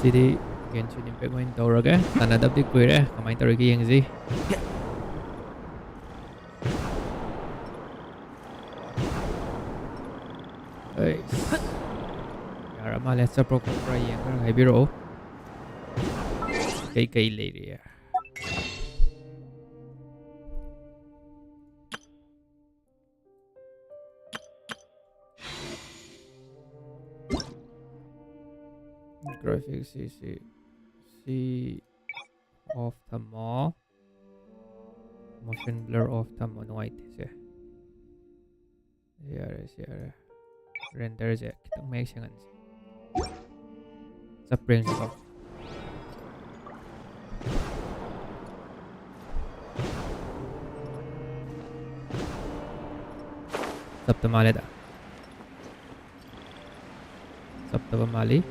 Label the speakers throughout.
Speaker 1: City Genshin Impact going tawraga tanadab di kuire kamay tawragi yang zi ay yara ma let's pro pra yang kar hai biro kai le ri ya graphics see off tamo motion blur off tamo white se yara render je kitang make sengan sa print ko saptamali da saptamali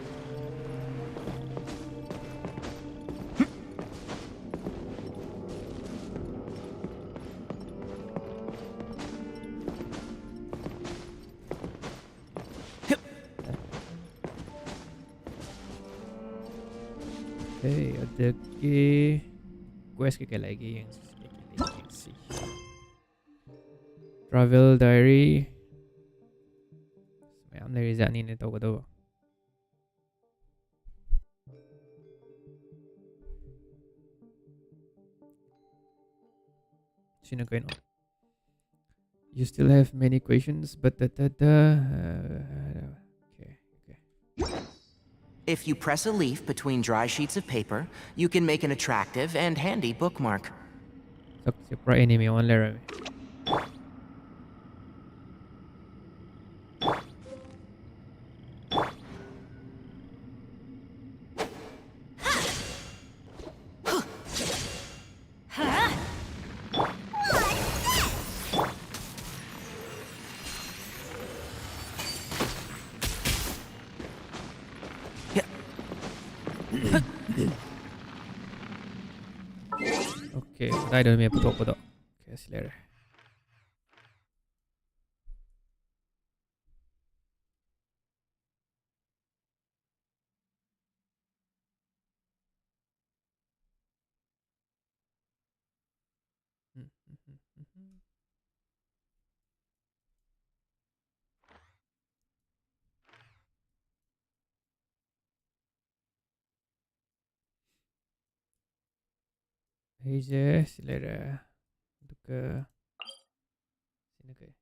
Speaker 1: ada ke quest ke lagi yang si travel diary मैं हमने रिजानी ने तो कदो sino kayo no you still have many questions but okay.
Speaker 2: If you press a leaf between dry sheets of paper, you can make an attractive and handy bookmark.
Speaker 1: So, si pro enemy on laro. Okay, dai dah may putok ko do. Okay, sila. Hey je, sila untuk sini ke.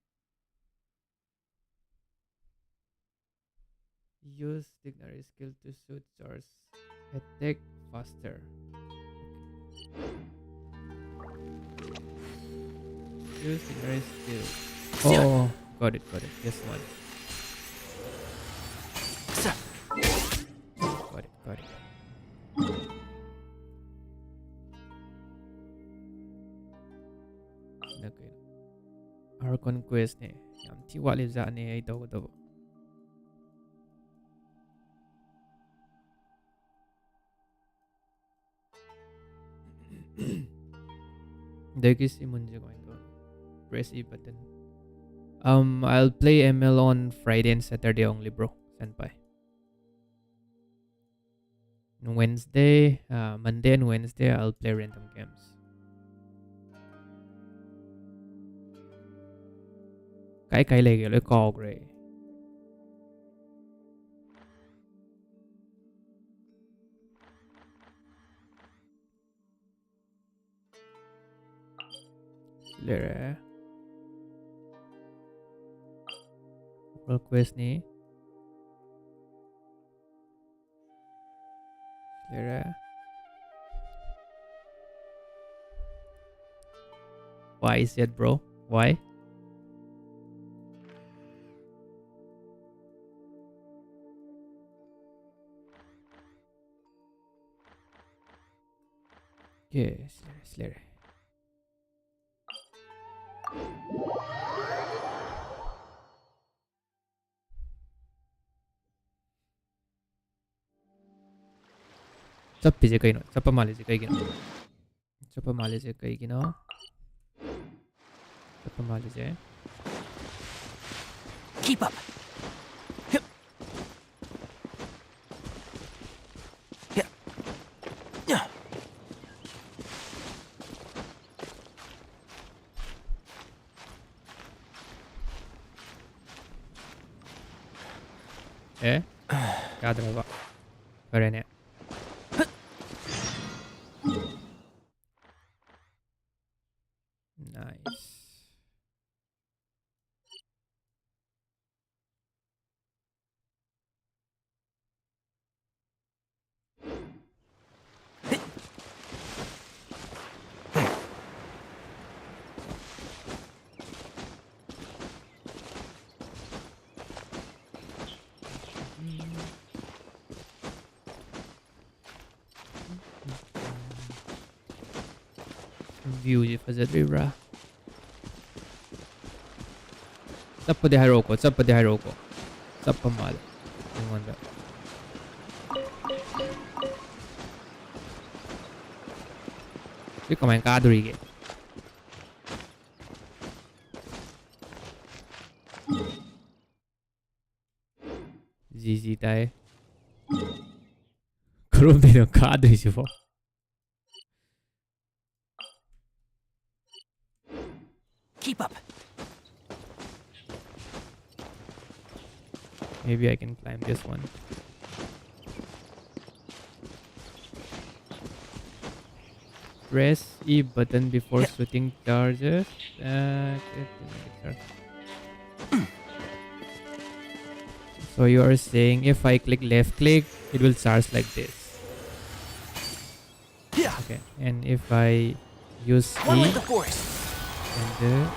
Speaker 1: Use dictionary skill to shoot charge attack faster. Use dictionary skill. Oh, got it. Yes, one. Got it. Okay. Our conquest ne. Yam tiwali za ne ay daw. Dagis imunje going to press E button. I'll play ML on Friday and Saturday only, bro. Senpai. Wednesday, Monday and Wednesday, I'll play random games. Cái lagi lo call gray. Lera. World quest ni. Lera. Why is it, bro? Why? Yes, Slayer. Sappi je kaino, sappa mali je kaigino. Sappa mali je kaigino. Sappa mali je.
Speaker 2: Keep up.
Speaker 1: याद रहा करे ने nice view ji fazadri bra tappa de haro ko tappa mal ingonda Ikaw man kaduri ge GG tayo 그럼 되는 kaduri po
Speaker 2: Keep up.
Speaker 1: Maybe I can climb this one. Press E button before shooting charges. So you are saying if I click left click, it will charge like this. Okay, and if I use
Speaker 2: One
Speaker 1: E
Speaker 2: with the force.
Speaker 1: and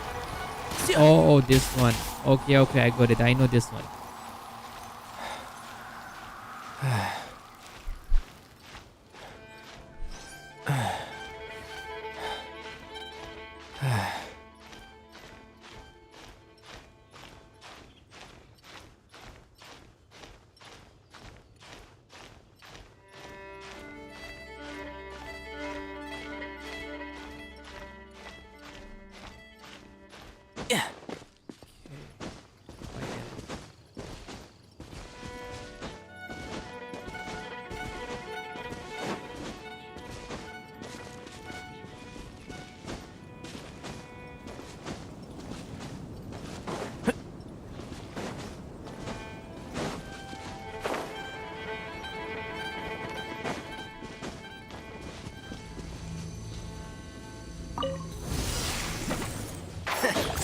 Speaker 1: oh, this one. Okay, I got it. I know this one.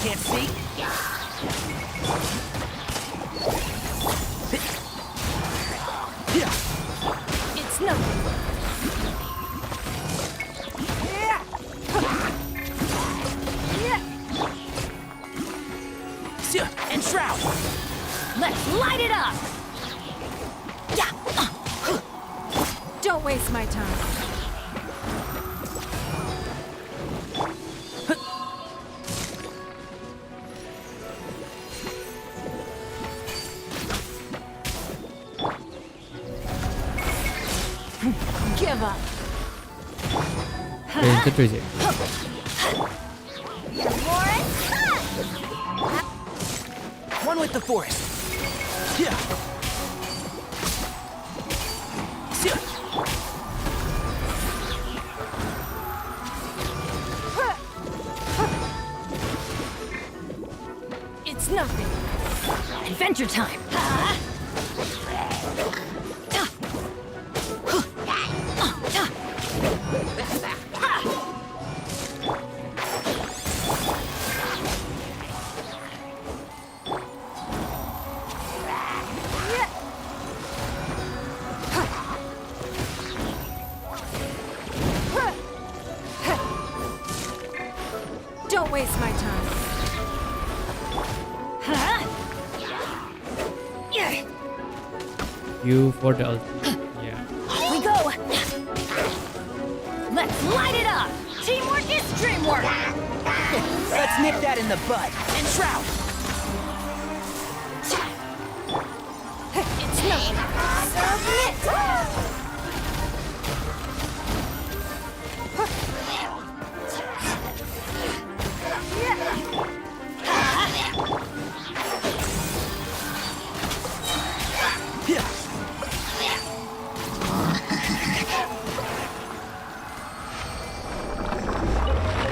Speaker 2: Can't see?
Speaker 3: It's nothing.
Speaker 2: And Shroud!
Speaker 3: Let's light it up! Don't waste my time. Give up.
Speaker 2: One with the force.
Speaker 3: It's nothing. Adventure time. Don't waste my time.
Speaker 1: You for the ultimate. Yeah.
Speaker 3: Here we go. Let's light it up. Teamwork is dreamwork.
Speaker 2: Let's nip that in the bud. And Shroud!
Speaker 3: It's nothing. Submit.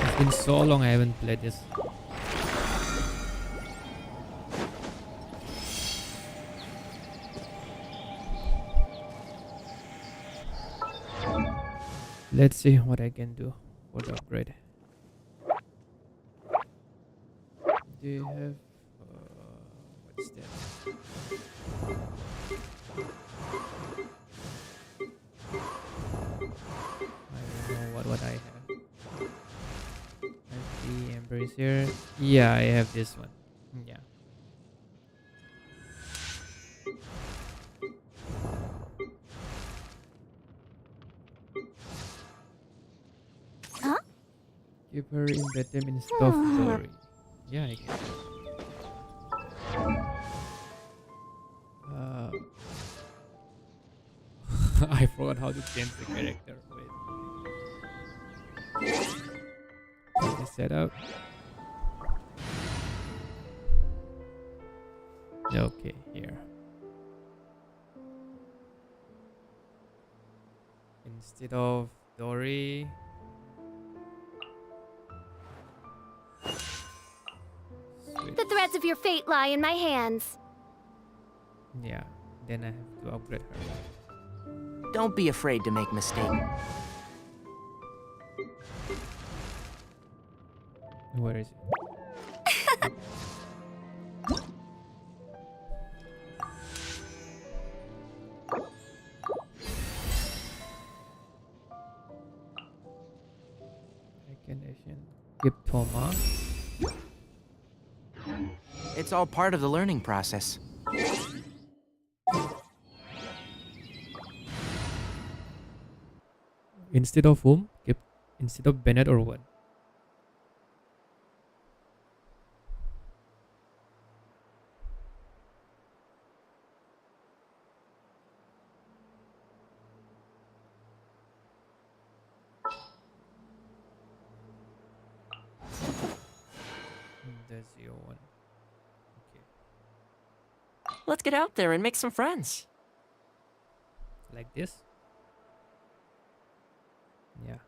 Speaker 1: It's been so long I haven't played this. Let's see what I can do for the upgrade. Do you have what's that? I don't know what I have. The Ember is here. Yeah, I have this one. Yeah.
Speaker 3: Huh?
Speaker 1: Keep her in bedtime in stuff story. Yeah, I can. Uh, I forgot how to change the character. Wait. Let me set up. Okay, here. Instead of Dory. Switch.
Speaker 3: The threads of your fate lie in my hands.
Speaker 1: Yeah, then I have to upgrade her.
Speaker 2: Don't be afraid to make mistakes.
Speaker 1: Where is it? Recognition. Diploma.
Speaker 2: It's all part of the learning process.
Speaker 1: Instead of whom? Instead of Bennett or what? That's your one. Okay.
Speaker 2: Let's get out there and make some friends.
Speaker 1: Like this? Yeah.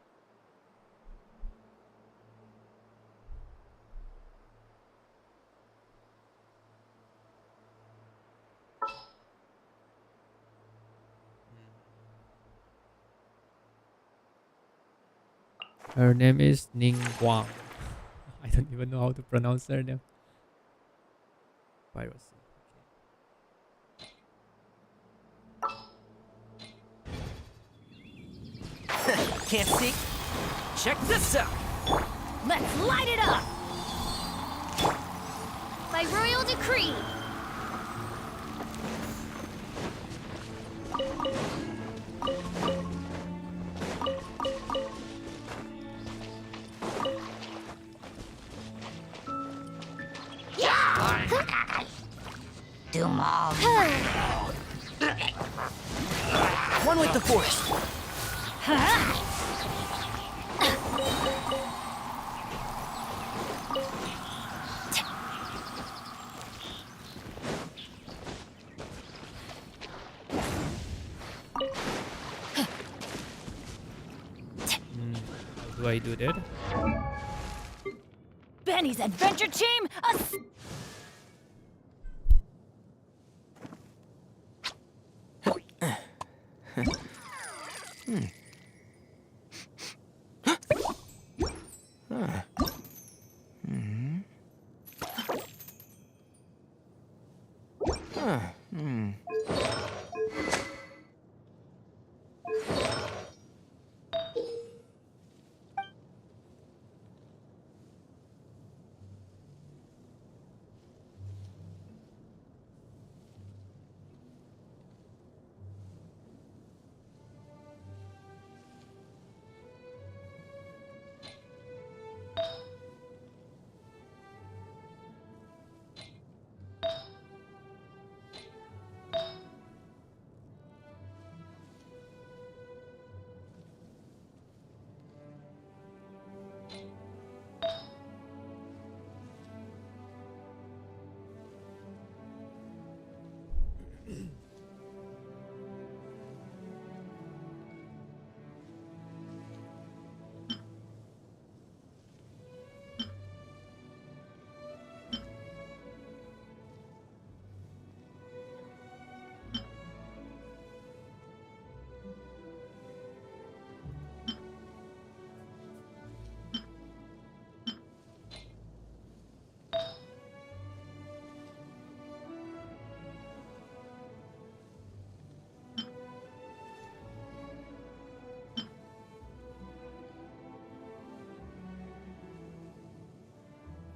Speaker 1: Her name is Ning Guang. I don't even know how to pronounce her name. Piracy.
Speaker 2: Can't see? Check this out!
Speaker 3: Let's light it up! By royal decree!
Speaker 4: Do mom.
Speaker 2: One with the force.
Speaker 1: How do I do that?
Speaker 3: Benny's adventure team!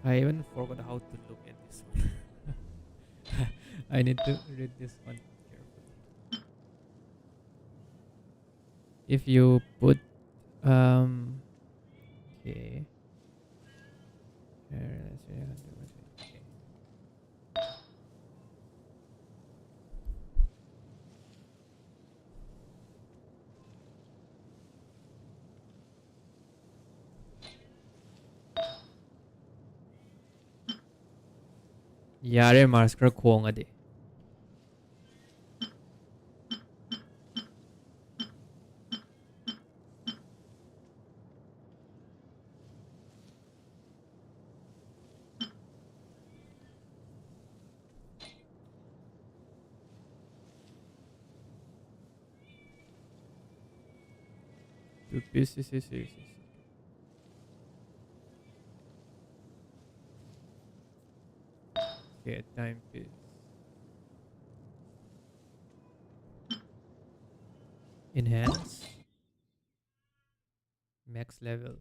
Speaker 1: I even forgot how to look at this one. I need to read this one carefully. If you put okay. Okay. Yare masker khong ade. Two pieces. Okay, time piece. Enhance. Max level.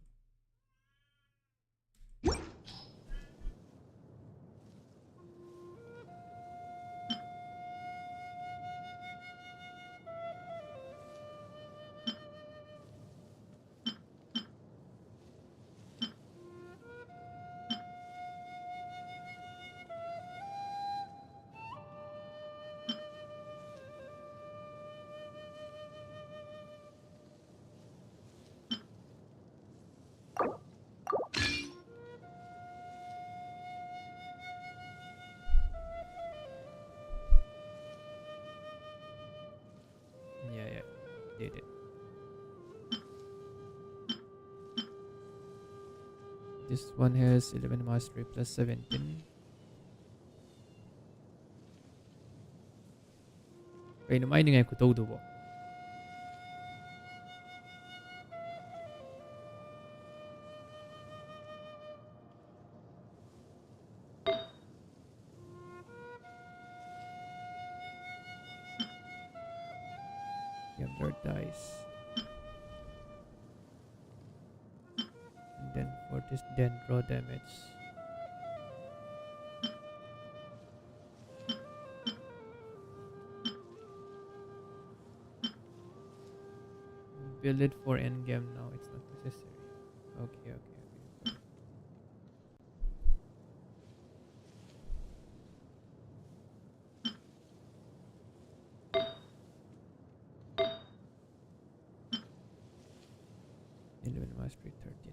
Speaker 1: Yeah, did it. This one has 11 mastery plus 17. Kaya naman yung ko todo bo. Gambler dice. And then for this dendro damage. Build it for endgame now, it's not necessary. Okay. 11 mastery 13.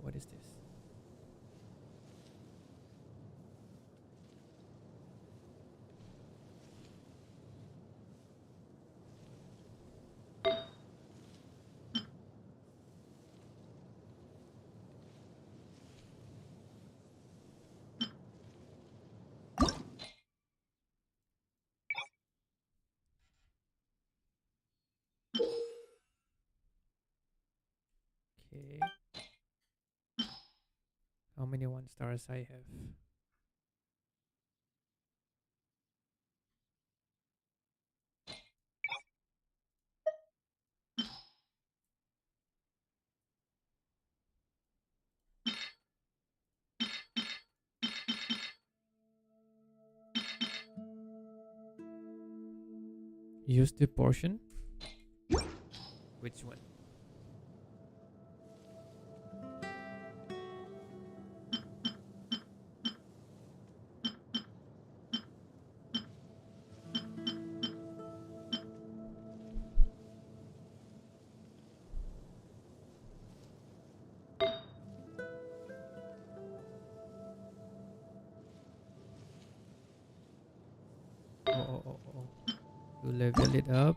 Speaker 1: What is this? Okay. How many 1 stars I have? Use the portion? Which one? Oh. To level it up.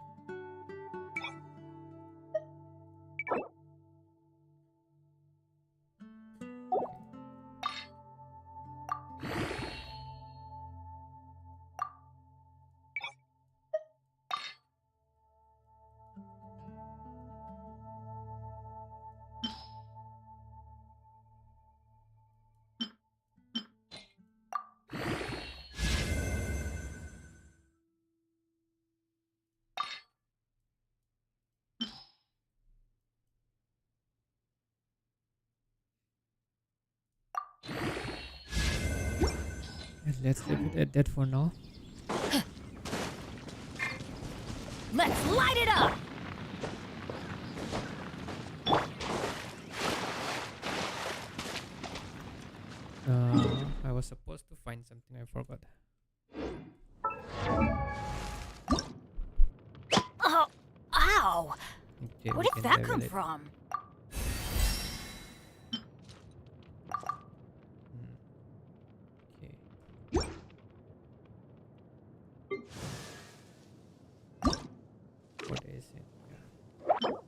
Speaker 1: let's leave it at that for now.
Speaker 3: Let's light it up!
Speaker 1: I was supposed to find something, I forgot.
Speaker 3: Oh, ow!
Speaker 1: Okay,
Speaker 3: Where
Speaker 1: we
Speaker 3: did
Speaker 1: can
Speaker 3: that
Speaker 1: level
Speaker 3: come
Speaker 1: it.
Speaker 3: from?
Speaker 1: Okay. What is it? Yeah.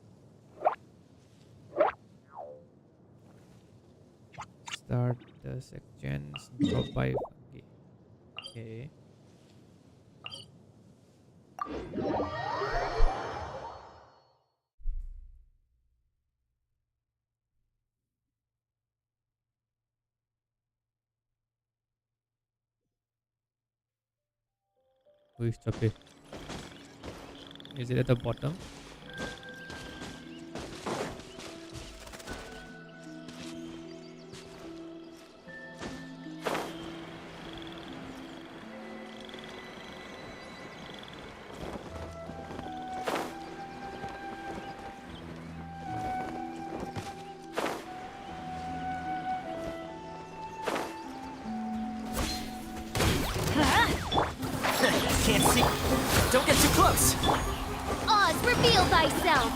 Speaker 1: Start the sections drop by. Okay. Okay. Who is stop it? Is it at the bottom?
Speaker 2: Can't see. Don't get too close.
Speaker 3: Oz, reveal thyself!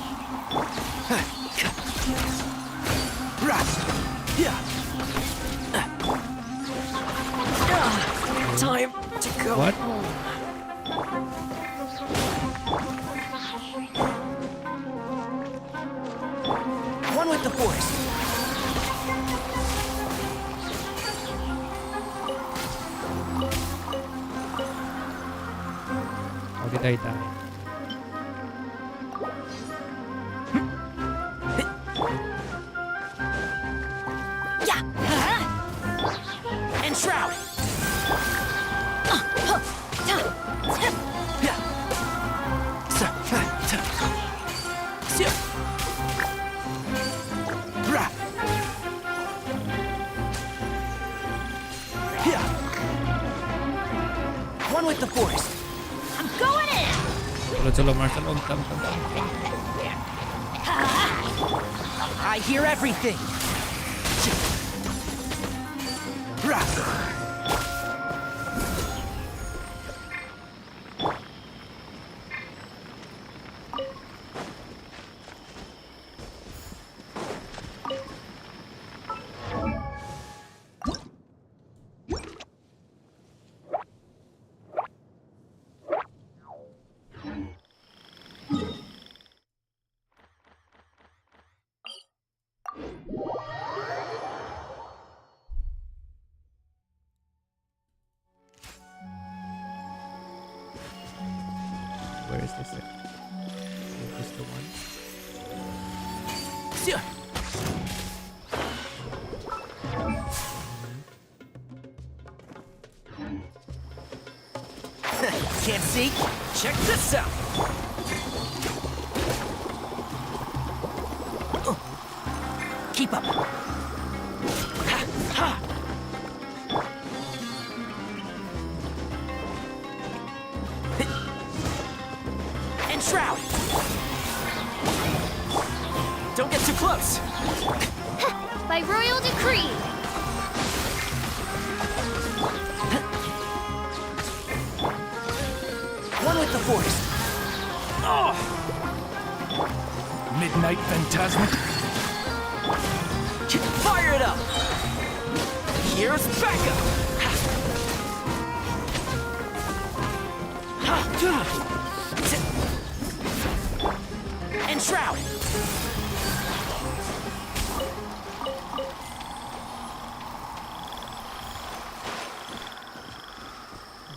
Speaker 2: Time to go.
Speaker 1: What?
Speaker 2: One with the force.
Speaker 1: How did I die?
Speaker 3: Yeah!
Speaker 2: And shroud. One with the force.
Speaker 3: I'm going in!
Speaker 1: Chalo, Marcel, come.
Speaker 2: I hear everything.
Speaker 1: Where is this at? Is this the one?
Speaker 2: Can't see? Check this out. Keep up. And shroud. Don't get too close.
Speaker 3: By royal decree!
Speaker 2: One with the force. Oh.
Speaker 4: Midnight Phantasmic.
Speaker 2: Fire it up. Here's backup. And shroud.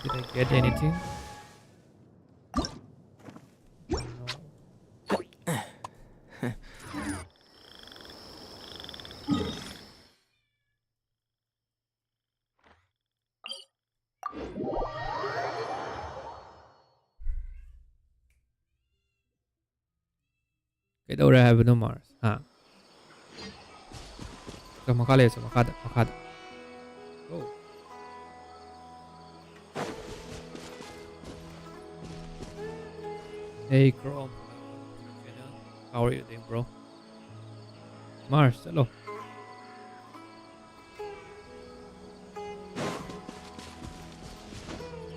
Speaker 1: Did I get anything? No. Okay, đâu ra Bruno Mars? Makakada. Oh. Hey Chrome, welcome to the channel. How are you doing, bro? Mars, hello.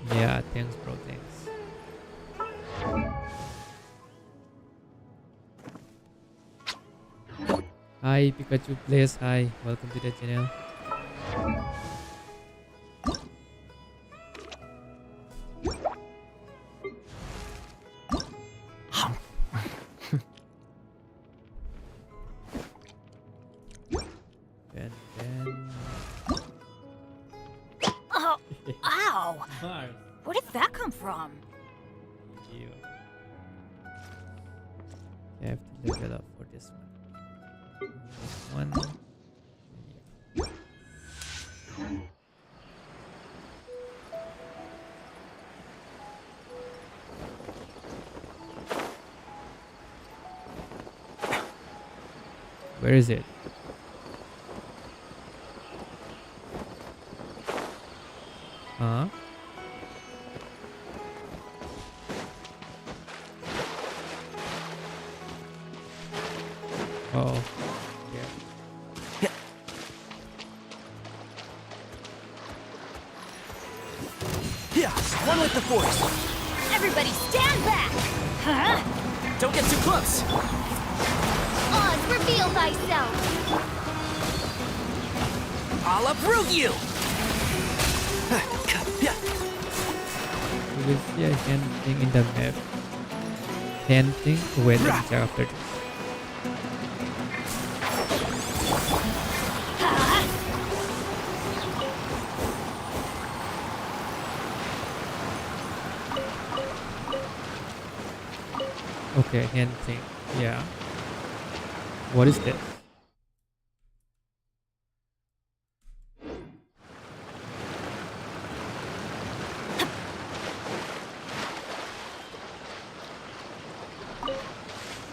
Speaker 1: Yeah, thanks, bro. Thanks. Hi, Pikachu Plays. Hi, welcome to the channel. And then
Speaker 3: Oh, ow!
Speaker 1: Mars.
Speaker 3: Where did that come from?
Speaker 1: You have to level up for this one. This one. Yeah. Where is it? Huh? Oh. Yeah.
Speaker 2: Yeah, one with the force.
Speaker 3: Everybody stand back! Huh?
Speaker 2: Don't get too close.
Speaker 3: Oz, reveal thyself!
Speaker 2: I'll uproot you.
Speaker 1: You will see a hand thing in the map. Hand thing? Wait, let me check after this. Okay, hand thing. Yeah. What is this?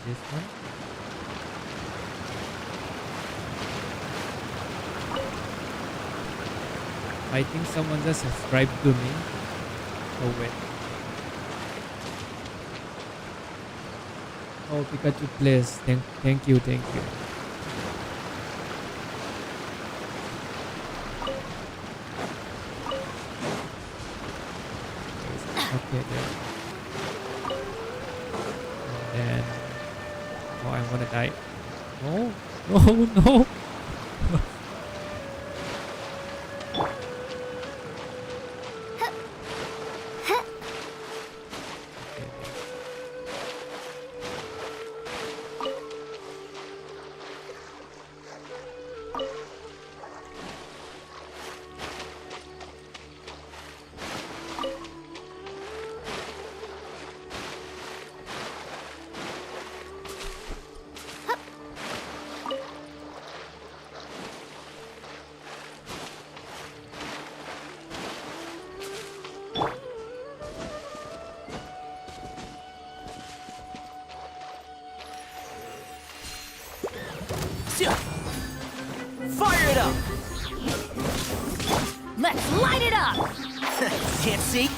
Speaker 1: This one? I think someone just subscribed to me. Oh wait. Oh, Pikachu Plays. Thank you. Okay, there. And then, oh, I'm gonna die. No, no. Okay, there.
Speaker 2: Fire it up.
Speaker 3: Let's light it up!
Speaker 2: Can't see?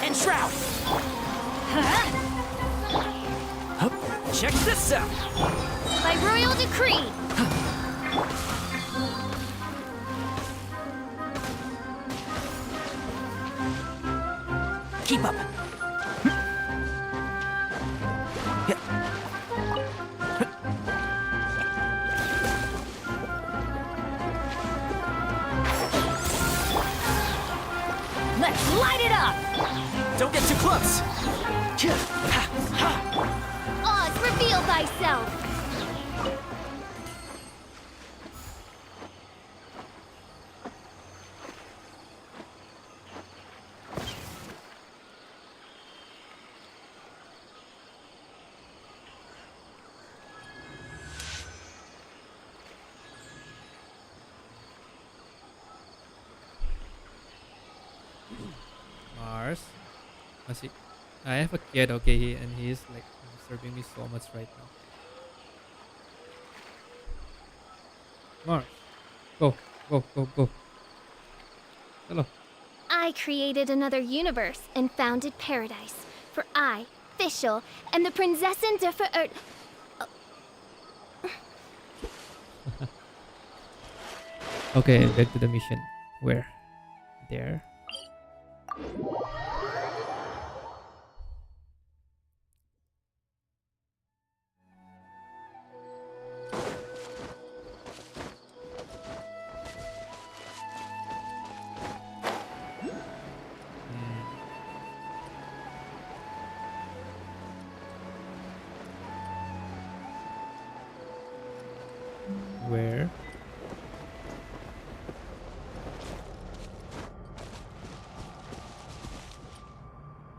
Speaker 2: And shroud.
Speaker 3: Huh?
Speaker 2: Check this out.
Speaker 3: By royal decree!
Speaker 2: Keep up.
Speaker 3: Let's light it up!
Speaker 2: Don't get too close.
Speaker 3: Oz, reveal thyself!
Speaker 1: Mars. Masih I have a kid, okay, and he is like disturbing me so much right now. Mars, go, go, go, go. Hello.
Speaker 3: I created another universe and founded paradise. For I, Fischl, and the Prinzessin de Ver...
Speaker 1: Okay, back to the mission. Where? There. Where?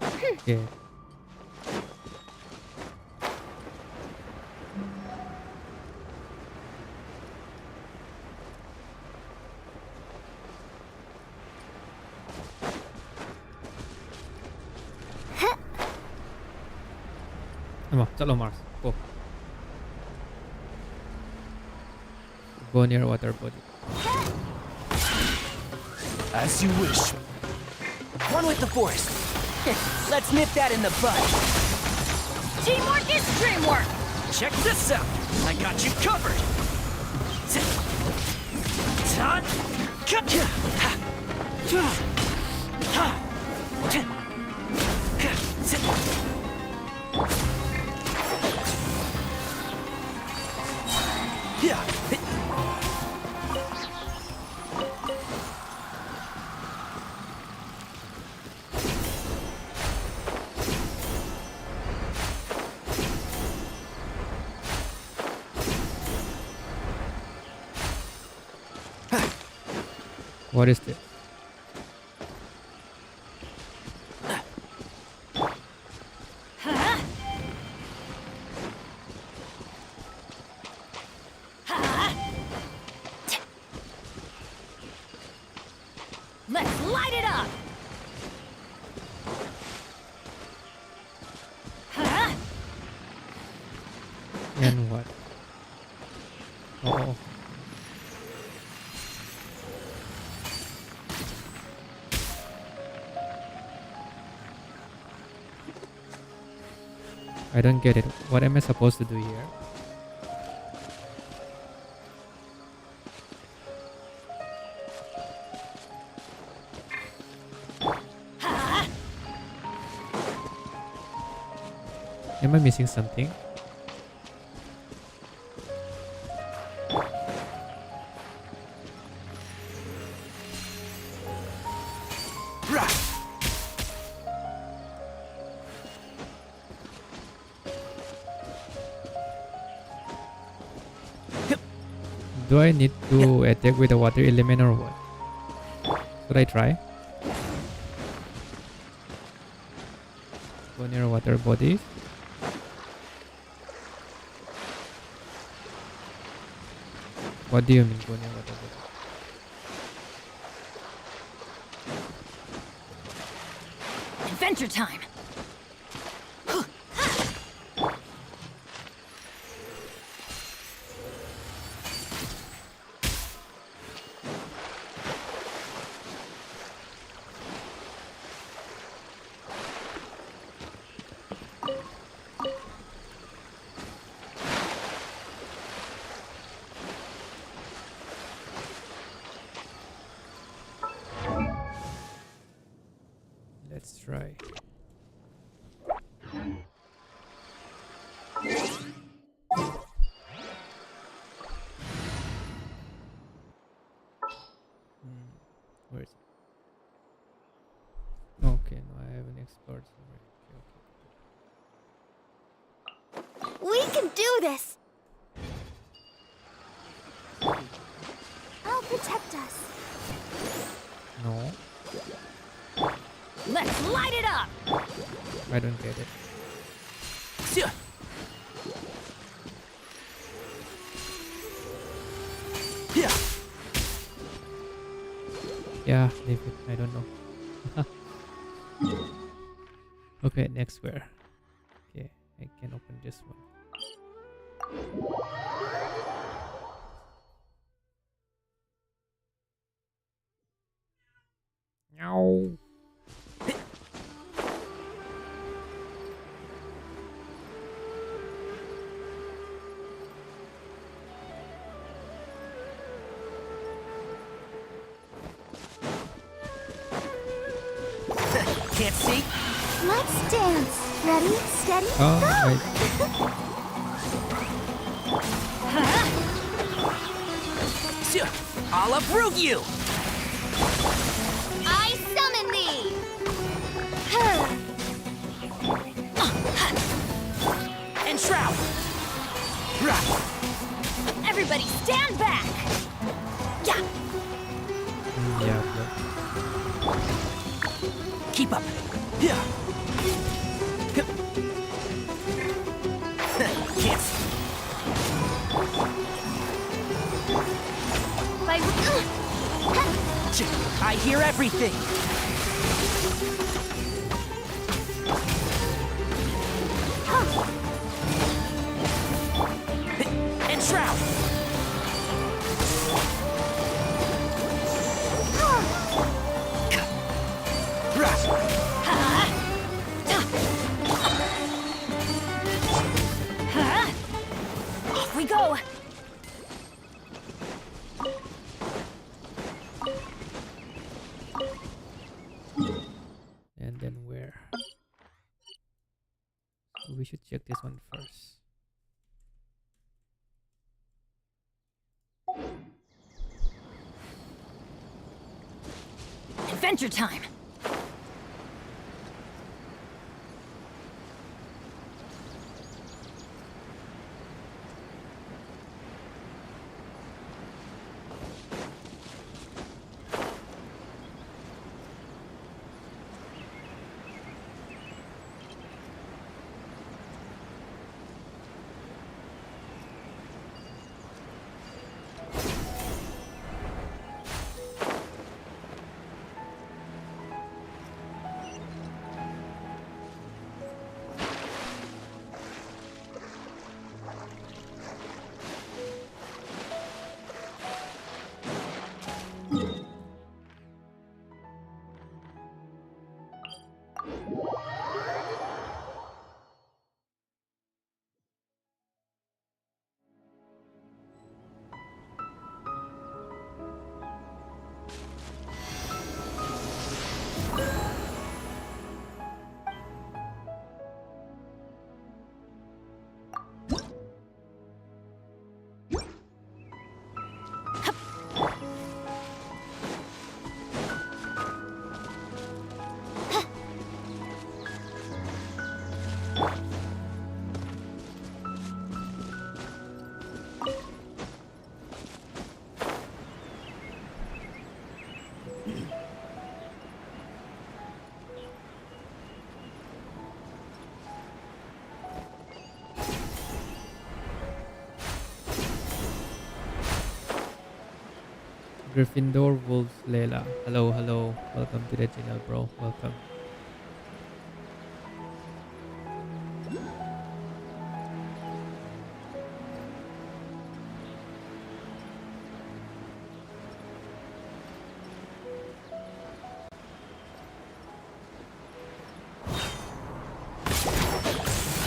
Speaker 1: Okay. Come on, chalo Mars. Go. Go near water body.
Speaker 2: As you wish. One with the force. Let's nip that in the bud.
Speaker 3: Teamwork is dreamwork!
Speaker 2: Check this out. I got you covered. Yeah.
Speaker 1: What is this?
Speaker 3: Let's light it up!
Speaker 1: And what? Oh. I don't get it. What am I supposed to do here? Am I missing something? Do I need to attack with a water element or what? Should I try? Go near water bodies. What do you mean go near water bodies?
Speaker 3: Adventure time!
Speaker 1: Let's try. Where is it? Okay, no, I haven't explored somewhere. Okay.
Speaker 3: We can do this! I'll protect us.
Speaker 1: No,
Speaker 3: Let's light it up!
Speaker 1: I don't get it. Yeah, leave it. I don't know. Okay, next square. Okay, I can open this one. No.
Speaker 2: Can't see?
Speaker 3: Let's dance. Ready, steady,
Speaker 1: Oh,
Speaker 3: go!
Speaker 1: right.
Speaker 2: I'll uproot you!
Speaker 3: I summon thee!
Speaker 2: Enshroud!
Speaker 3: Everybody stand back! Yeah!
Speaker 1: Yeah, bro.
Speaker 2: Keep up. Yeah. Can't see.
Speaker 3: By
Speaker 2: I hear everything. Enshroud!
Speaker 3: Off we go!
Speaker 1: And then where? So we should check this one first.
Speaker 3: Adventure time!
Speaker 1: Gryffindor Wolves Layla. Hello, hello. Welcome to the channel, bro. Welcome.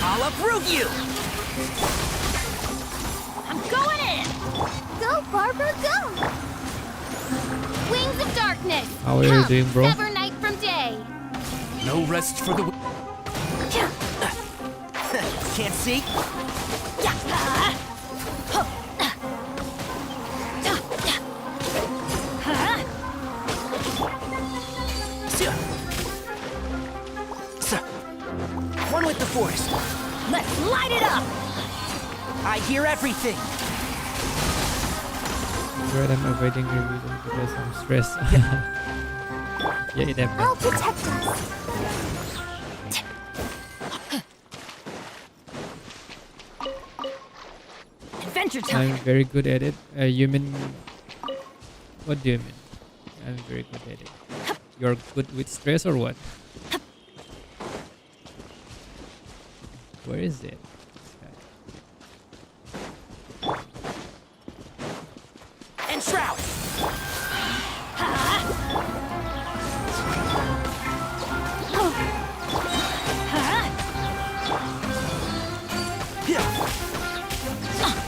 Speaker 2: I'll uproot you!
Speaker 3: I'm going in! Go, Barbara, go! Wings of darkness!
Speaker 1: How are you doing, bro?
Speaker 3: Sever night from day!
Speaker 2: No rest for the... Can't see? One with the force.
Speaker 3: Let's light it up!
Speaker 2: I hear everything.
Speaker 1: Right, I'm avoiding revision because I'm stressed. Yeah, it happened.
Speaker 3: I'll protect us! Adventure time!
Speaker 1: I'm very good at it. You mean... What do you mean? I'm very good at it. You're good with stress or what? Where is it?
Speaker 2: And shroud.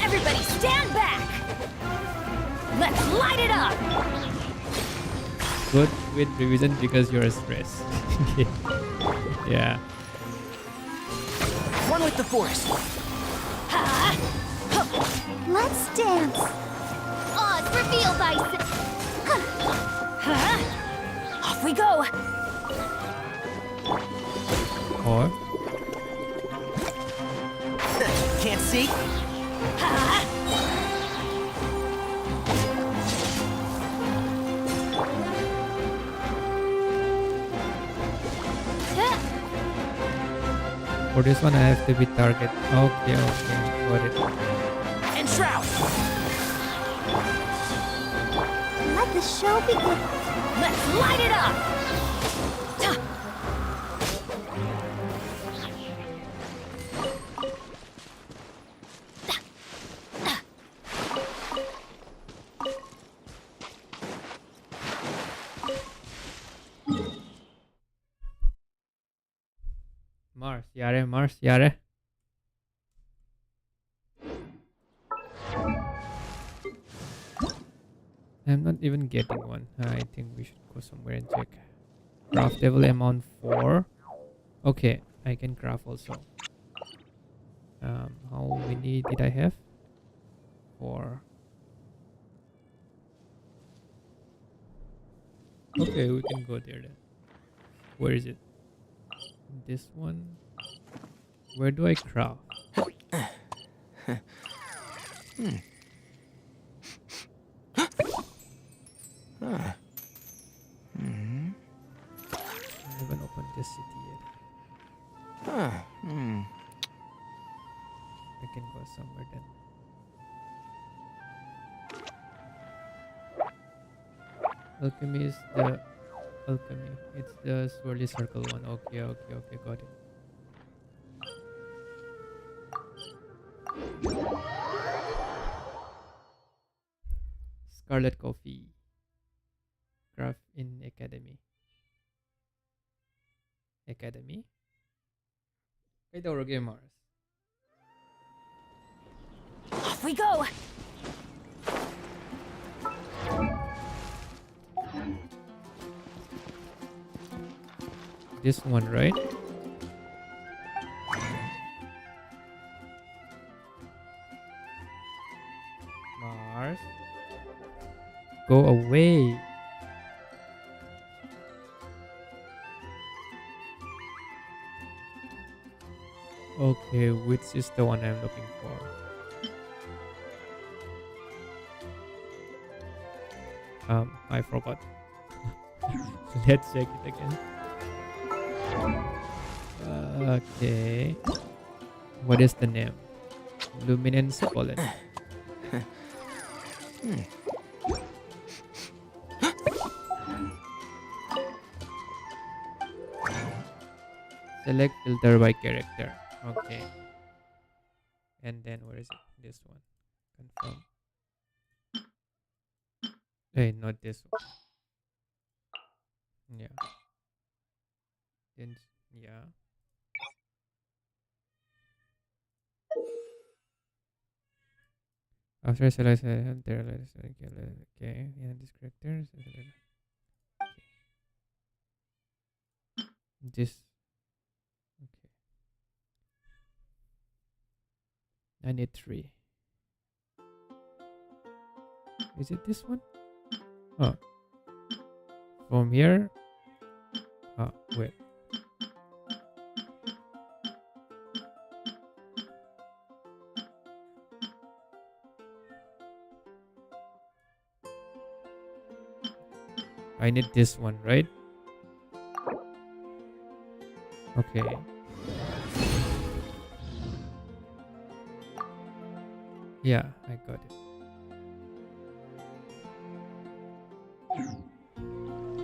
Speaker 3: Everybody stand back! Let's light it up!
Speaker 1: Good with revision because you're stressed. Yeah.
Speaker 2: One with the forest.
Speaker 3: Let's dance! Oz revealed by... Off we go!
Speaker 1: Or
Speaker 2: Can't see?
Speaker 1: for this one, I have to be target. Okay, okay, got it.
Speaker 2: And shroud.
Speaker 3: Let the show begin! Let's light it up!
Speaker 1: Mars, yare. I'm not even getting one. I think we should go somewhere and check. Craftable amount 4. Okay, I can craft also. How many did I have? 4. Okay, we can go there then. Where is it? This one. Where do I craft? I haven't opened this city yet. I can go somewhere then. Alchemy is the alchemy. It's the swirly circle one. Okay, okay, okay, got it. Scarlet coffee. Craft in academy. Academy? Kaidaurage Mars.
Speaker 3: Off we go!
Speaker 1: This one, right? Mars. Go away. Okay, which is the one I'm looking for? I forgot. Let's check it again. Okay. What is the name? Luminance Pollen. Select filter by character. Okay. And then where is it? This one. Confirm. Hey, not this one. Yeah. Then yeah. After selection, there okay. Yeah, this character. Okay. This. Okay. I need 3. Is it this one? Oh. From here. Oh, wait. I need this one, right? Okay. Yeah, I got it.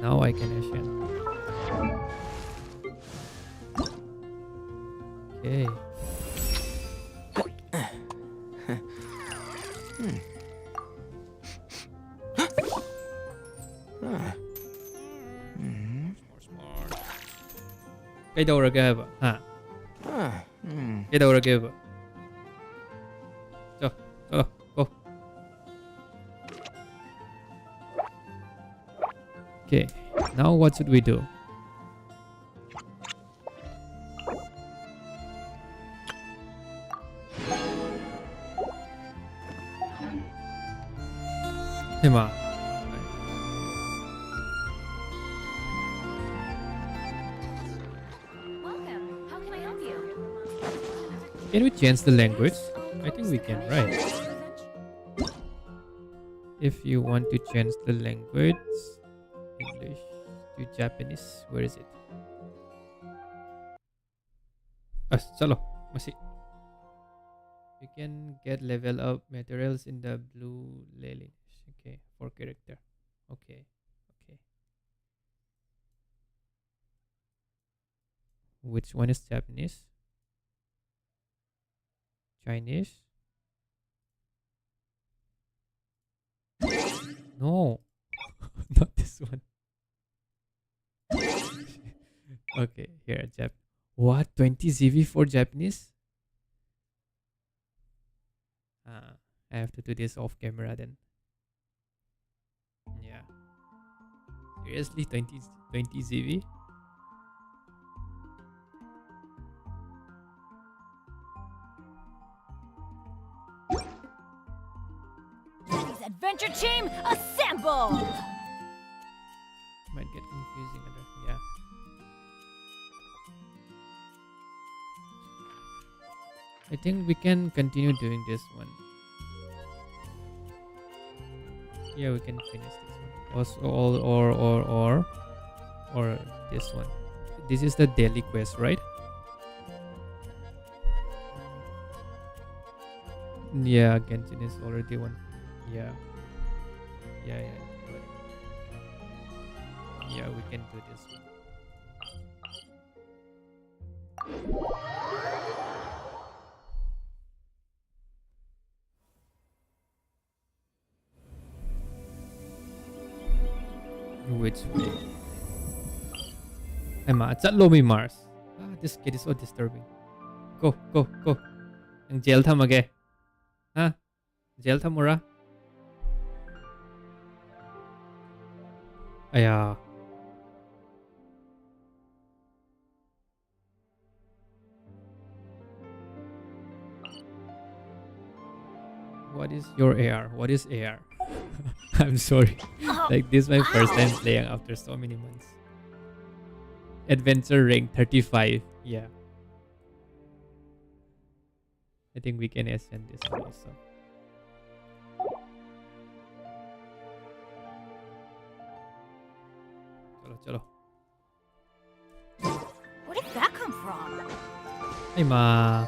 Speaker 1: Now I can ascend. Okay. ꯀꯩꯗꯧꯔꯒꯦ ꯍꯥꯏꯕ ꯍꯥ ꯀꯩꯗꯧꯔꯒꯦꯕ ꯆꯣ ꯒꯣ Okay, now what should we do? Hema.
Speaker 3: Welcome. How can I help you?
Speaker 1: Can we change the language? I think we can, right? If you want to change the language, English to Japanese, where is it? Chalo, masi. You can get level up materials in the blue lily. Okay, for character. Okay. Which one is Japanese? Chinese? No, not this one. Okay, here, What? 20 ZV for Japanese? I have to do this off camera then. Yeah. Seriously, 20 ZV?
Speaker 3: Benny's adventure team, assemble!
Speaker 1: Might get confusing. Yeah. I think we can continue doing this one. Yeah, we can finish this one. Also, or this one. This is the daily quest, right? Yeah, Genshin is already one. Yeah. Yeah, we can do this one. Which way? Emma, chatlo mi Mars. This kid is so disturbing. Go. Ang jail tham age. Ha? Jail tham mura? Aya. What is your AR? What is AR? I'm sorry. Like this is my first time playing after so many months. Adventure rank 35. Yeah. I think we can ascend this one also. Chalo.
Speaker 3: Where did that come from?
Speaker 1: Hey ma.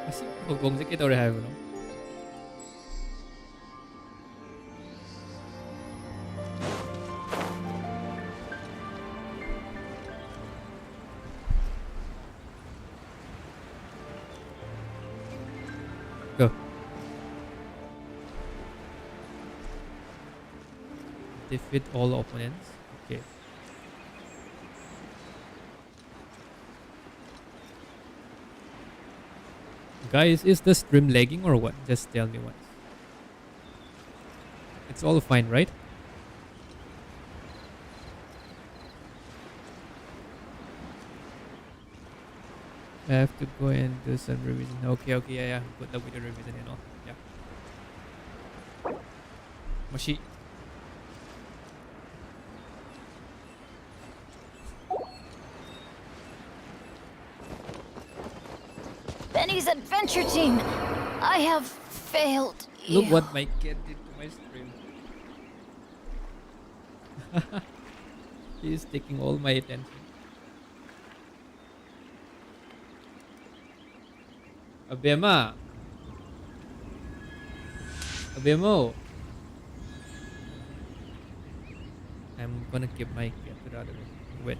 Speaker 1: Kasi kung sa kita have no. Go. Defeat all opponents. Okay. Guys, is the stream lagging or what? Just tell me once. It's all fine, right? I have to go and do some revision. Okay, yeah. Good luck with the revision and all. Yeah. Mashi.
Speaker 3: Benny's adventure team, I have failed you.
Speaker 1: Look what my kid did to my stream. He is taking all my attention. Abema. I'm gonna keep my cat to the other room. Wait.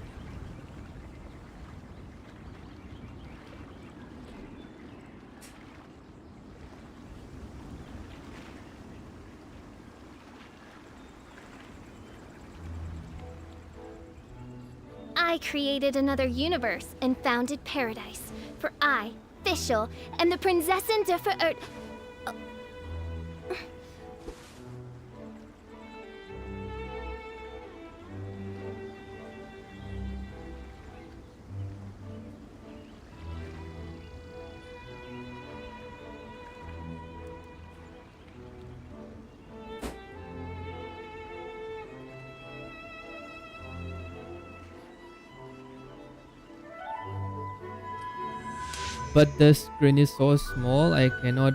Speaker 3: I created another universe and founded paradise. For I, Fischl, am the Prinzessin der Verirrten.
Speaker 1: But the screen is so small, I cannot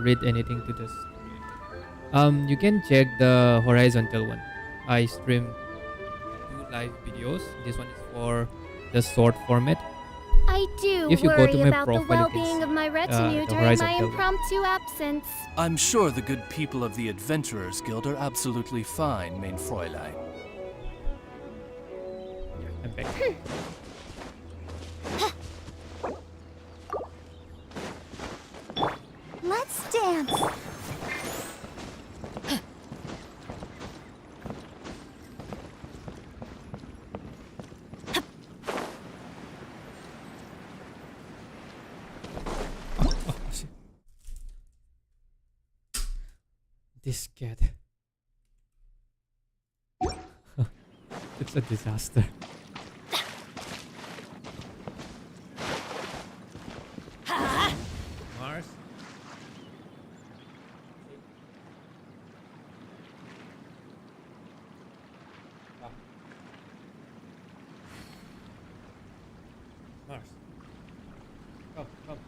Speaker 1: read anything to the screen. You can check the horizontal one. I stream 2 live videos. This one is for the short format.
Speaker 3: I do
Speaker 1: If you go to
Speaker 3: worry
Speaker 1: my
Speaker 3: about the
Speaker 1: profile, you can
Speaker 3: well-being
Speaker 1: see,
Speaker 3: of my retinue
Speaker 1: the
Speaker 3: during my
Speaker 1: horizontal one.
Speaker 3: impromptu absence.
Speaker 2: I'm sure the good people of the Adventurers Guild are absolutely fine, mein Fräulein.
Speaker 1: I'm back.
Speaker 3: Let's dance.
Speaker 1: Oh, shit. This cat. It's a disaster. Mars. Ah. Mars. Come, come.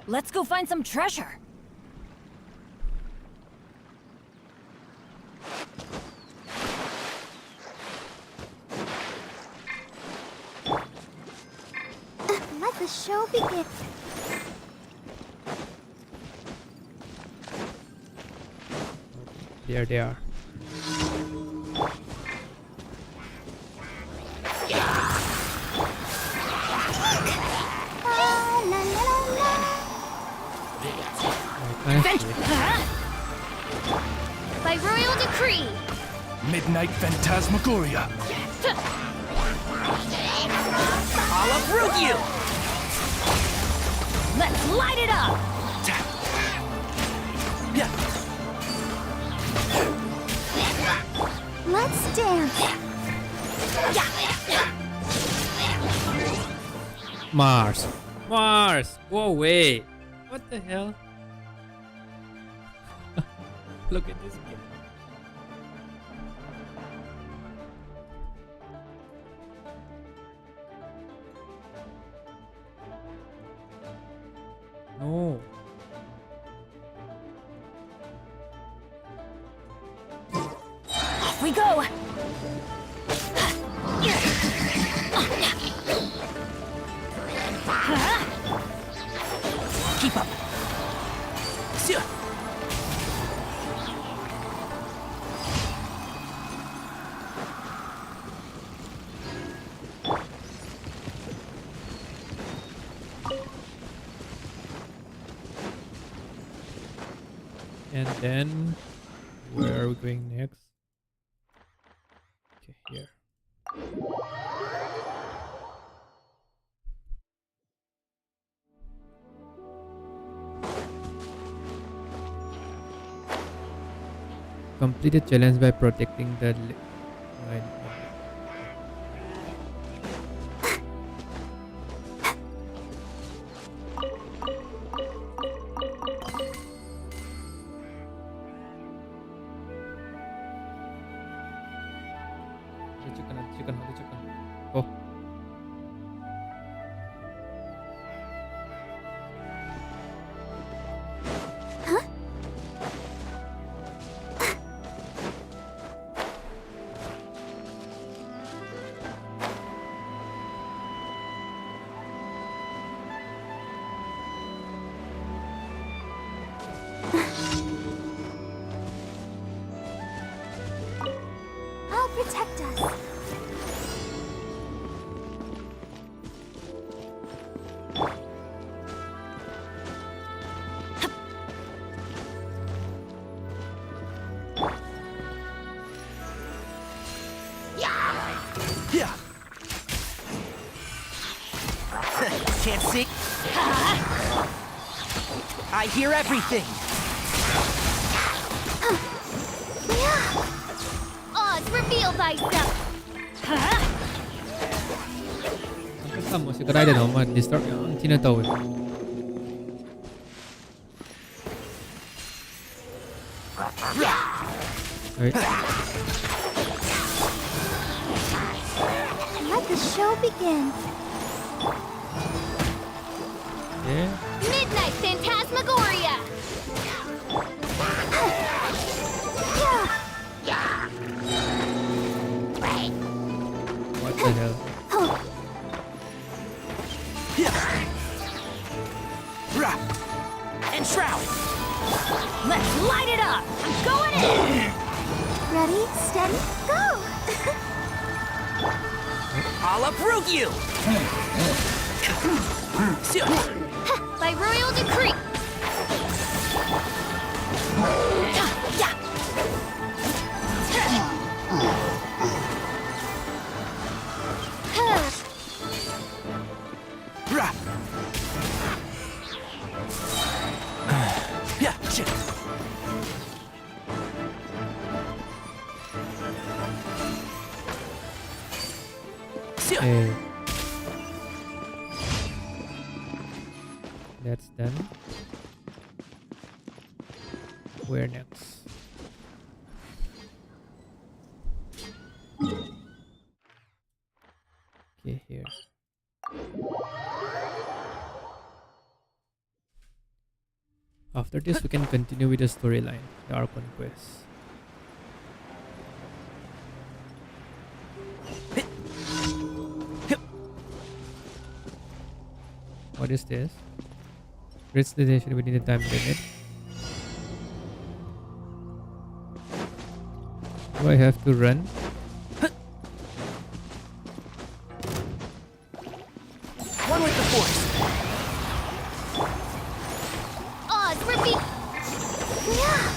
Speaker 4: Let's go find some treasure.
Speaker 3: Let the show begin.
Speaker 1: There they are. I can't see it.
Speaker 3: By royal decree.
Speaker 2: Midnight Phantasmagoria.
Speaker 4: I'll uproot you! Let's light it up!
Speaker 2: Yeah.
Speaker 3: Let's dance.
Speaker 1: Mars. Mars. Go away. What the hell? Look at this kid. No.
Speaker 4: Off we go! Keep up.
Speaker 2: Sia.
Speaker 1: And then, where are we going next? Okay, here. Complete the challenge by protecting the line. The chicken. Oh.
Speaker 3: I'll protect us.
Speaker 2: Can't see. I hear everything.
Speaker 3: Oz, reveal thyself.
Speaker 1: Ang kasama mo, sigurado no, mag-distort yung tinatawid. Right.
Speaker 3: Let the show begin.
Speaker 1: Yeah.
Speaker 3: Midnight Phantasmagoria.
Speaker 1: What the hell?
Speaker 2: And shroud.
Speaker 4: Let's light it up! I'm going in!
Speaker 3: Ready, steady, go.
Speaker 2: I'll uproot you.
Speaker 3: By royal decree.
Speaker 1: Okay. That's done. Where next? Okay, here. After this, we can continue with the storyline, the Archon quest. What is this? Reach the destination within the time limit. Do I have to run?
Speaker 2: One with the force.
Speaker 3: Oz, repeat. Yeah.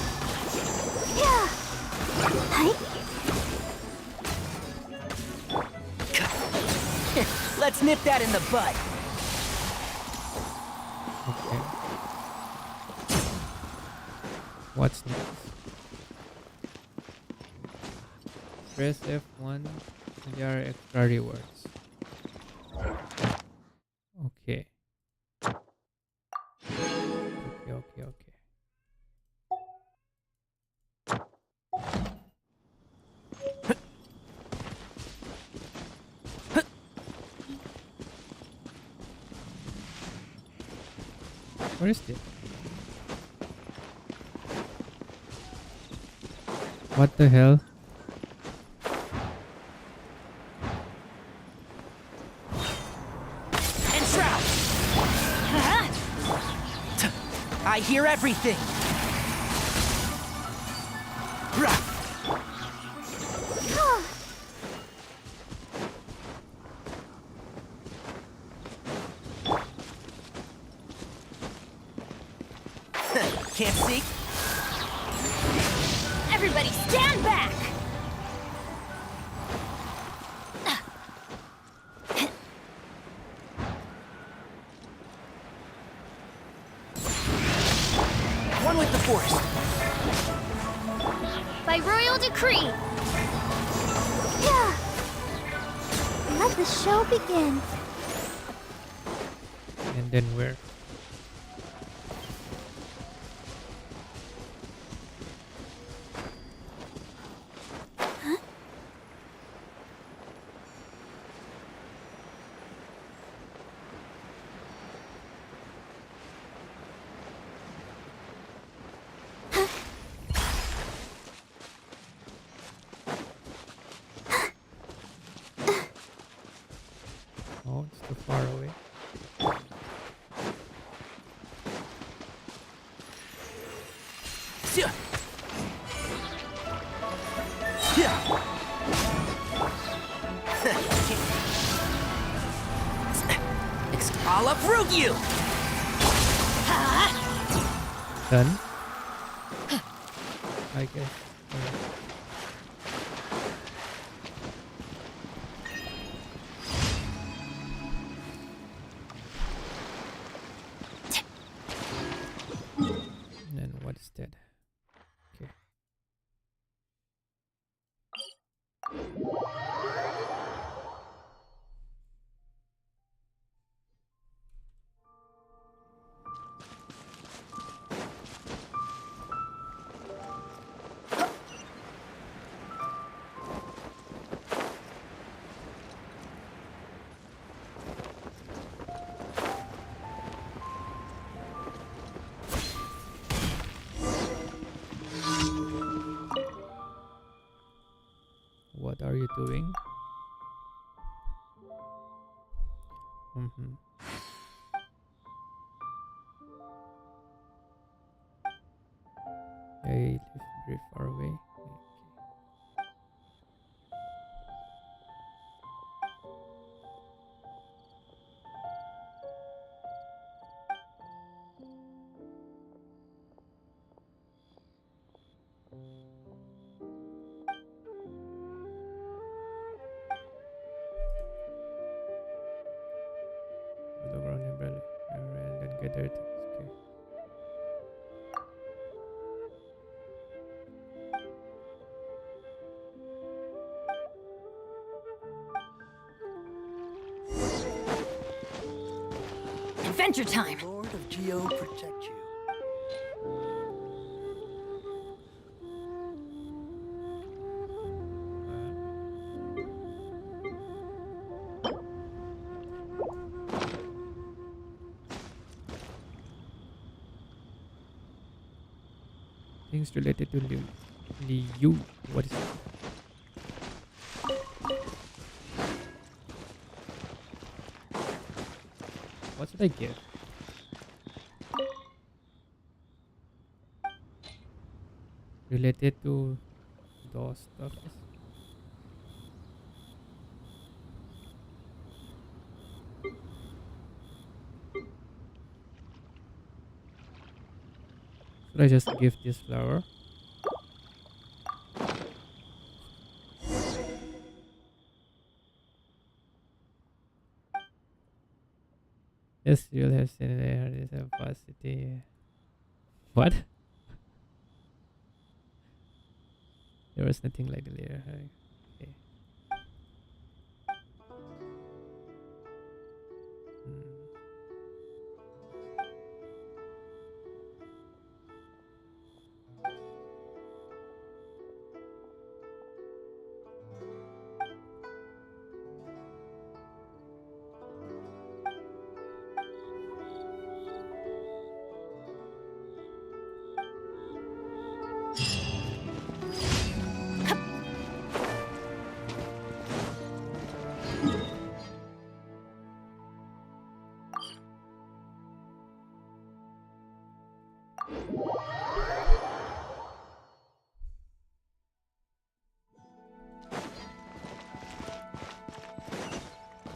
Speaker 2: Let's nip that in the bud.
Speaker 1: Okay. What's next? Press F1 and there are extra rewards. Okay. Okay. Where is it? What the hell?
Speaker 2: And shroud. I hear everything. Can't see.
Speaker 4: Everybody stand back!
Speaker 2: One with the force.
Speaker 3: By royal decree. Yeah. Let the show begin.
Speaker 1: And then where? Oh, it's too far away.
Speaker 2: I'll uproot you.
Speaker 1: Done? I guess. Alright. What are you doing? I live very far away. The ground umbrella and then gather things. Okay.
Speaker 4: Adventure time!
Speaker 2: Lord of Geo protect you.
Speaker 1: Things related to Liu. What is it? What should I give? Related to those stuff. Should I just give this flower? Yes, you'll have seen there is a opacity. What? There was nothing like the layer. Okay.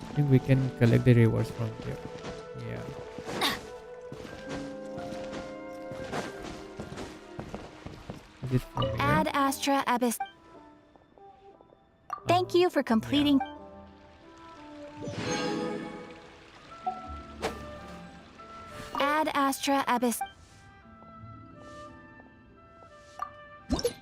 Speaker 1: I think we can collect the rewards from here. Yeah. Is it from here?
Speaker 3: Ad Astra Abyss. Thank you for completing. Ad Astra Abyss.
Speaker 1: Okay.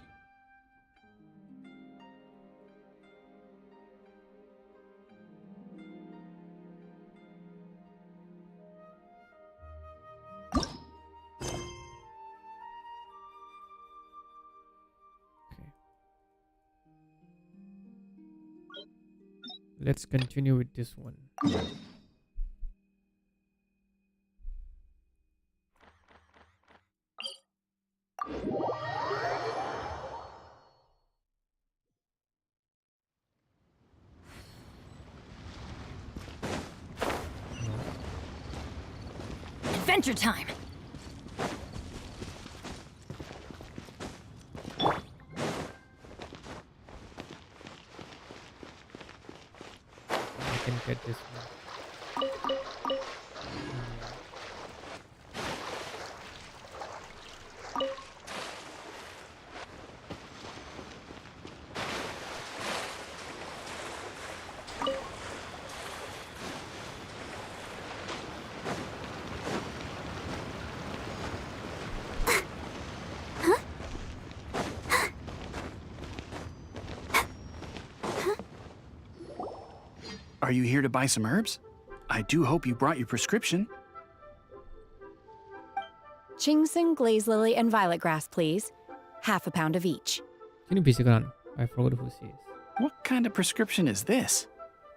Speaker 1: Let's continue with this one.
Speaker 4: Adventure time!
Speaker 1: I can get this one.
Speaker 2: Are you here to buy some herbs? I do hope you brought your prescription.
Speaker 4: Ginseng, glaze lily, and violet grass, please. Half a pound of each.
Speaker 1: Sini bisikan. I forgot who she is.
Speaker 2: What kind of prescription is this?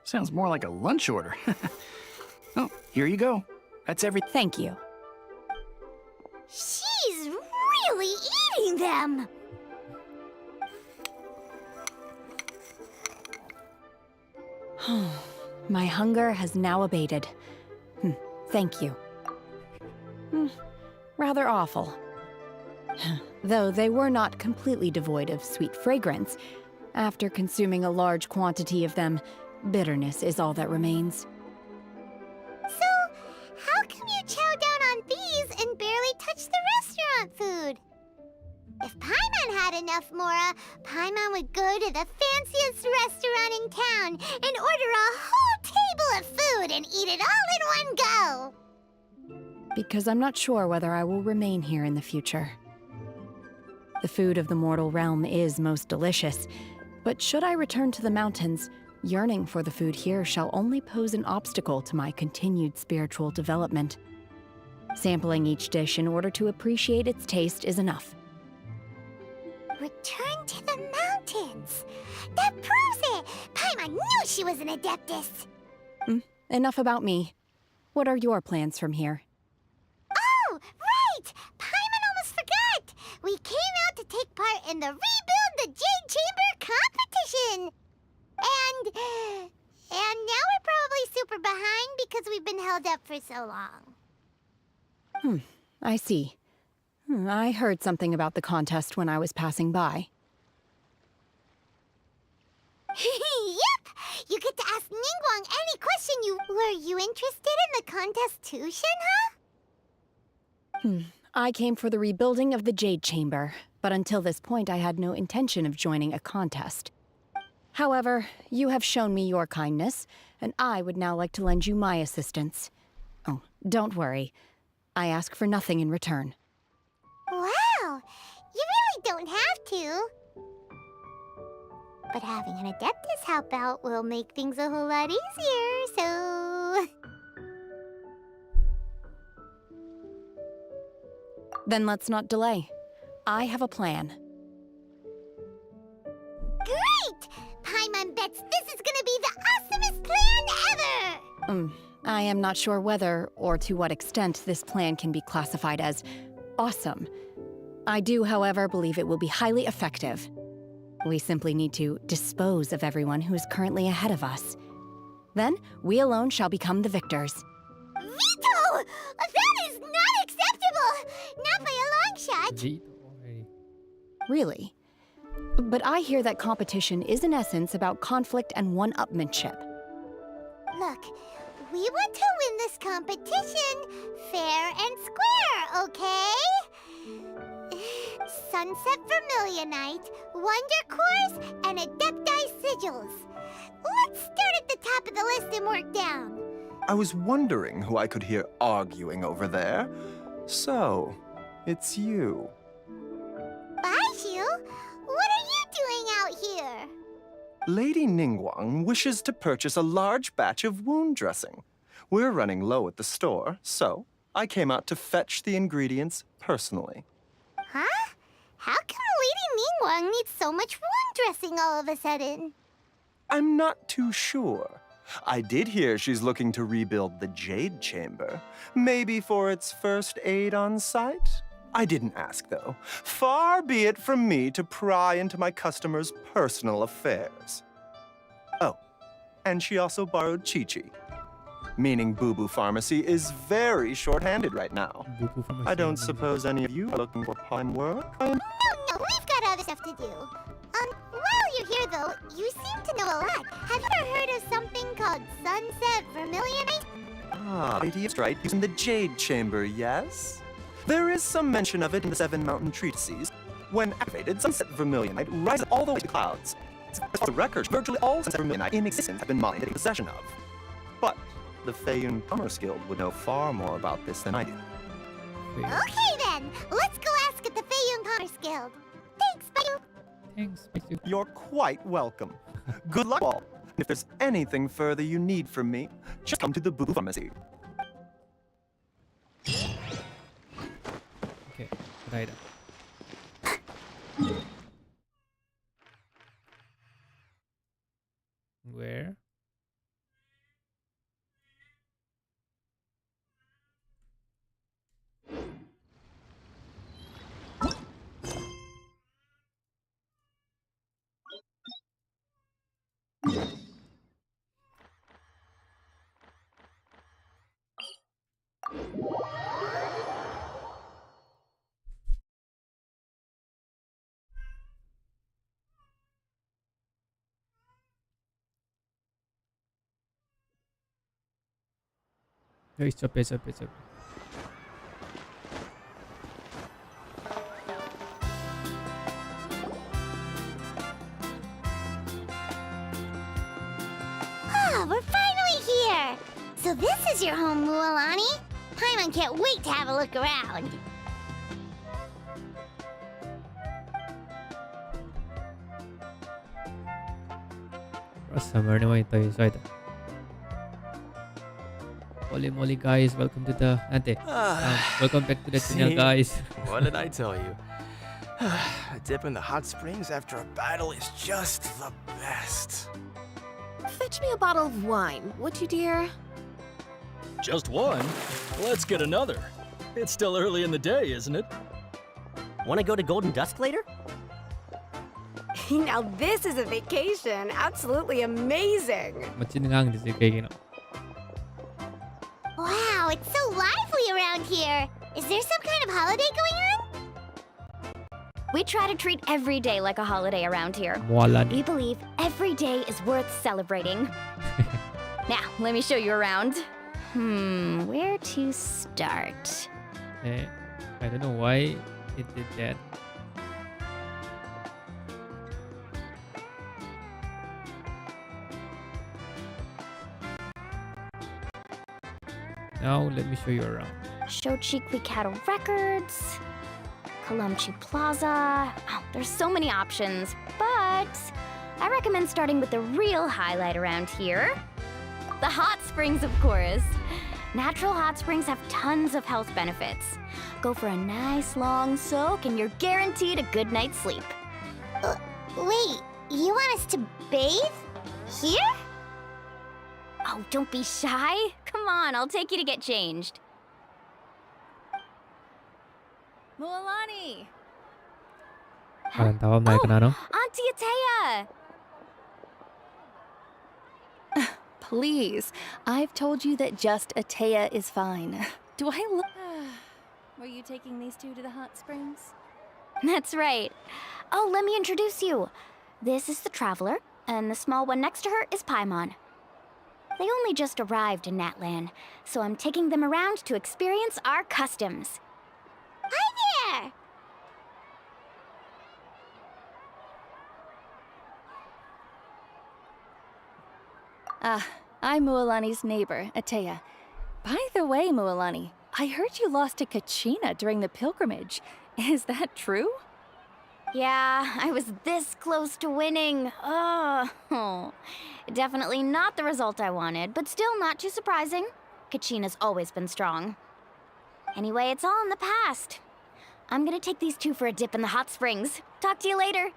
Speaker 2: Sounds more like a lunch order. Oh, here you go. That's everything.
Speaker 4: Thank you.
Speaker 3: She's really eating them!
Speaker 4: My hunger has now abated. Thank you. Rather awful. Though they were not completely devoid of sweet fragrance. After consuming a large quantity of them, bitterness is all that remains.
Speaker 3: So, how come you chow down on these and barely touch the restaurant food? If Paimon had enough Mora, Paimon would go to the fanciest restaurant in town and order a whole table of food and eat it all in one go!
Speaker 4: Because I'm not sure whether I will remain here in the future. The food of the mortal realm is most delicious, but should I return to the mountains, yearning for the food here shall only pose an obstacle to my continued spiritual development. Sampling each dish in order to appreciate its taste is enough.
Speaker 3: Return to the mountains! That proves it! Paimon knew she was an Adeptus!
Speaker 4: Enough about me. What are your plans from here?
Speaker 3: Oh, right! Paimon almost forgot! We came out to take part in the Rebuild the Jade Chamber competition! And now we're probably super behind because we've been held up for so long.
Speaker 4: I see. I heard something about the contest when I was passing by.
Speaker 3: Yep! You get to ask Ningguang any question you... Were you interested in the contest too, Shinha?
Speaker 4: I came for the rebuilding of the Jade Chamber, but until this point I had no intention of joining a contest. However, you have shown me your kindness, and I would now like to lend you my assistance. Oh, don't worry. I ask for nothing in return.
Speaker 3: Wow! You really don't have to. But having an Adeptus help out will make things a whole lot easier, so...
Speaker 4: Then let's not delay. I have a plan.
Speaker 3: Great! Paimon bets this is gonna be the awesomest plan ever!
Speaker 4: I am not sure whether or to what extent this plan can be classified as awesome. I do, however, believe it will be highly effective. We simply need to dispose of everyone who is currently ahead of us. Then, we alone shall become the victors.
Speaker 3: Vito! That is not acceptable! Not by a long shot!
Speaker 1: Vito already.
Speaker 4: Really? But I hear that competition is in essence about conflict and one-upmanship.
Speaker 3: Look, we want to win this competition fair and square, okay? Sunset Vermilionite, Wonder Cores, and Adepti Sigils. Let's start at the top of the list and work down.
Speaker 5: I was wondering who I could hear arguing over there. So, it's you.
Speaker 3: Baiju, what are you doing out here?
Speaker 5: Lady Ningguang wishes to purchase a large batch of wound dressing. We're running low at the store, so I came out to fetch the ingredients personally.
Speaker 3: Huh? How come Lady Ningguang needs so much wound dressing all of a sudden?
Speaker 5: I'm not too sure. I did hear she's looking to rebuild the Jade Chamber. Maybe for its first aid on site? I didn't ask, though. Far be it from me to pry into my customers' personal affairs. Oh, and she also borrowed Chi-Chi. Meaning Boo Boo Pharmacy is very short-handed right now. I don't suppose any of you are looking for part-time work?
Speaker 3: No, we've got other stuff to do. While you're here, though, you seem to know a lot. Have you ever heard of something called Sunset Vermilionite?
Speaker 5: Ah, idea's right. Using the Jade Chamber, yes? There is some mention of it in the Seven Mountain Treatises. When activated, Sunset Vermilionite rises all the way to clouds. As far as the records, virtually all Sunset Vermilionite in existence have been mined and in possession of. But the Feiyun Commerce Guild would know far more about this than I do.
Speaker 3: Okay, then. Let's go ask at the Feiyun Commerce Guild. Thanks, Baiju.
Speaker 1: Thanks, Baiju.
Speaker 5: You're quite welcome. Good luck, all. If there's anything further you need from me, just come to the Boo Pharmacy.
Speaker 1: Okay, right. Where? No, it's up.
Speaker 3: Ah, we're finally here! So this is your home, Mualani? Paimon can't wait to have a look around.
Speaker 1: Summer naman ito. So ito. Holy moly, guys! Welcome to the welcome back to the channel,
Speaker 6: See?
Speaker 1: guys.
Speaker 6: What did I tell you? A dip in the hot springs after a battle is just the best.
Speaker 7: Fetch me a bottle of wine, would you, dear?
Speaker 8: Just one? Let's get another. It's still early in the day, isn't it?
Speaker 9: Want to go to Golden Dusk later?
Speaker 7: Now this is a vacation. Absolutely amazing.
Speaker 1: Machinangang di si Kay,
Speaker 3: Wow, it's so lively around here. Is there some kind of holiday going on?
Speaker 10: We try to treat every day like a holiday around here.
Speaker 1: Mualan.
Speaker 10: We believe every day is worth celebrating. Now, let me show you around. Where to start?
Speaker 1: I don't know why it did that. Now let me show you around.
Speaker 10: Shochikwi Cattle Records, Kalumchi Plaza. Oh, there's so many options, but I recommend starting with the real highlight around here. The hot springs, of course. Natural hot springs have tons of health benefits. Go for a nice long soak and you're guaranteed a good night's sleep.
Speaker 3: Wait, you want us to bathe? Here?
Speaker 10: Oh, don't be shy. Come on, I'll take you to get changed. Mualani!
Speaker 1: Parang tawag na ka na, no?
Speaker 10: Auntie Atea!
Speaker 4: Please, I've told you that just Atea is fine. Do I look...
Speaker 10: Were you taking these two to the hot springs? That's right. Oh, let me introduce you. This is the Traveler, and the small one next to her is Paimon. They only just arrived in Natlan, so I'm taking them around to experience our customs.
Speaker 3: Hi there!
Speaker 4: I'm Mualani's neighbor, Atea. By the way, Mualani, I heard you lost to Kachina during the pilgrimage. Is that true?
Speaker 10: Yeah, I was this close to winning. Oh, definitely not the result I wanted, but still not too surprising. Kachina's always been strong. Anyway, it's all in the past. I'm gonna take these two for a dip in the hot springs. Talk to you later.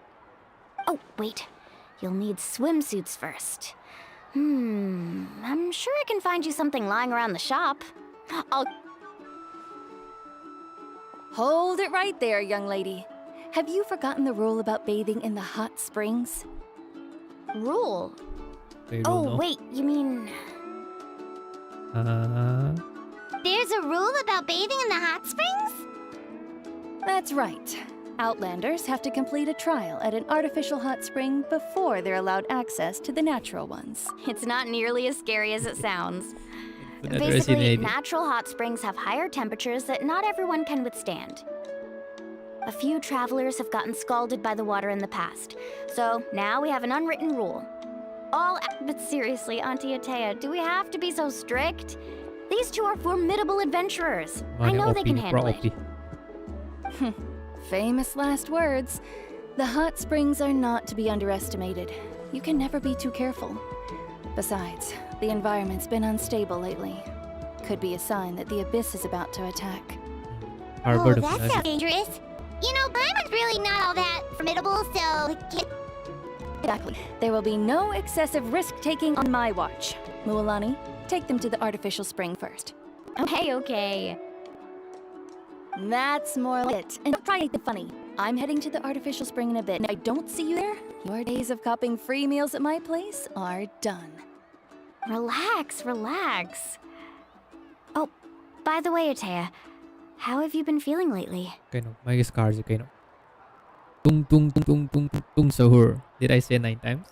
Speaker 10: Oh, wait. You'll need swimsuits first. I'm sure I can find you something lying around the shop. I'll...
Speaker 4: Hold it right there, young lady. Have you forgotten the rule about bathing in the hot springs?
Speaker 10: Rule?
Speaker 1: They
Speaker 10: Oh,
Speaker 1: don't know.
Speaker 10: wait, you mean...
Speaker 3: There's a rule about bathing in the hot springs?
Speaker 4: That's right. Outlanders have to complete a trial at an artificial hot spring before they're allowed access to the natural ones.
Speaker 10: It's not nearly as scary as it sounds.
Speaker 1: Another
Speaker 10: Basically,
Speaker 1: Resident
Speaker 10: natural hot springs have higher temperatures that not everyone can withstand. A few travelers have gotten scalded by the water in the past, so now we have an unwritten rule. But seriously, Auntie Atea, do we have to be so strict? These two are formidable adventurers. I know they can handle it.
Speaker 4: Famous last words. The hot springs are not to be underestimated. you can never be too careful. Besides, the environment's been unstable lately. Could be a sign that the abyss is about to attack.
Speaker 1: Harbor the
Speaker 3: that
Speaker 1: Flood.
Speaker 3: sounds dangerous. You know, Paimon's really not all that formidable, so...
Speaker 4: Exactly. There will be no excessive risk-taking on my watch. Mualani, take them to the artificial spring first.
Speaker 10: Okay.
Speaker 4: That's more like it. And don't try anything funny. I'm heading to the artificial spring in a bit, and if I don't see you there, your days of copping free meals at my place are done.
Speaker 10: Relax. Oh, by the way, Atea, how have you been feeling lately?
Speaker 1: Okay, no. May scars, okay, no. Tung tung tung tung tung tung tung sahur. Did I say 9 times?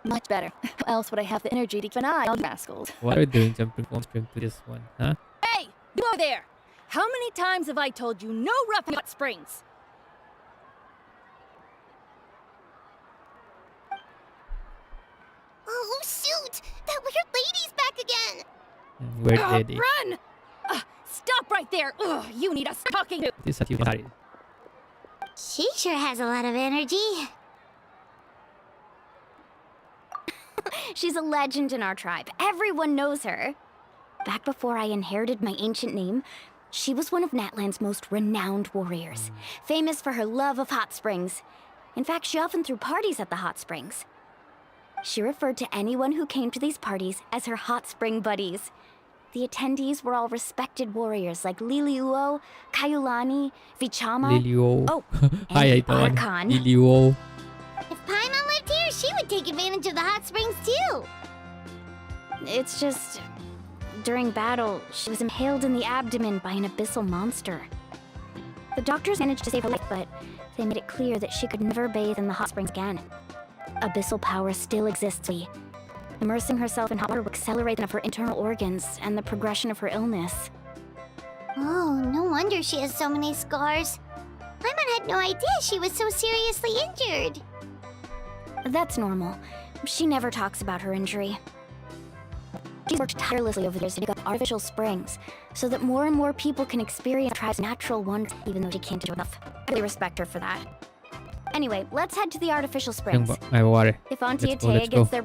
Speaker 4: Much better. How else would I have the energy to keep an eye on you rascals?
Speaker 1: What are you doing jumping from stream to this one, huh?
Speaker 4: Hey! You over there! How many times have I told you no roughing hot springs?
Speaker 3: Oh, shoot! That weird lady's back again!
Speaker 1: Weird lady.
Speaker 4: Run! Stop right there! Ugh, you need us talking to.
Speaker 1: This is what you carry.
Speaker 3: She sure has a lot of energy.
Speaker 10: She's a legend in our tribe. Everyone knows her. Back before I inherited my ancient name, she was one of Natland's most renowned warriors, famous for her love of hot springs. In fact, she often threw parties at the hot springs. She referred to anyone who came to these parties as her hot spring buddies. The attendees were all respected warriors like Liliuo, Kayulani, Vichama,
Speaker 1: Lilio.
Speaker 10: oh,
Speaker 1: Hi,
Speaker 10: and
Speaker 1: Aitawan.
Speaker 10: Archon.
Speaker 1: Lilio.
Speaker 3: If Paimon lived here, she would take advantage of the hot springs too.
Speaker 10: It's just... during battle, she was impaled in the abdomen by an abyssal monster. The doctors managed to save her life, but they made it clear that she could never bathe in the hot springs again. Abyssal power still exists. Immersing herself in hot water will accelerate the of her internal organs and the progression of her illness.
Speaker 3: Oh, no wonder she has so many scars. Paimon had no idea she was so seriously injured.
Speaker 10: That's normal. She never talks about her injury. She's worked tirelessly over the years to dig up artificial springs, so that more and more people can experience the tribe's natural wonders, even though she can't do enough. I really respect her for that. Anyway, let's head to the artificial springs.
Speaker 1: My water.
Speaker 10: If Auntie
Speaker 1: Let's go,
Speaker 10: Atea
Speaker 1: let's go.
Speaker 10: gets there...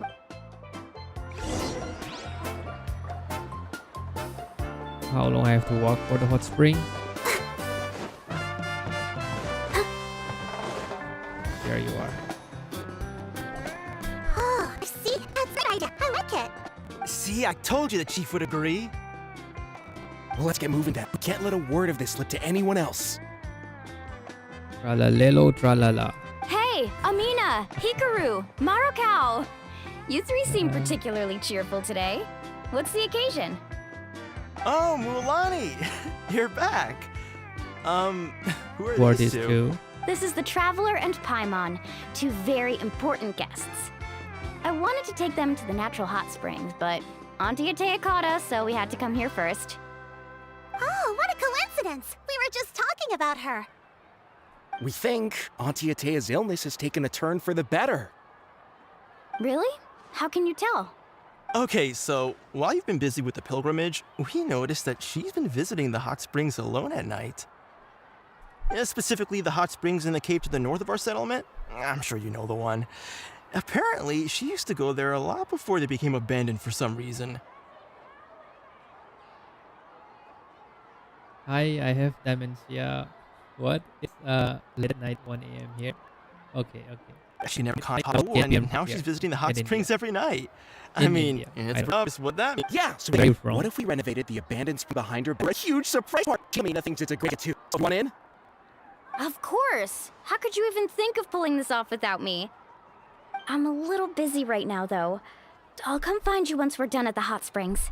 Speaker 1: How long I have to walk for the hot spring? There you are.
Speaker 3: Oh, see? That's the idea. I like it.
Speaker 6: See, I told you the chief would agree.
Speaker 2: Well, let's get moving then. We can't let a word of this slip to anyone else.
Speaker 1: Tralalelo tralala.
Speaker 10: Hey, Amina, Hikaru, Marukao! You three seem particularly cheerful today. What's the occasion?
Speaker 6: Oh, Mualani! You're back. Who are
Speaker 1: What
Speaker 6: these
Speaker 1: is
Speaker 6: two?
Speaker 1: two?
Speaker 10: This is the Traveler and Paimon, two very important guests. I wanted to take them to the natural hot springs, but Auntie Atea caught us, so we had to come here first.
Speaker 3: Oh, what a coincidence! We were just talking about her.
Speaker 2: We think Auntie Atea's illness has taken a turn for the better.
Speaker 10: Really? How can you tell?
Speaker 6: Okay, so while you've been busy with the pilgrimage, we noticed that she's been visiting the hot springs alone at night. Specifically, the hot springs in the cave to the north of our settlement. I'm sure you know the one. Apparently, she used to go there a lot before they became abandoned for some reason.
Speaker 1: Hi, I have dementia. What? It's late at night 1 a.m. here. Okay.
Speaker 6: She never caught
Speaker 1: Okay,
Speaker 6: and
Speaker 1: yeah,
Speaker 6: now
Speaker 1: yeah.
Speaker 6: she's visiting the hot
Speaker 1: In
Speaker 6: springs every night. I
Speaker 1: In
Speaker 6: mean,
Speaker 1: India. I
Speaker 6: it's
Speaker 1: know.
Speaker 6: obvious what that means.
Speaker 2: Yeah, so
Speaker 1: Where are you from?
Speaker 2: what if we renovated the abandoned spring behind her for a huge surprise party? Jamina thinks it's a great too. Want in?
Speaker 10: Of course! How could you even think of pulling this off without me? I'm a little busy right now, though. I'll come find you once we're done at the hot springs.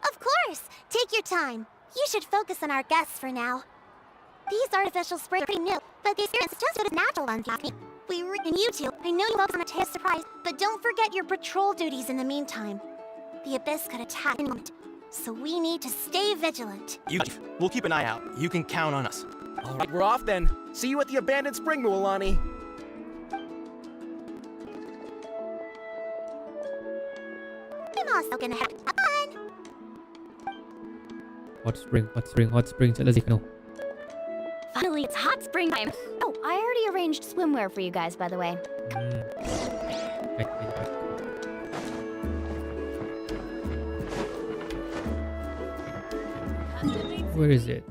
Speaker 3: Of course! Take your time. You should focus on our guests for now. These artificial springs are pretty new, but the experience is just as good as natural ones, Daphne. We and you two, I know you focus on Atea's surprise, but don't forget your patrol duties in the meantime. The Abyss could attack in a moment, so we need to stay vigilant.
Speaker 6: We'll keep an eye out. You can count on us.
Speaker 2: All right, we're off then. See you at the abandoned spring, Mualani.
Speaker 3: I'm also gonna have fun.
Speaker 1: Hot spring. Let's see. No.
Speaker 10: Finally, it's hot spring time. Oh, I already arranged swimwear for you guys, by the way.
Speaker 1: Wait, wait, wait. Where is it?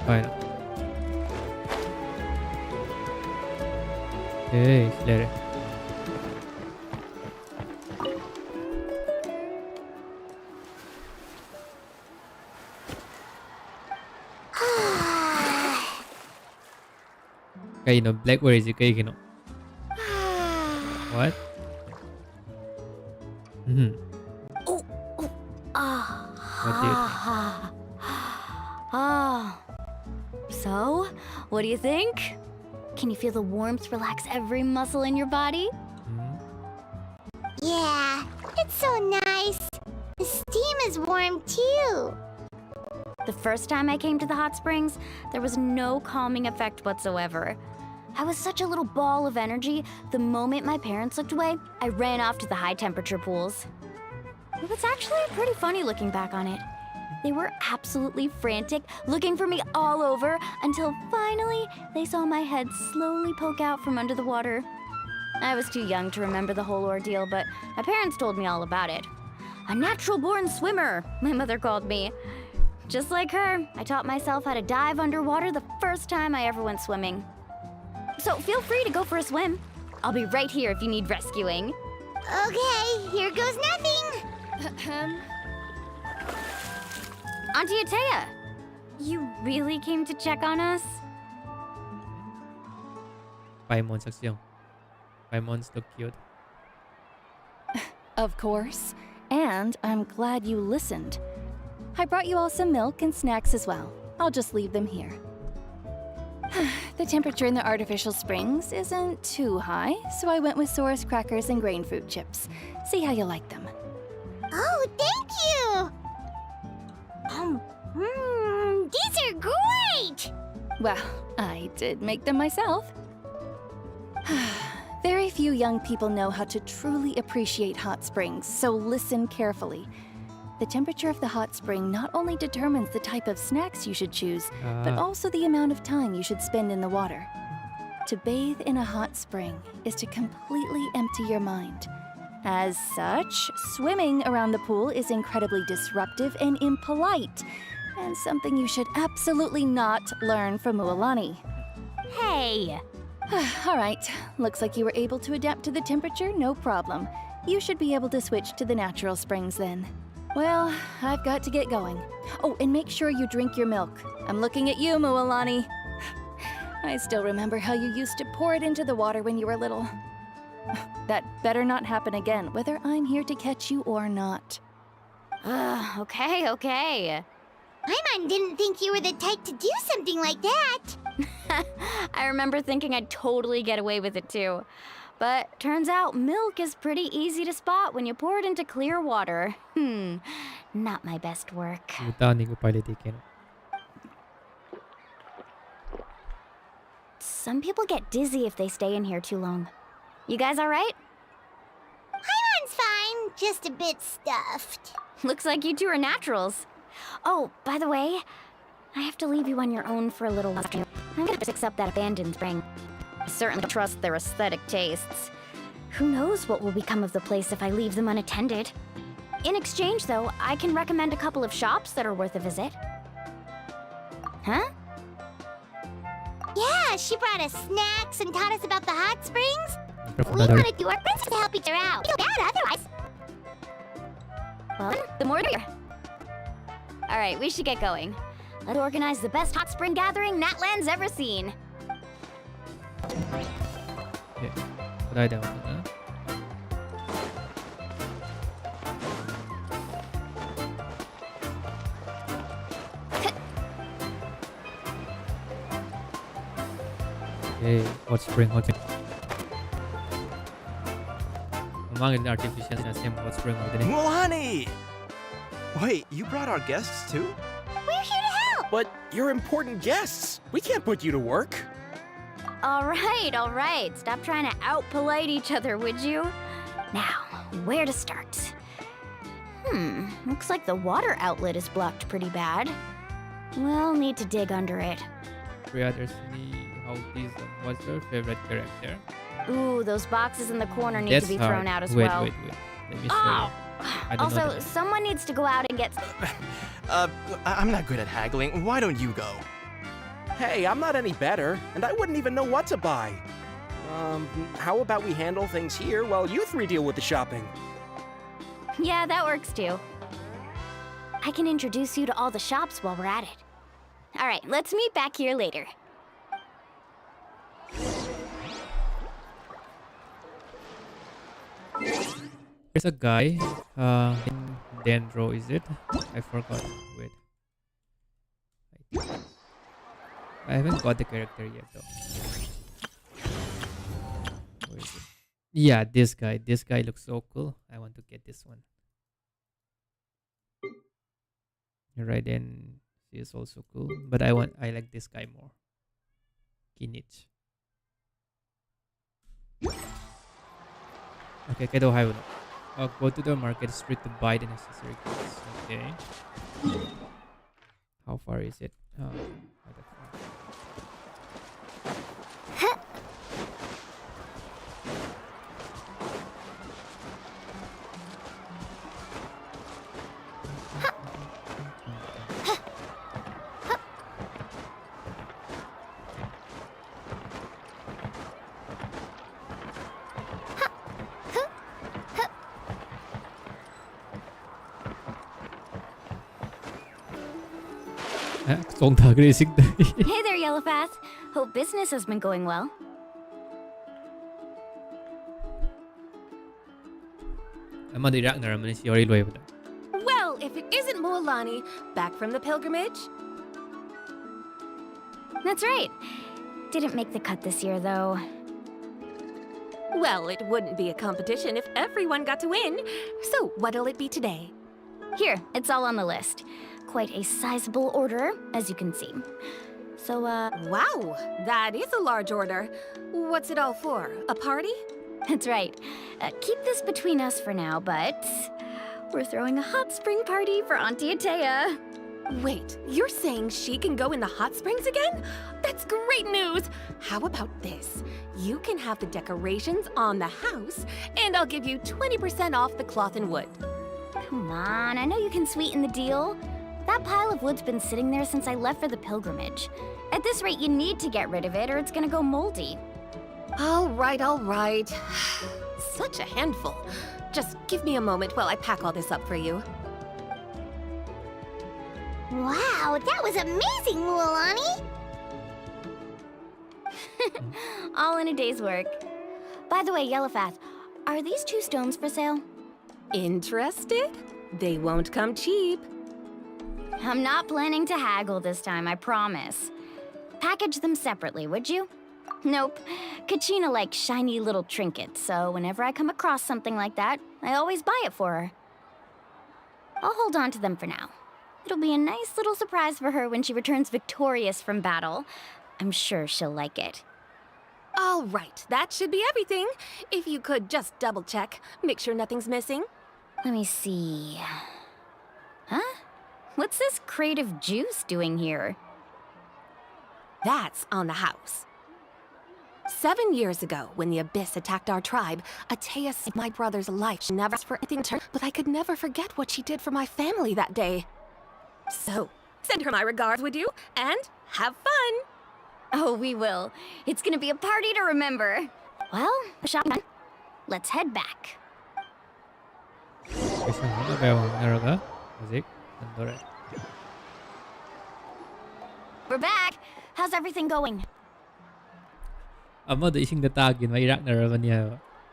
Speaker 1: Fine. Okay, later. Okay, no, Blackberry is okay, you know. What? What do you think?
Speaker 10: Ah. So, what do you think? Can you feel the warmth relax every muscle in your body?
Speaker 3: Yeah, it's so nice. The steam is warm too.
Speaker 10: The first time I came to the hot springs, there was no calming effect whatsoever. I was such a little ball of energy, the moment my parents looked away, I ran off to the high temperature pools. It was actually pretty funny looking back on it. They were absolutely frantic, looking for me all over, until finally they saw my head slowly poke out from under the water. I was too young to remember the whole ordeal, but my parents told me all about it. A natural-born swimmer, my mother called me. Just like her, I taught myself how to dive underwater the first time I ever went swimming. So feel free to go for a swim. I'll be right here if you need rescuing.
Speaker 3: Okay, here goes nothing.
Speaker 10: Auntie Atea, you really came to check on us?
Speaker 1: Paimon section. Paimons look cute.
Speaker 4: Of course. And I'm glad you listened. I brought you all some milk and snacks as well. I'll just leave them here. The temperature in the artificial springs isn't too high, so I went with Saurus crackers and grain fruit chips. See how you like them.
Speaker 3: Oh, thank you. These are great.
Speaker 4: Well, I did make them myself. Very few young people know how to truly appreciate hot springs, so listen carefully. The temperature of the hot spring not only determines the type of snacks you should choose, but also the amount of time you should spend in the water. To bathe in a hot spring is to completely empty your mind. As such, swimming around the pool is incredibly disruptive and impolite, and something you should absolutely not learn from Mualani.
Speaker 10: Hey!
Speaker 4: All right, looks like you were able to adapt to the temperature, no problem. You should be able to switch to the natural springs then. Well, I've got to get going. Oh, and make sure you drink your milk. I'm looking at you, Mualani. I still remember how you used to pour it into the water when you were little. That better not happen again, whether I'm here to catch you or not.
Speaker 10: Okay.
Speaker 3: Paimon didn't think you were the type to do something like that.
Speaker 10: I remember thinking I'd totally get away with it too. But turns out milk is pretty easy to spot when you pour it into clear water. Not my best work.
Speaker 1: Puta, ko palitikin.
Speaker 10: Some people get dizzy if they stay in here too long. You guys all right?
Speaker 3: Paimon's fine, just a bit stuffed.
Speaker 10: Looks like you two are naturals. Oh, by the way, I have to leave you on your own for a little while. I'm gonna fix up that abandoned spring. I certainly trust their aesthetic tastes. Who knows what will become of the place if I leave them unattended? In exchange, though, I can recommend a couple of shops that are worth a visit. Huh?
Speaker 3: Yeah, she brought us snacks and taught us about the hot springs.
Speaker 1: Microphone
Speaker 3: We
Speaker 1: na
Speaker 3: want to do our best to help each other out. Feel bad otherwise.
Speaker 10: Well, the more the merrier. All right, we should get going. Let's organize the best hot spring gathering Natland's ever seen.
Speaker 1: Okay. Patay tayo muna. Okay, hot spring. Memang ini artificial na siyang hot spring mo din.
Speaker 6: Mualani! Wait, you brought our guests too?
Speaker 3: We're here to help!
Speaker 11: But you're important guests. We can't put you to work.
Speaker 10: All right. Stop trying to out-polite each other, would you? Now, where to start? Looks like the water outlet is blocked pretty bad. We'll need to dig under it.
Speaker 1: Priyadarsini, how is what's your favorite character?
Speaker 10: Ooh, those boxes in the corner need to be thrown out as
Speaker 1: wait,
Speaker 10: well.
Speaker 1: Wait. Let me show you. I don't know
Speaker 10: Also, someone needs to go out and get...
Speaker 6: I'm not good at haggling. Why don't you go?
Speaker 11: Hey, I'm not any better, and I wouldn't even know what to buy. How about we handle things here while you three deal with the shopping?
Speaker 10: Yeah, that works too. I can introduce you to all the shops while we're at it. All right, let's meet back here later.
Speaker 1: There's a guy in Dendro, is it? I forgot. Wait. I haven't got the character yet though. Where is it? Yeah, this guy. This guy looks so cool. I want to get this one. Right, and she is also cool. But I like this guy more. Kinich. Okay, kaido hayo no. Go to the market street to buy the necessary goods. Okay. How far is it? Not that far.
Speaker 10: Hey there, Yellowpath. Hope business has been going well.
Speaker 1: Well,
Speaker 7: if it isn't Moalani, back from the pilgrimage?
Speaker 10: That's right. Didn't make the cut this year, though.
Speaker 7: Well, it wouldn't be a competition if everyone got to win. So, what'll it be today?
Speaker 10: Here, it's all on the list. Quite a sizable order, as you can see. So,
Speaker 7: Wow, that is a large order. What's it all for? A party?
Speaker 10: That's right. Keep this between us for now, but we're throwing a hot spring party for Auntie Atea.
Speaker 7: Wait, you're saying she can go in the hot springs again? That's great news! How about this? You can have the decorations on the house, and I'll give you 20% off the cloth and wood.
Speaker 10: Come on, I know you can sweeten the deal. That pile of wood's been sitting there since I left for the pilgrimage. At this rate, you need to get rid of it or it's gonna go moldy.
Speaker 7: All right. Such a handful. Just give me a moment while I pack all this up for you.
Speaker 3: Wow, that was amazing, Mualani!
Speaker 10: All in a day's work. By the way, Yellowpath, are these 2 stones for sale?
Speaker 7: Interested? They won't come cheap.
Speaker 10: I'm not planning to haggle this time, I promise. Package them separately, would you? Nope. Kachina likes shiny little trinkets, so whenever I come across something like that, I always buy it for her. I'll hold on to them for now. It'll be a nice little surprise for her when she returns victorious from battle. I'm sure she'll like it.
Speaker 7: All right, that should be everything. If you could just double check, make sure nothing's missing.
Speaker 10: Let me see. Huh? What's this crate of juice doing here?
Speaker 7: That's on the house. 7 years ago, when the Abyss attacked our tribe, Atea saved my brother's life. She never asked for anything in return, but I could never forget what she did for my family that day. So, send her my regards, would you? And have fun!
Speaker 10: Oh, we will. It's gonna be a party to remember. Well, shopping done. Let's head back. We're back. How's everything going?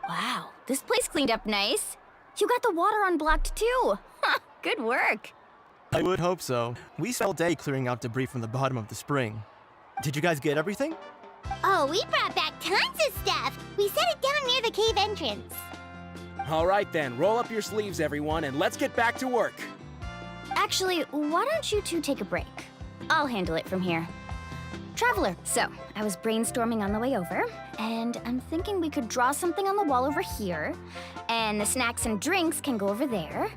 Speaker 1: Wow,
Speaker 10: this place cleaned up nice. You got the water unblocked too. Good work.
Speaker 6: I would hope so. We spent all day clearing out debris from the bottom of the spring. Did you guys get everything?
Speaker 3: Oh, we brought back tons of stuff! We set it down near the cave entrance.
Speaker 11: All right then, roll up your sleeves, everyone, and let's get back to work.
Speaker 10: Actually, why don't you two take a break? I'll handle it from here. Traveler, so I was brainstorming on the way over, and I'm thinking we could draw something on the wall over here, and the snacks and drinks can go over there.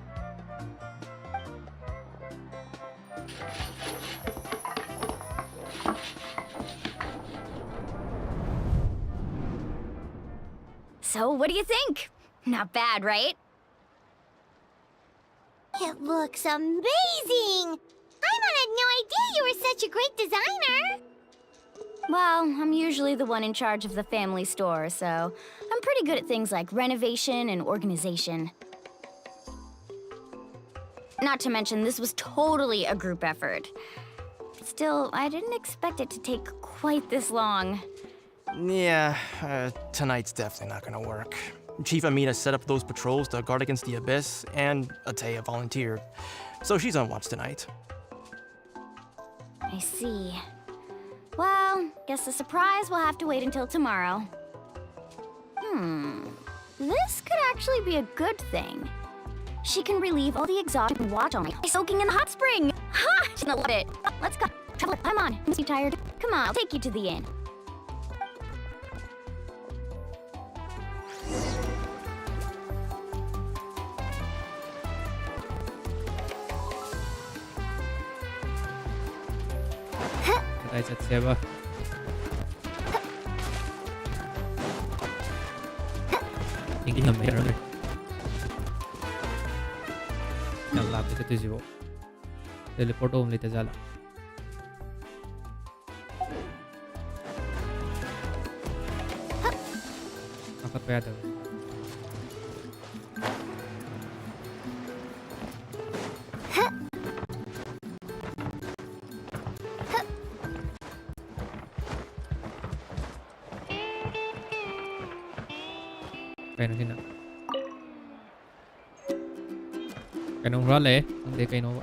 Speaker 10: So, what do you think? Not bad, right?
Speaker 3: It looks amazing! Paimon had no idea you were such a great designer!
Speaker 10: Well, I'm usually the one in charge of the family store, so I'm pretty good at things like renovation and organization. Not to mention, this was totally a group effort. Still, I didn't expect it to take quite this long.
Speaker 6: Yeah, tonight's definitely not gonna work. Chief Amina set up those patrols to guard against the Abyss, and Atea volunteered. So she's on watch tonight.
Speaker 10: I see. Well, guess the surprise will have to wait until tomorrow. This could actually be a good thing. She can relieve all the exhaustion and watch on me by soaking in the hot spring. Ha! She's gonna love it. Let's go. Traveler, I'm on. Must be tired. Come on, I'll take you to the inn.
Speaker 1: Kita chat siapa? Tinggi namanya orang. Yalla kita tuju. Teleport home lite झाला. Angkat pa yata. Kaya nung sina. Kaya nung role hindi kayo nung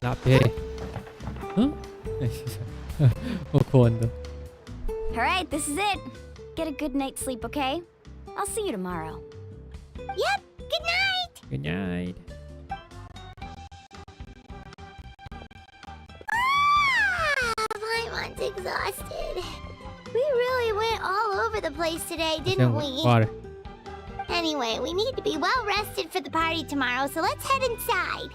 Speaker 1: Lapi. Huh? Okundo.
Speaker 10: Alright, this is it. Get a good night's sleep, okay? I'll see you tomorrow.
Speaker 3: Yep, good night!
Speaker 1: Good night.
Speaker 3: Paimon's exhausted. We really went all over the place today,
Speaker 1: Kasi
Speaker 3: didn't
Speaker 1: ang
Speaker 3: we?
Speaker 1: par.
Speaker 3: Anyway, we need to be well rested for the party tomorrow, so let's head inside.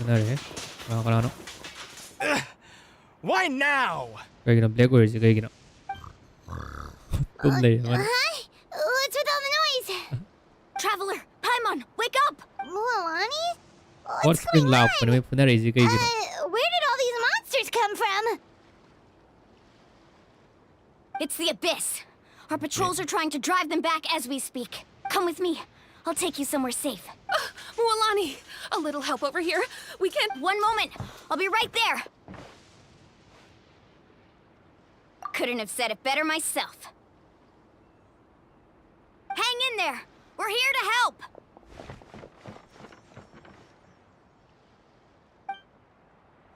Speaker 1: 분할해. 가라노.
Speaker 6: Why now?
Speaker 1: 여기는 블랙홀이지 여기는. 똥네.
Speaker 3: What's with all the noise?
Speaker 7: Traveler, Paimon, wake up!
Speaker 3: Mualani?
Speaker 1: Hot
Speaker 3: What's
Speaker 1: spring
Speaker 3: going
Speaker 1: lock.
Speaker 3: on?
Speaker 1: May 분할이지 여기는.
Speaker 3: Where did all these monsters come from?
Speaker 7: It's the Abyss. Our patrols are trying to drive them back as we speak. Come with me. I'll take you somewhere safe.
Speaker 12: Mualani, a little help over here. We can't.
Speaker 7: One moment. I'll be right there. Couldn't have said it better myself. Hang in there. We're here to help.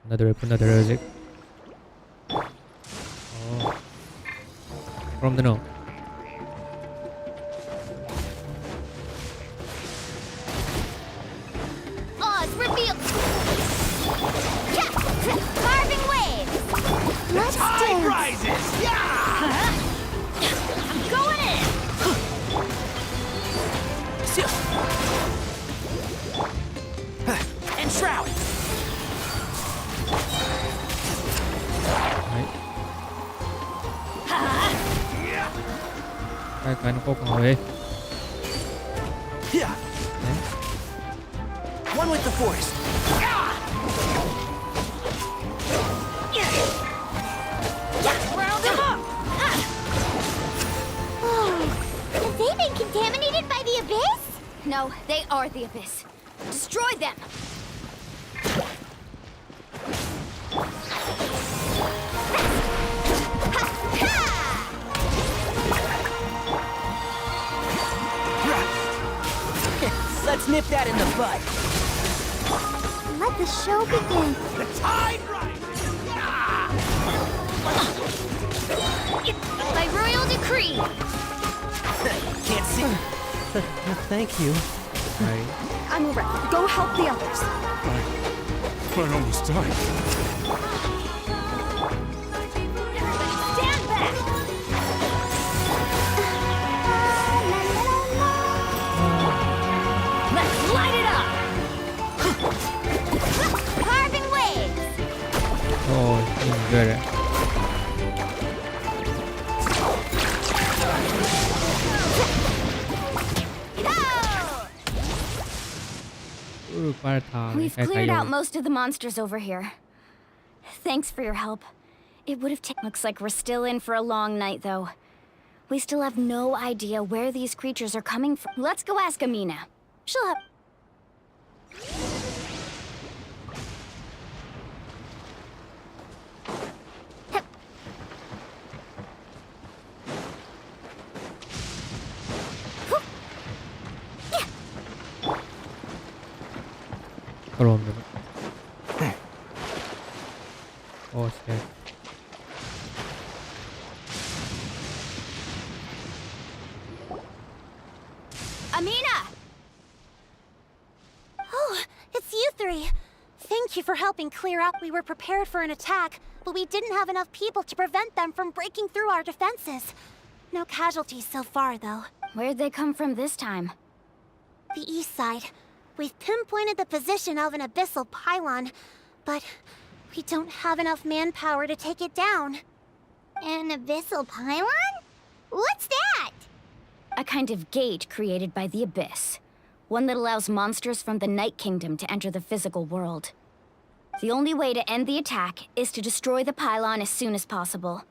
Speaker 1: Another music. Oh. From the no.
Speaker 3: Oz revealed. Yeah, carving waves. Let's dance.
Speaker 6: Rises! Yeah!
Speaker 3: I'm going in.
Speaker 11: And Shroud!
Speaker 1: Cái nó có còn ấy.
Speaker 11: Yeah. One with the force.
Speaker 3: Round them up. Oh, have they been contaminated by the abyss?
Speaker 7: No, they are the Abyss. Destroy them.
Speaker 11: Let's nip that in the bud.
Speaker 3: Let the show begin.
Speaker 6: The tide rises! Yeah!
Speaker 3: By royal decree.
Speaker 11: Can't see.
Speaker 9: Thank you.
Speaker 4: I'm alright. Go help the others.
Speaker 8: I almost died.
Speaker 3: Stand back.
Speaker 7: Let's light it up.
Speaker 3: Carving waves.
Speaker 1: Oh, good.
Speaker 7: We've cleared out most of the monsters over here. Thanks for your help. It would have taken. Looks like we're still in for a long night, though. We still have no idea where these creatures are coming from. Let's go ask Amina. She'll have.
Speaker 1: 그럼 oh shit.
Speaker 7: Amina!
Speaker 3: Oh, it's you three. Thank you for helping clear out. We were prepared for an attack, but we didn't have enough people to prevent them from breaking through our defenses. No casualties so far, though.
Speaker 7: Where'd they come from this time?
Speaker 3: The east side. We've pinpointed the position of an abyssal pylon, but we don't have enough manpower to take it down. An abyssal pylon? What's that?
Speaker 7: A kind of gate created by the Abyss. One that allows monsters from the Night Kingdom to enter the physical world. The only way to end the attack is to destroy the pylon as soon as possible.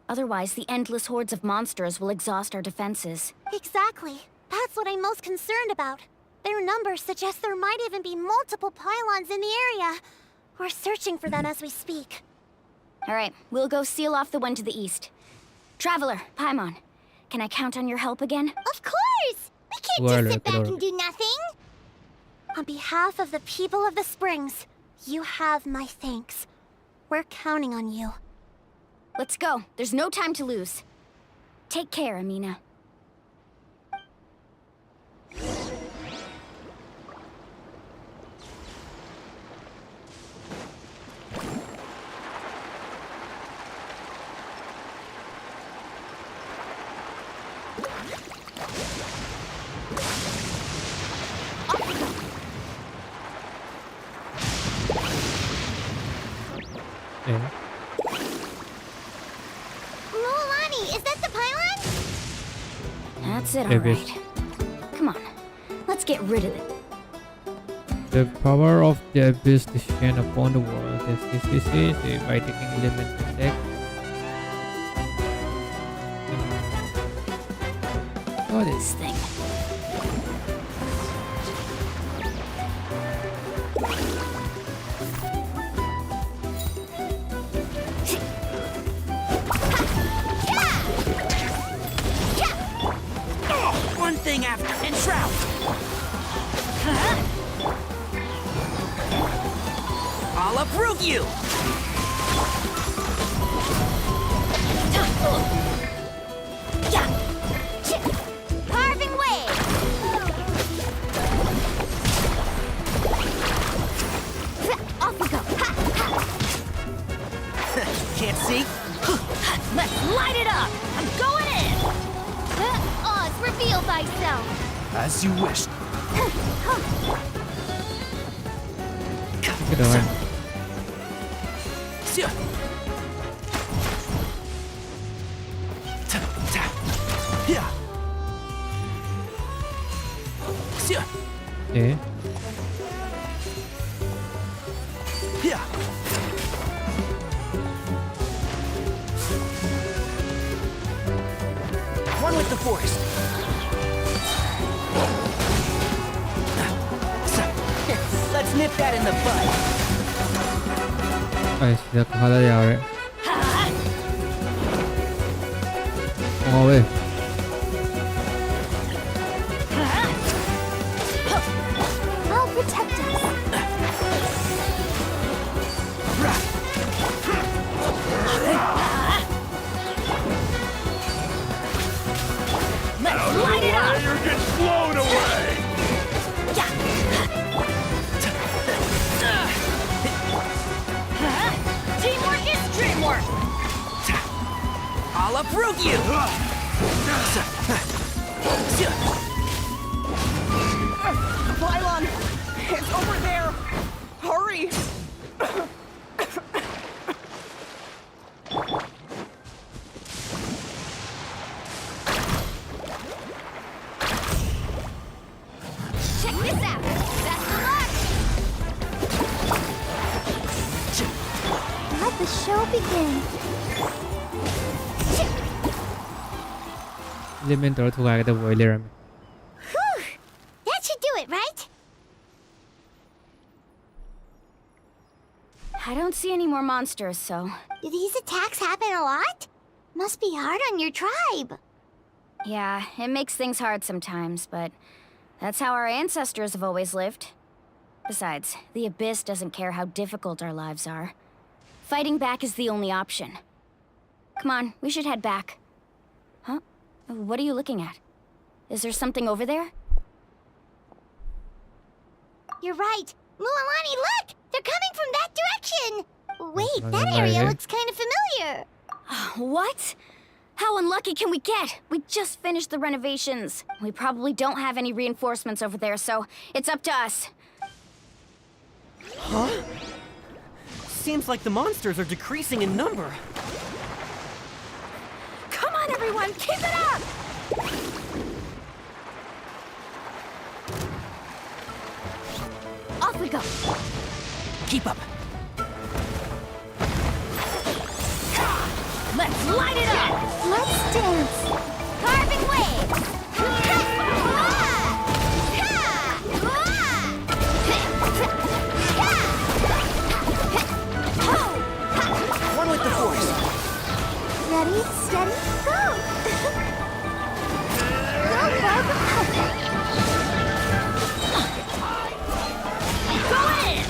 Speaker 7: Otherwise, the endless hordes of monsters will exhaust our defenses.
Speaker 3: Exactly. That's what I'm most concerned about. Their numbers suggest there might even be multiple pylons in the area. We're searching for them as we speak.
Speaker 7: All right, we'll go seal off the one to the east. Traveler, Paimon, can I count on your help again?
Speaker 3: Of course! We can't just sit back and do nothing! On behalf of the people of the Springs, you have my thanks. We're counting on you.
Speaker 7: Let's go. There's no time to lose. Take care, Amina.
Speaker 1: Okay.
Speaker 3: Mualani, is that the pylon?
Speaker 7: That's it,
Speaker 1: Abyss.
Speaker 7: alright. Come on, let's get rid of it.
Speaker 1: The power of the abyss descend upon the world. This by taking element attack. Got it.
Speaker 7: This thing.
Speaker 11: One thing after, and shroud. I'll approve you.
Speaker 3: Carving wave! Off we go!
Speaker 11: Can't see?
Speaker 7: Let's light it up! I'm going in!
Speaker 3: Oz, reveal thyself!
Speaker 2: As you wished.
Speaker 1: Good one. Okay.
Speaker 11: One with the forest. Let's nip that in the bud.
Speaker 1: Sudah kalah ya orang. Oh weh.
Speaker 3: I'll protect us.
Speaker 7: Let's light it up!
Speaker 2: You get blown away!
Speaker 7: Teamwork is dreamwork!
Speaker 11: I'll approve you.
Speaker 13: Pylon! It's over there! Hurry!
Speaker 3: Check this out! That's the mark! Let the show begin.
Speaker 1: Element terus tukar kita boiler.
Speaker 3: Whew! That should do it, right?
Speaker 7: I don't see any more monsters, so...
Speaker 3: Do these attacks happen a lot? Must be hard on your tribe.
Speaker 7: Yeah, it makes things hard sometimes, but... that's how our ancestors have always lived. Besides, the Abyss doesn't care how difficult our lives are. Fighting back is the only option. Come on, we should head back. Huh? What are you looking at? Is there something over there?
Speaker 3: You're right. Mualani, look! They're coming from that direction! Wait, that
Speaker 1: Right
Speaker 3: area
Speaker 1: here.
Speaker 3: looks kind of familiar.
Speaker 7: What? How unlucky can we get? We just finished the renovations. We probably don't have any reinforcements over there, so it's up to us.
Speaker 9: Huh? Seems like the monsters are decreasing in number.
Speaker 7: Come on, everyone, keep it up!
Speaker 3: Off we go.
Speaker 11: Keep up.
Speaker 7: Let's light it up!
Speaker 3: Let's dance. Carving waves.
Speaker 11: One with the force.
Speaker 3: Ready, steady, go!
Speaker 7: Go in!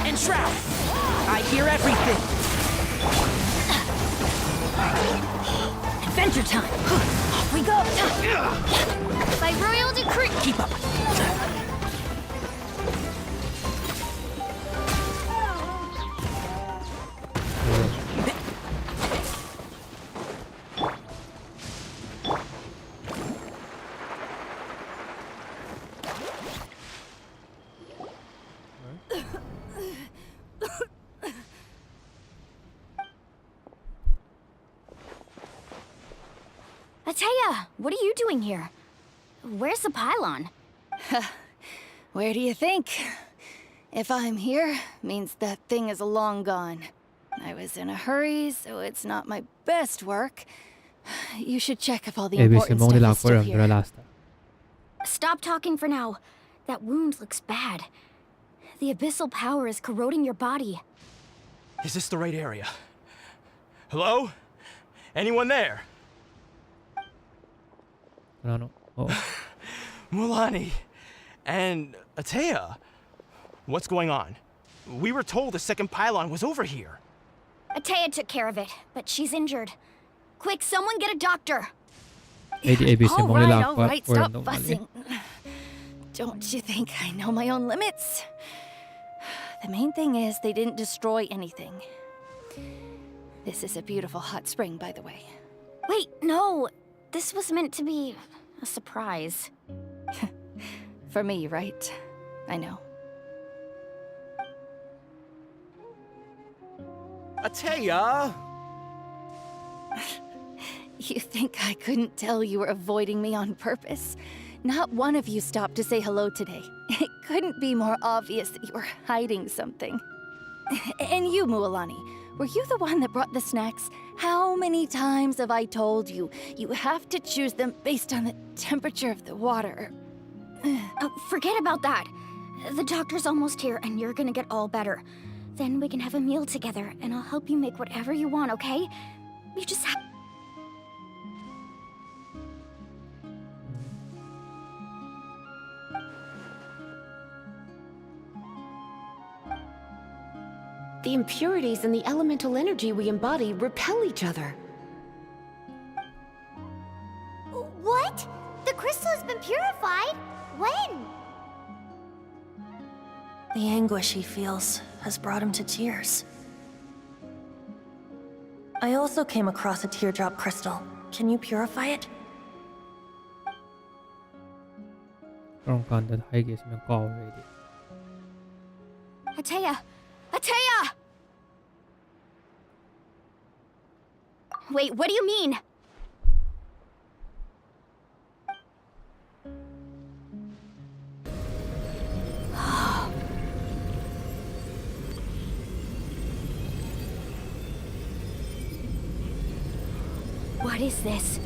Speaker 11: And shroud. I hear everything.
Speaker 7: Adventure time! Off we go!
Speaker 3: By royal decree.
Speaker 11: Keep up.
Speaker 10: Atea, what are you doing here? Where's the pylon?
Speaker 4: Where do you think? If I'm here, means that thing is long gone. I was in a hurry, so it's not my best work. You should check if all the important stuff is still here.
Speaker 10: Stop talking for now. That wound looks bad. The abyssal power is corroding your body.
Speaker 6: Is this the right area? Hello? Anyone there?
Speaker 1: No. Oh.
Speaker 6: Mulani and Atea. What's going on? We were told the second pylon was over here.
Speaker 10: Atea took care of it, but she's injured. Quick, someone get a doctor!
Speaker 4: All right, stop fussing. Don't you think I know my own limits? The main thing is they didn't destroy anything. This is a beautiful hot spring, by the way.
Speaker 10: Wait, no. This was meant to be a surprise.
Speaker 4: For me, right? I know.
Speaker 11: Atea!
Speaker 4: You think I couldn't tell you were avoiding me on purpose? Not one of you stopped to say hello today. It couldn't be more obvious that you were hiding something. And you, Mualani, were you the one that brought the snacks? How many times have I told you, you have to choose them based on the temperature of the water?
Speaker 10: Oh, forget about that. The doctor's almost here, and you're gonna get all better. Then we can have a meal together, and I'll help you make whatever you want, okay? You just have...
Speaker 12: The impurities and the elemental energy we embody repel each other.
Speaker 3: What? The crystal has been purified? When?
Speaker 14: The anguish he feels has brought him to tears. I also came across a teardrop crystal. Can you purify it?
Speaker 10: Atea! Atea! Wait, what do you mean? What is this?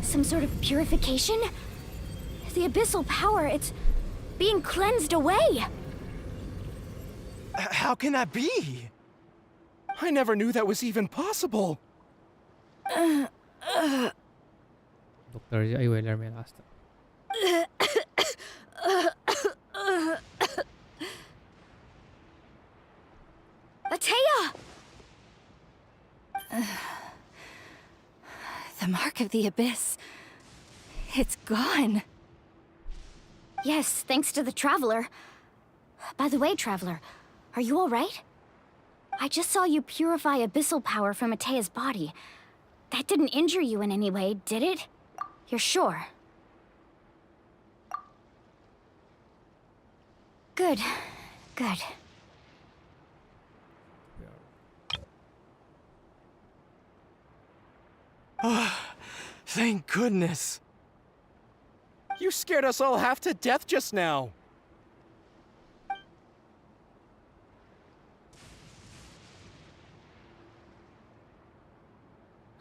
Speaker 10: Some sort of purification? The abyssal power, it's being cleansed away!
Speaker 6: How can that be?
Speaker 11: I never knew that was even possible.
Speaker 1: Doktor ay wala may last.
Speaker 10: Atea!
Speaker 4: The mark of the abyss. It's gone.
Speaker 10: Yes, thanks to the Traveler. By the way, Traveler, are you alright? I just saw you purify abyssal power from Atea's body. That didn't injure you in any way, did it? You're sure? Good. Good.
Speaker 6: Thank goodness.
Speaker 11: You scared us all half to death just now.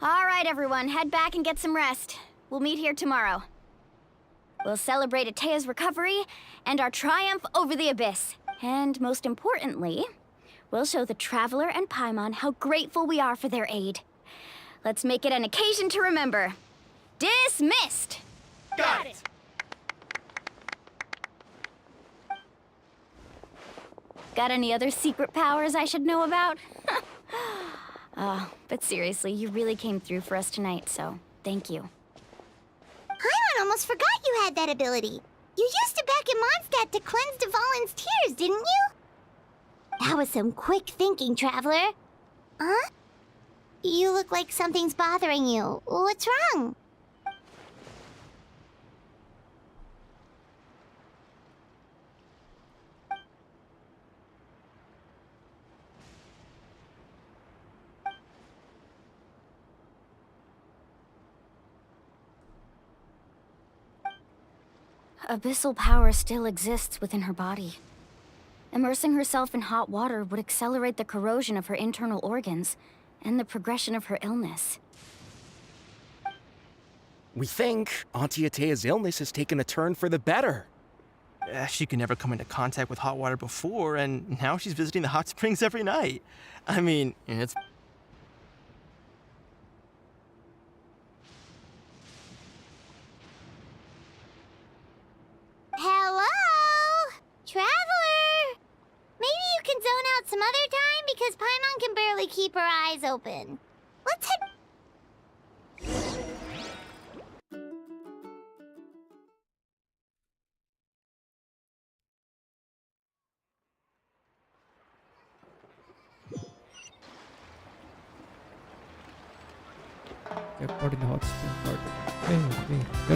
Speaker 10: All right, everyone, head back and get some rest. We'll meet here tomorrow. We'll celebrate Atea's recovery and our triumph over the abyss. And most importantly, we'll show the Traveler and Paimon how grateful we are for their aid. Let's make it an occasion to remember. Dismissed!
Speaker 6: Got it!
Speaker 10: Got any other secret powers I should know about? But seriously, you really came through for us tonight, so thank you.
Speaker 3: Paimon almost forgot you had that ability. You used it back in Mondstadt to cleanse Dvalin's tears, didn't you? That was some quick thinking, Traveler. Huh? You look like something's bothering you. What's wrong?
Speaker 10: abyssal power still exists within her body. Immersing herself in hot water would accelerate the corrosion of her internal organs and the progression of her illness.
Speaker 11: We think Auntie Atea's illness has taken a turn for the better.
Speaker 6: She could never come into contact with hot water before, and now she's visiting the hot springs every night. I mean, it's...
Speaker 3: Hello? Traveler? Maybe you can zone out some other time because Paimon can barely keep her eyes open. Let's head.
Speaker 1: Get caught in the hot spring part. Okay, go.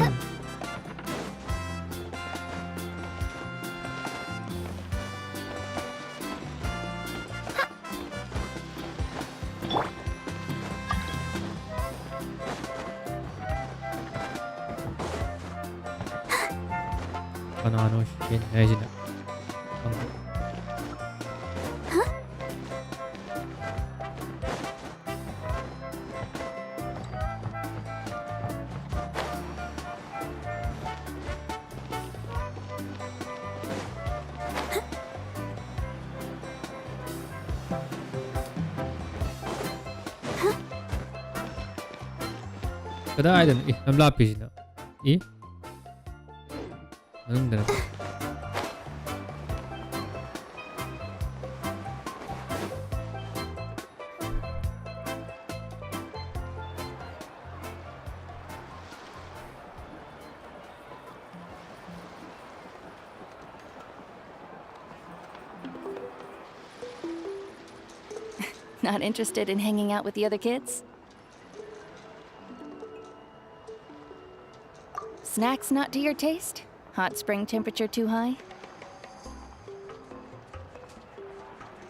Speaker 1: Ano, yun, ayun na. Kada aydın, namla pijina. İyi. Anong
Speaker 4: Not interested in hanging out with the other kids? Snacks not to your taste? Hot spring temperature too high?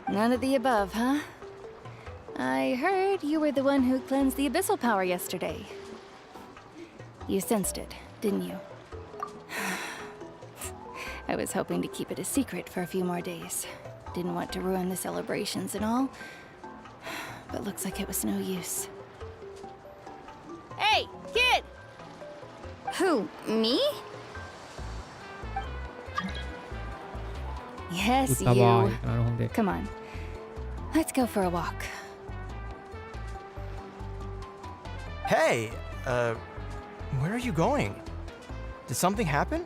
Speaker 4: None of the above, huh? I heard you were the one who cleansed the abyssal power yesterday. You sensed it, didn't you? I was hoping to keep it a secret for a few more days. Didn't want to ruin the celebrations and all. But looks like it was no use.
Speaker 13: Hey, kid!
Speaker 10: Who, me?
Speaker 4: Yes, you. Come on. Let's go for a walk.
Speaker 6: Hey, where are you going? Did something happen?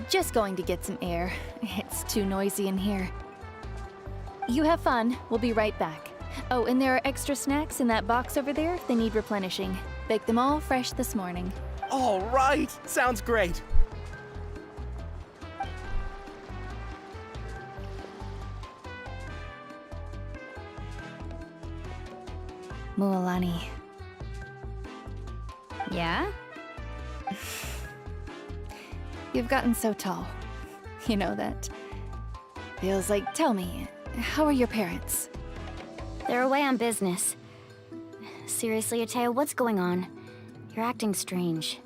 Speaker 4: Just going to get some air. It's too noisy in here. You have fun. We'll be right back. Oh, and there are extra snacks in that box over there if they need replenishing. Baked them all fresh this morning.
Speaker 11: All right. Sounds great.
Speaker 4: Mualani.
Speaker 10: Yeah?
Speaker 4: You've gotten so tall. You know that. Feels like, tell me, how are your parents?
Speaker 10: They're away on business. Seriously, Atea, what's going on? You're acting strange.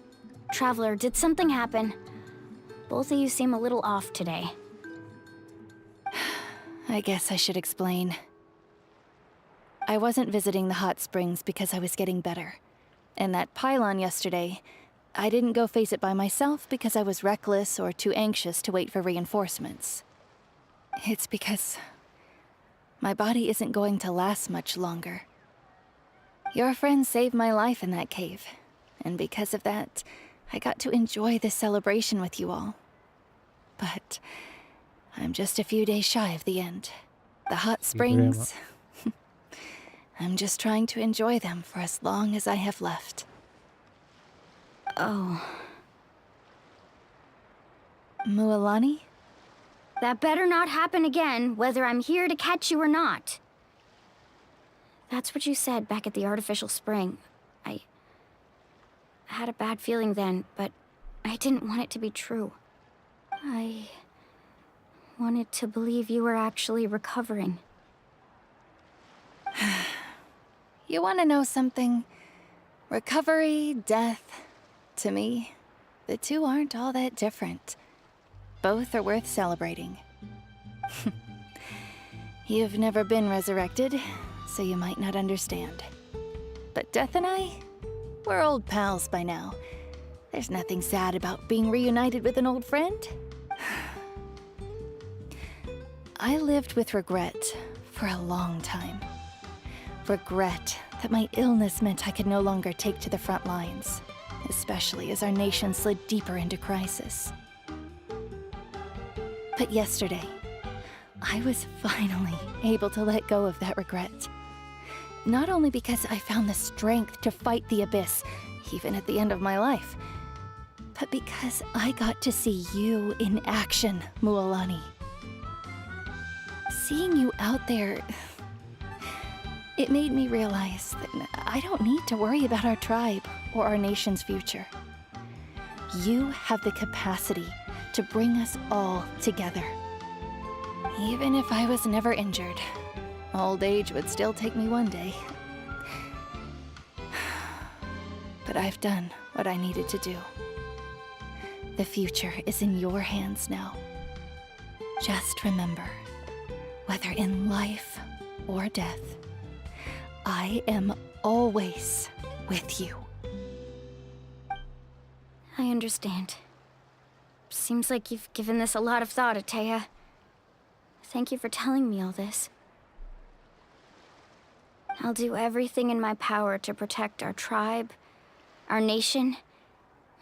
Speaker 10: Traveler, did something happen? Both of you seem a little off today.
Speaker 4: I guess I should explain. I wasn't visiting the hot springs because I was getting better. And that pylon yesterday, I didn't go face it by myself because I was reckless or too anxious to wait for reinforcements. It's because my body isn't going to last much longer. Your friend saved my life in that cave, and because of that, I got to enjoy this celebration with you all. But I'm just a few days shy of the end. The hot springs, I'm just trying to enjoy them for as long as I have left.
Speaker 10: Oh.
Speaker 4: Mualani?
Speaker 10: That better not happen again, whether I'm here to catch you or not. That's what you said back at the artificial spring. I had a bad feeling then, but I didn't want it to be true. I wanted to believe you were actually recovering.
Speaker 4: You want to know something? Recovery, death, To me, the two aren't all that different. Both are worth celebrating. You've never been resurrected, so you might not understand. But Death and I, we're old pals by now. There's nothing sad about being reunited with an old friend. I lived with regret for a long time. Regret that my illness meant I could no longer take to the front lines, especially as our nation slid deeper into crisis. But yesterday, I was finally able to let go of that regret. Not only because I found the strength to fight the abyss, even at the end of my life, but because I got to see you in action, Mualani. Seeing you out there, it made me realize that I don't need to worry about our tribe or our nation's future. You have the capacity to bring us all together. Even if I was never injured, old age would still take me one day. But I've done what I needed to do. The future is in your hands now. Just remember, whether in life or death, I am always with you.
Speaker 10: I understand. Seems like you've given this a lot of thought, Atea. Thank you for telling me all this. I'll do everything in my power to protect our tribe, our nation,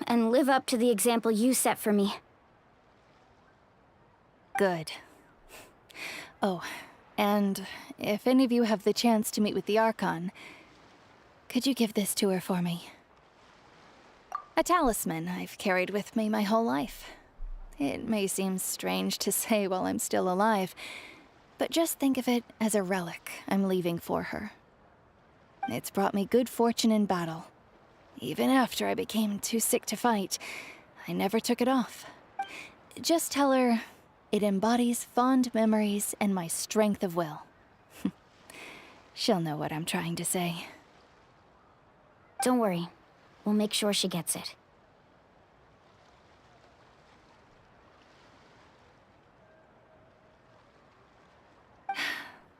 Speaker 10: and live up to the example you set for me.
Speaker 4: Good. Oh, and if any of you have the chance to meet with the Archon, could you give this to her for me? A talisman I've carried with me my whole life. It may seem strange to say while I'm still alive, but just think of it as a relic I'm leaving for her. It's brought me good fortune in battle. Even after I became too sick to fight, I never took it off. Just tell her it embodies fond memories and my strength of will. She'll know what I'm trying to say.
Speaker 10: Don't worry. We'll make sure she gets it.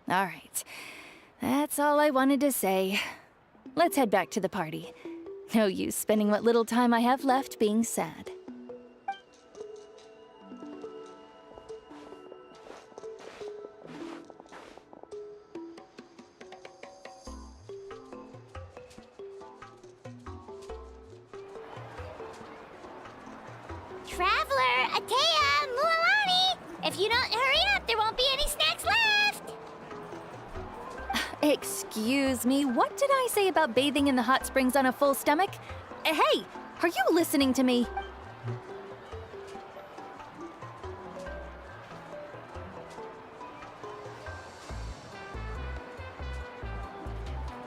Speaker 4: All right. That's all I wanted to say. Let's head back to the party. No use spending what little time I have left being sad.
Speaker 3: Traveler, Atea, Mualani! If you don't hurry up, there won't be any snacks left!
Speaker 4: Excuse me, what did I say about bathing in the hot springs on a full stomach? Hey, are you listening to me?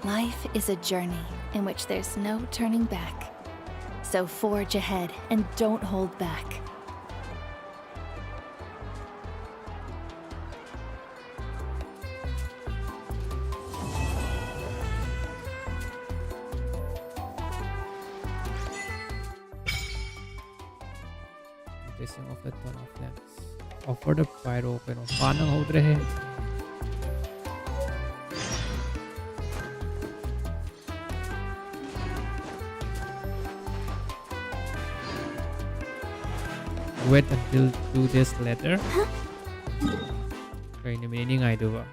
Speaker 4: Life is a journey in which there's no turning back. So forge ahead and don't hold back.
Speaker 1: Placing of the ton of lamps. Offer the pyro pero paano hold रहे हैं? Wait until do this later. Kaya ini meaning I do ba?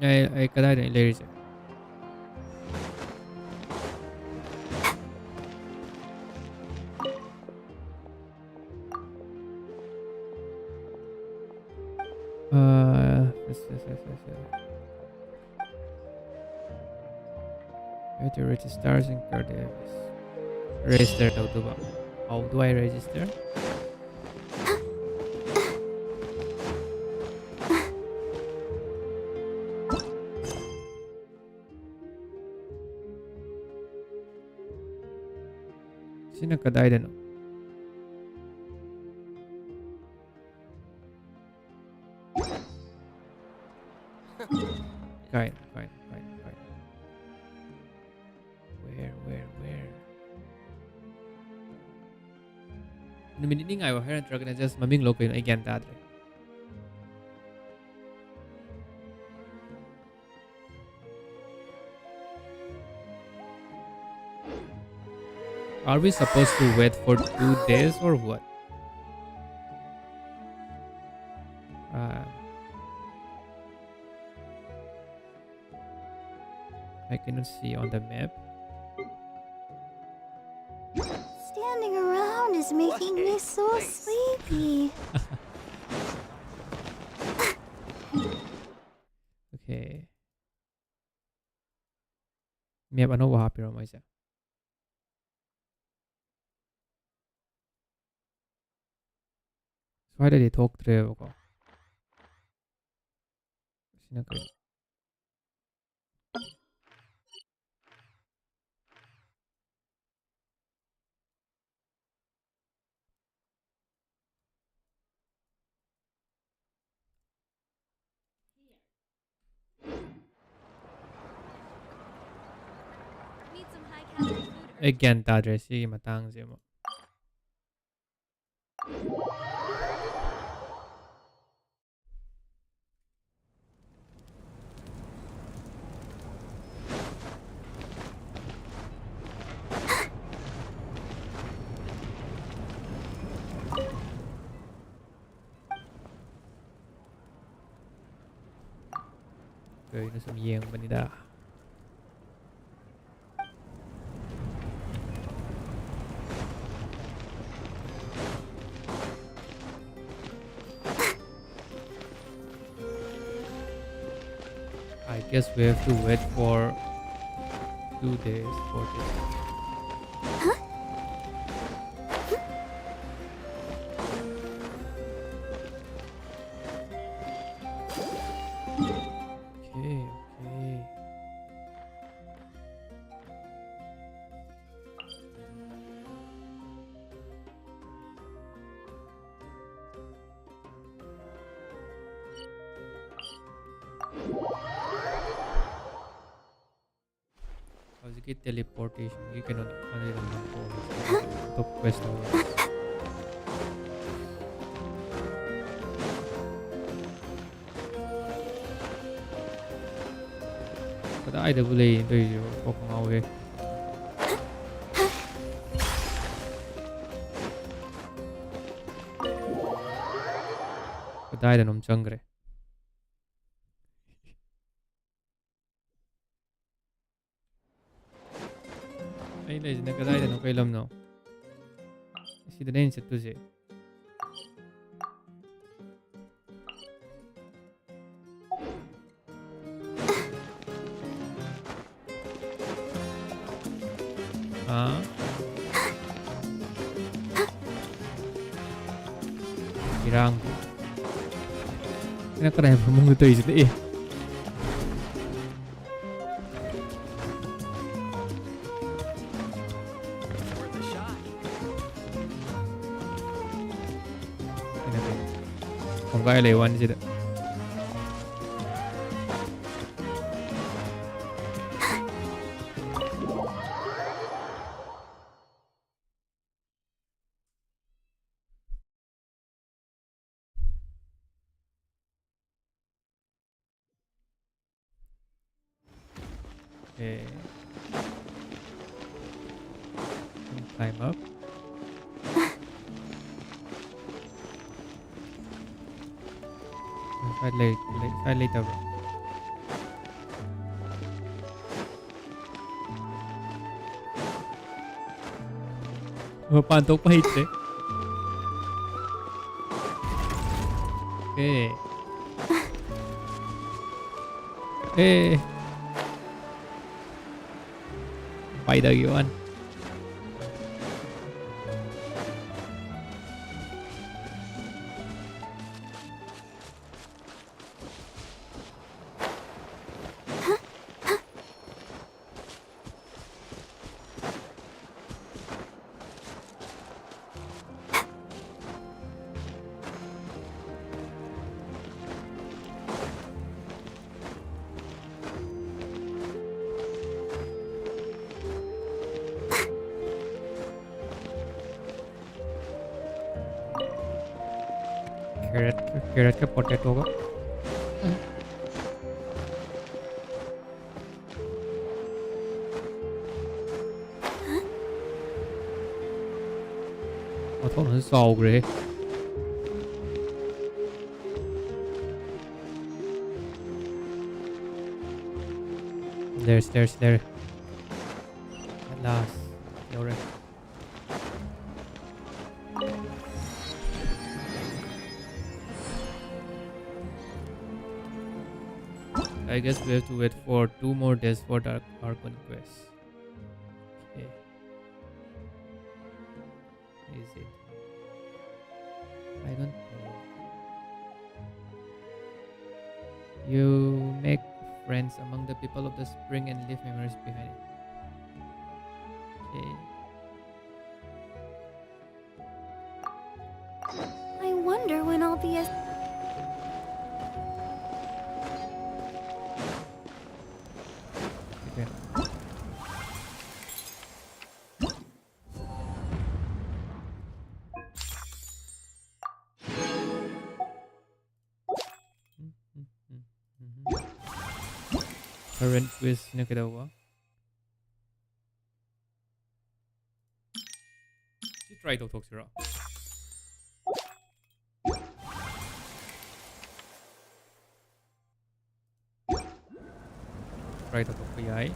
Speaker 1: Ay kada rin later siya. I have to register in Cardiff. Register daw to ba? How do I register? Sino nagka-die din? Kind. Where? Numinit ni nga hair truck na just maming loko yun ay gantadre. Are we supposed to wait for 2 days or what? I cannot see on the map.
Speaker 3: Standing around is making me so sleepy.
Speaker 1: Okay. Map ano happy mo isa. So why did he talk through ko? Sinagay. Again, tadre sige matang siya mo. Okay, nasumiyeng ba nila? I guess we have to wait for 2 days for this. Okay. How's it teleportation? You cannot top quest now. But I don't believe you walking away. But I don't know. Ay, guys, nagkatay na okay lang no. Kasi na yun sa tuzi. Kirang. Kinakaraya pa mong ito isa eh. Kung kaya laywan sila. Okay. Climb up. Fight later, bro. Mapantok pa hit eh. Okay. Spider yun. carrot กับ potato ก็ Thằng sầu kìa. There. At last. Alright. I guess we have to wait for 2 more days for Dark Archon quest. Okay. Is it? I don't know. You make friends among the people of the spring and leave memories behind. Okay.
Speaker 10: I wonder when I'll be a...
Speaker 1: Okay. Current quiz na kadawa. You try to talk to Try to talk to Yai.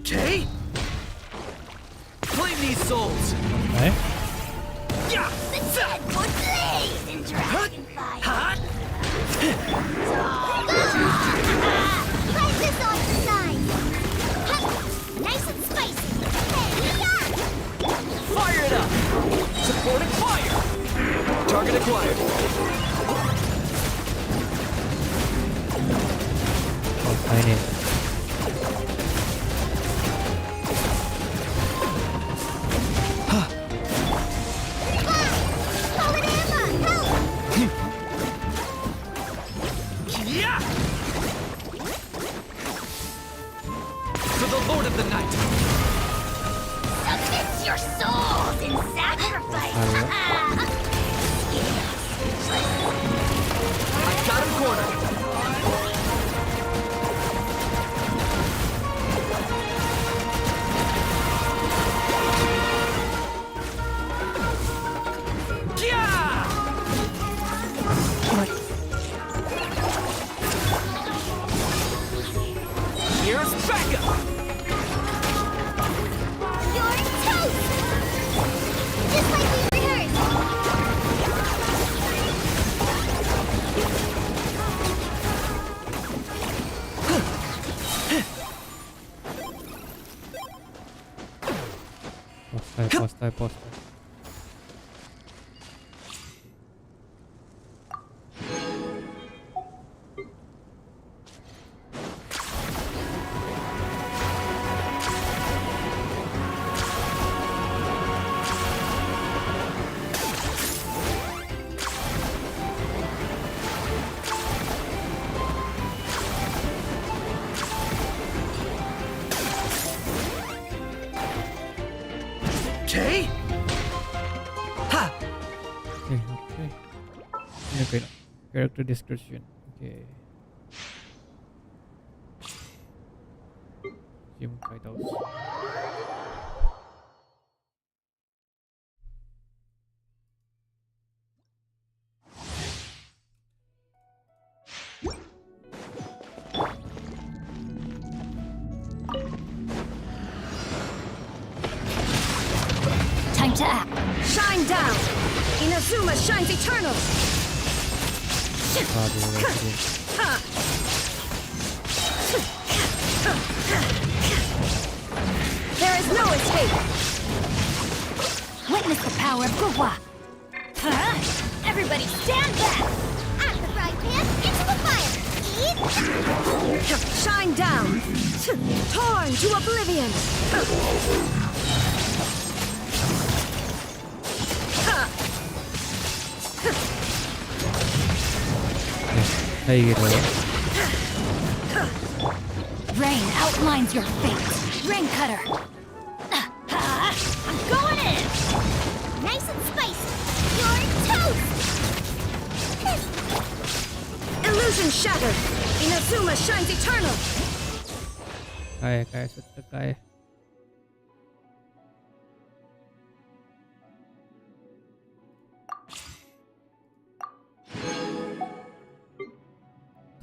Speaker 9: Jay? Claim these souls!
Speaker 1: Okay.
Speaker 9: Yeah!
Speaker 3: The dead would blaze in dragonfire.
Speaker 9: Hot!
Speaker 3: Try this on the side. Nice and spicy.
Speaker 9: Fire it up! Supporting fire! Target acquired.
Speaker 1: Oh, tiny.
Speaker 9: Yeah! To the Lord of the Night!
Speaker 3: Submit your souls in sacrifice.
Speaker 9: I got him cornered! Here's backup!
Speaker 3: You're toast! Just like we rehearsed.
Speaker 1: Postaj.
Speaker 9: Jay? Ha!
Speaker 1: Okay. Okay. Character description. Okay. Gym titles.
Speaker 10: Time to act.
Speaker 13: Shine down! Inazuma shines eternal! There is no escape!
Speaker 10: Witness the power of Gugwa! Everybody stand back!
Speaker 3: At the frying pan, into the fire! Eat!
Speaker 13: Shine down! Torn to oblivion!
Speaker 10: Rain outlines your fate. Rain cutter. I'm going in.
Speaker 3: Nice and spicy! You're toast!
Speaker 13: Illusion shattered! Inazuma shines eternal!
Speaker 1: काय सत्य काय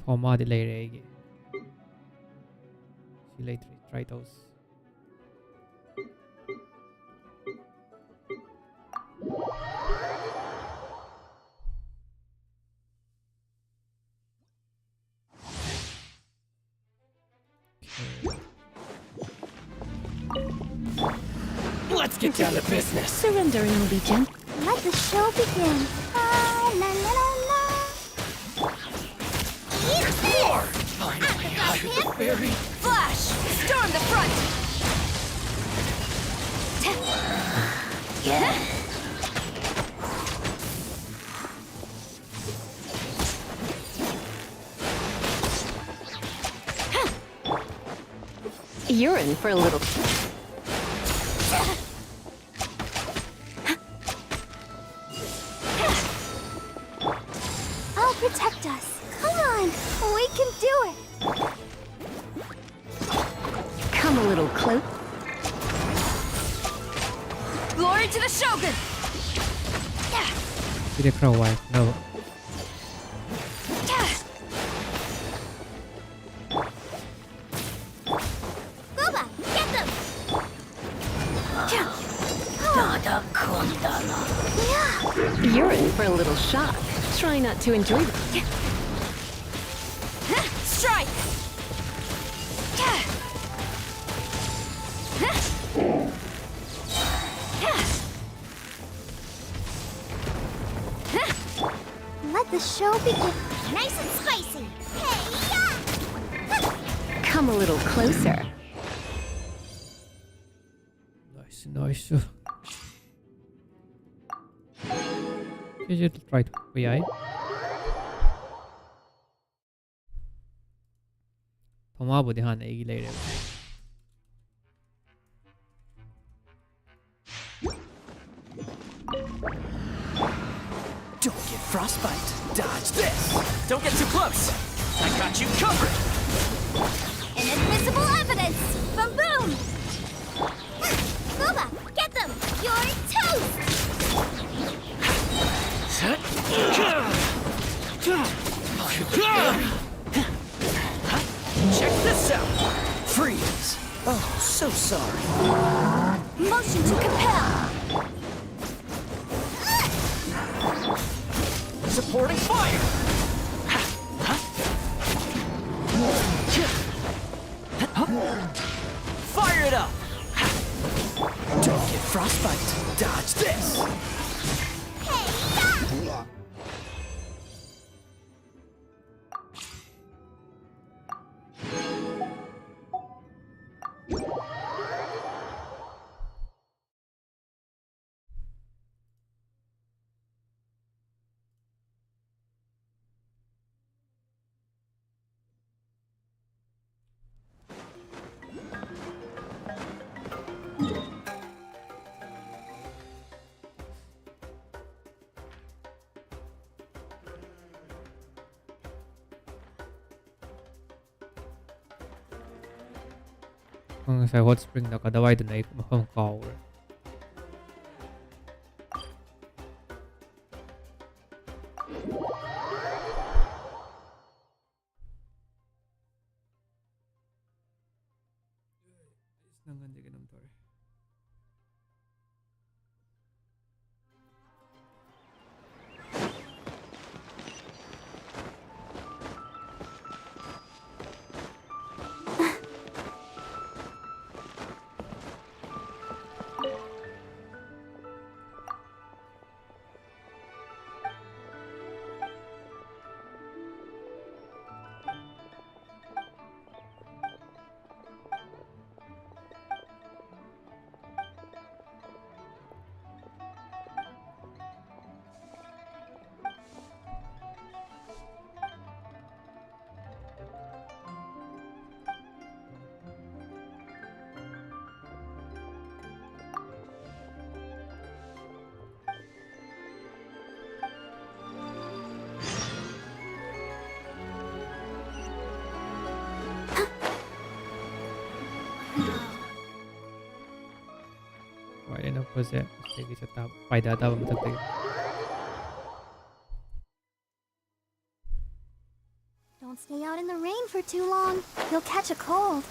Speaker 1: थॉमादी ले रहेगी सिलाई ट्राइटोस
Speaker 9: Let's get down to business.
Speaker 10: Surrendering will be gentle.
Speaker 3: Let the show begin. La la la la la. Eat this!
Speaker 9: Finally, I heard the fairy.
Speaker 13: Flash! Storm the front!
Speaker 12: You're in for a little...
Speaker 3: I'll protect us. Come on, we can do it.
Speaker 12: Come a little close.
Speaker 13: Glory to the Shogun!
Speaker 1: Did it crow wife? No.
Speaker 3: Boba, get them!
Speaker 12: You're in for a little shock. Try not to enjoy it.
Speaker 13: Strike!
Speaker 3: Let the show begin. Nice and spicy. Hey, yeah!
Speaker 12: Come a little closer.
Speaker 1: Nice. Just try to AI. थॉमाबुदी हाँ नहीं ले रहे
Speaker 9: Don't get frostbite. Dodge this. Don't get too close. I got you covered.
Speaker 3: Inadmissible evidence! Boom boom! Boba, get them! You're toast!
Speaker 9: Check this out. Freeze. Oh, so sorry.
Speaker 13: Motion to compel!
Speaker 9: Supporting fire. Fire it up. Don't get frostbite. Dodge this.
Speaker 3: Hey, yeah!
Speaker 1: Kung sa hot spring nakadaway doon ay mafang power. ꯄꯁꯦ ꯁꯤꯒꯤꯁꯦ ꯄꯥꯏꯗꯥꯗꯕ ꯃꯊꯛꯇꯒꯤ
Speaker 3: Don't stay out in the rain for too long. You'll catch a cold.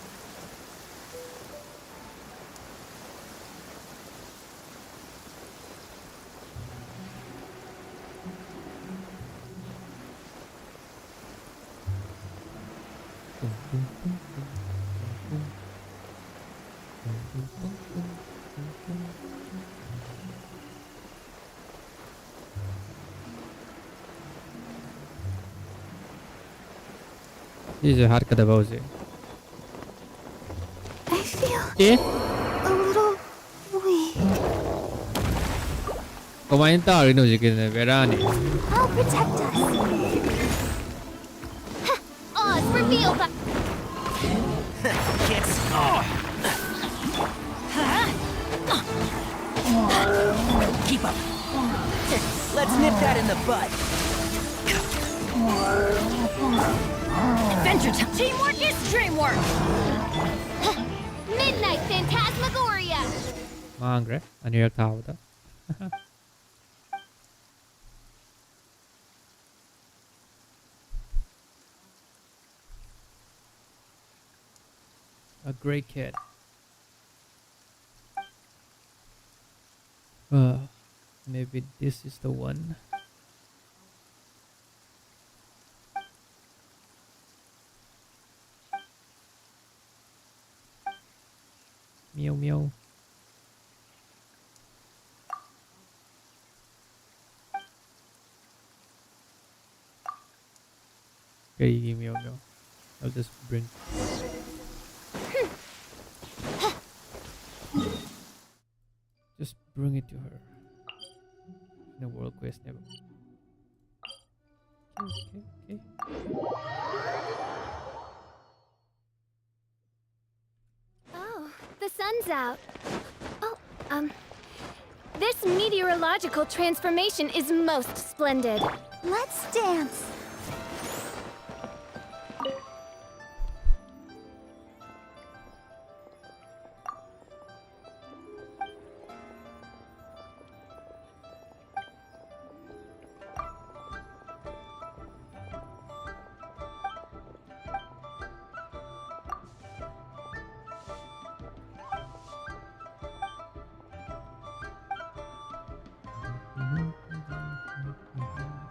Speaker 1: 이제 harikada ba uze
Speaker 3: I feel
Speaker 1: eh
Speaker 3: a little weak.
Speaker 1: kumain tayo no jikine verani
Speaker 3: I'll protect us. Oz revealed the...
Speaker 9: Kids. Keep up. Let's nip that in the bud.
Speaker 13: Adventure time. Teamwork is dreamwork.
Speaker 3: Midnight Phantasmagoria.
Speaker 1: mangre anirak tawda a great kid. Maybe this is the one. Meow meow. Okay, meow meow. I'll just bring. Just bring it to her. No world quest never. Okay.
Speaker 3: Oh, the sun's out. Oh, this meteorological transformation is most splendid. Let's dance.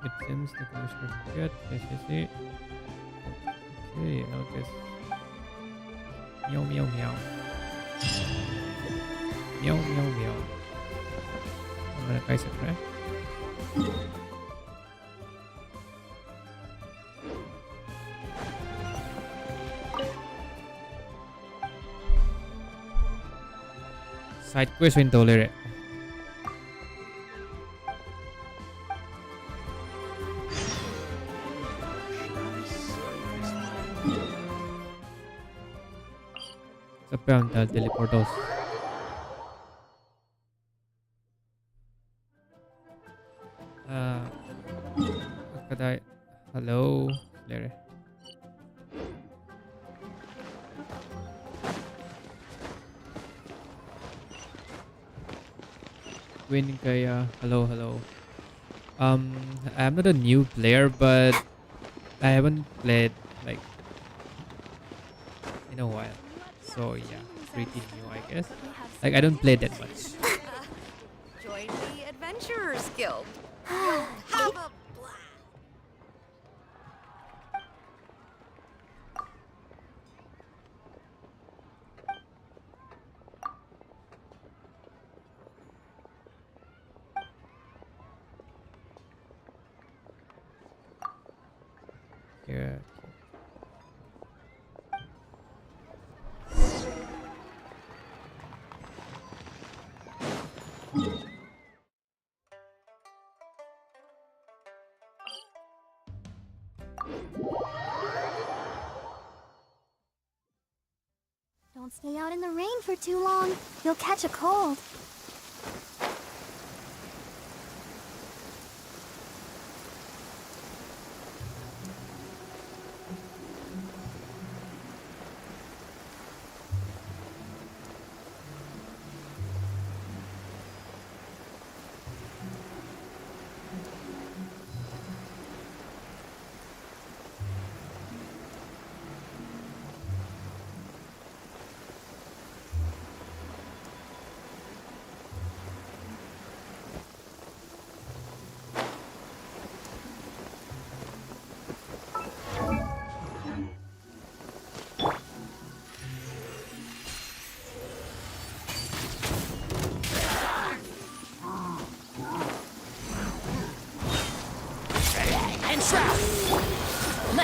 Speaker 1: It seems the commissioner forget. Yes. Okay, now this. Meow meow meow. Meow meow meow. I'm gonna guys it, right? Side quest win tolere. Sampai ang teleportos. Kadai. Hello. Lere. Win kaya. Hello. I'm not a new player, but I haven't played like in a while. So yeah, pretty new, I guess. Like I don't play that much.
Speaker 13: Join the Adventurers Guild. You'll have a blast.
Speaker 1: Yeah.
Speaker 3: Don't stay out in the rain for too long. You'll catch a cold.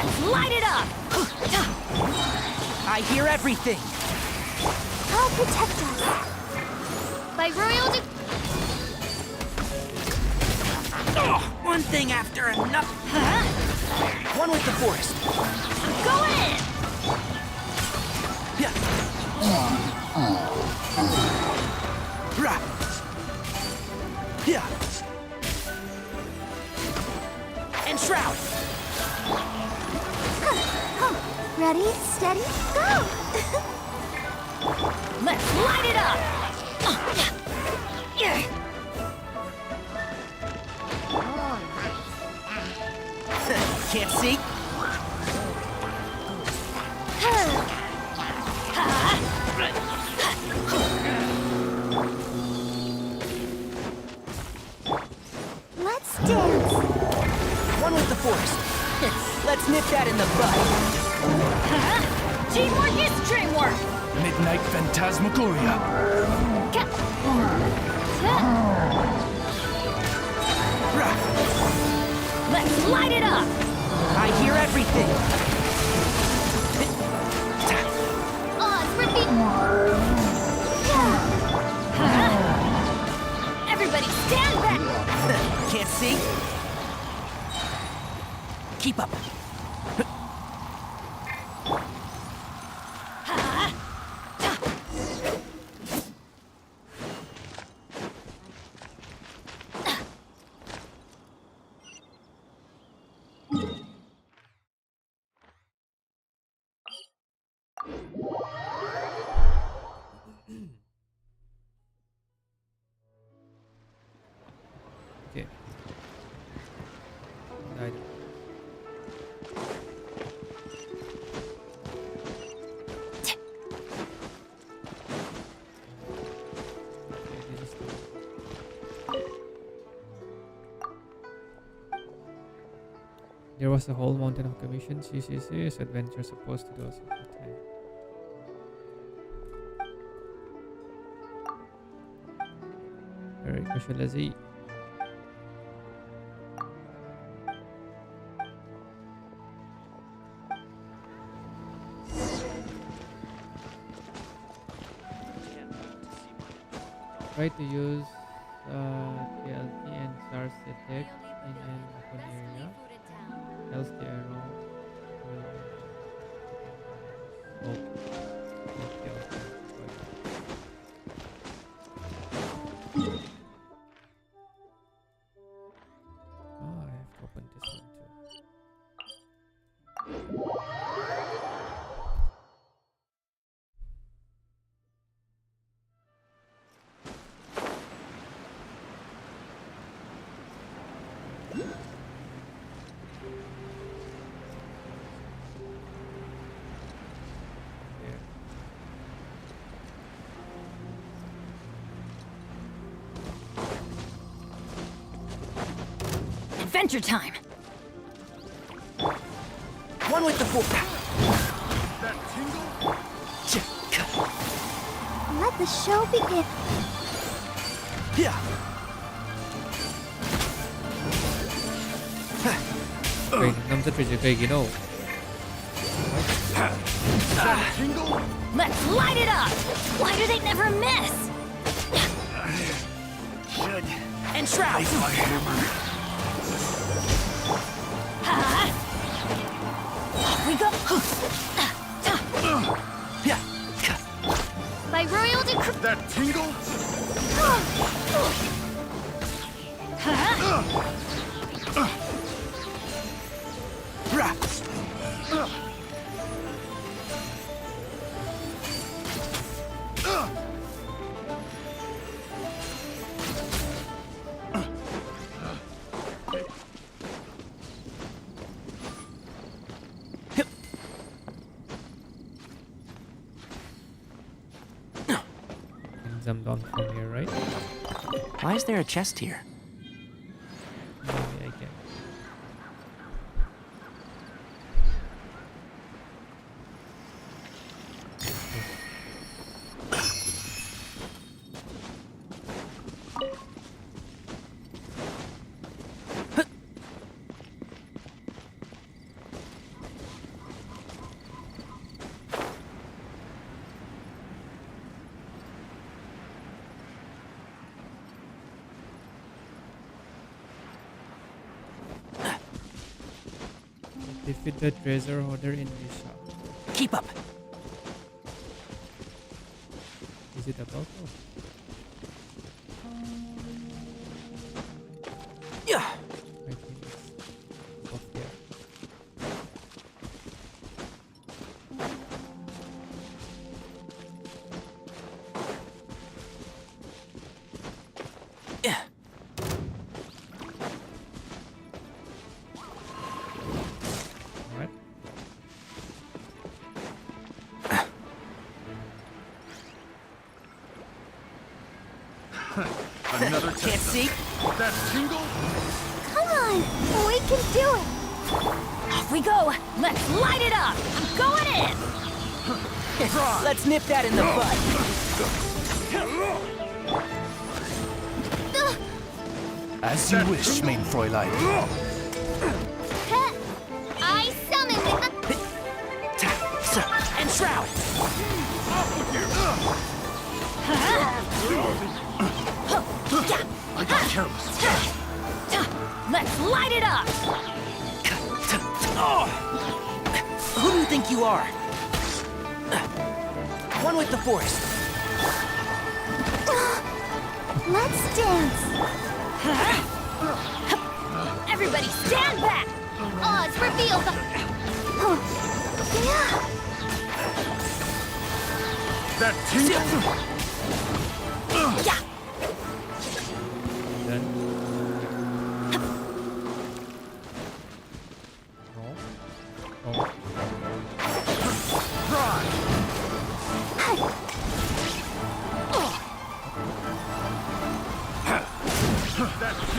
Speaker 7: Let's light it up!
Speaker 11: I hear everything.
Speaker 3: I'll protect us.
Speaker 10: By royal
Speaker 11: One thing after another. One with the forest.
Speaker 7: I'm going in!
Speaker 11: Yeah. Rah. Yeah. And shroud.
Speaker 3: Ready, steady, go!
Speaker 7: Let's light it up!
Speaker 11: Can't see?
Speaker 3: Let's dance.
Speaker 11: One with the forest. Let's nip that in the bud.
Speaker 7: Teamwork is dreamwork!
Speaker 9: Midnight Phantasmagoria.
Speaker 7: Let's light it up!
Speaker 11: I hear everything.
Speaker 10: Oz, repeat.
Speaker 7: Everybody stand back!
Speaker 11: Can't see? Keep up.
Speaker 1: Okay. Right. There was a whole mountain of commissions. CCC's adventure supposed to do us all the time. Alright, question, let's see. Try to use TLT and SARS detect in an open area. Else the arrow will okay. Oh, I have to open this one too.
Speaker 7: Adventure time!
Speaker 11: One with the forest.
Speaker 9: That tingle?
Speaker 3: Let the show begin.
Speaker 11: Yeah.
Speaker 1: Wait, number 3 is big, you know.
Speaker 9: That tingle?
Speaker 7: Let's light it up! Why do they never miss?
Speaker 2: Should.
Speaker 11: And shroud.
Speaker 2: Place my hammer.
Speaker 7: Off we go!
Speaker 11: Yeah.
Speaker 10: By royal decree.
Speaker 9: That tingle?
Speaker 11: Rah.
Speaker 1: Can jump down from here, right?
Speaker 11: Why is there a chest here?
Speaker 1: Maybe I can. Defeat the treasure hoarder in this shop.
Speaker 11: Keep up.
Speaker 1: Is it above? Oh.
Speaker 11: Yeah.
Speaker 1: I think it's above there.
Speaker 11: Yeah.
Speaker 1: What?
Speaker 9: Another
Speaker 11: Can't
Speaker 9: test.
Speaker 11: see.
Speaker 9: That tingle?
Speaker 3: Come on, we can do it.
Speaker 7: Off we go. Let's light it up. I'm going in.
Speaker 11: Let's nip that in the bud.
Speaker 9: As you wish, main Fräulein.
Speaker 3: I summon with the...
Speaker 11: And shroud.
Speaker 9: I got careless.
Speaker 7: Let's light it up.
Speaker 11: Who do you think you are? One with the force.
Speaker 3: Let's dance.
Speaker 7: Everybody stand back.
Speaker 3: Oz revealed the... Yeah.
Speaker 9: That tingle?
Speaker 7: Yeah.
Speaker 1: Then. No. Oh.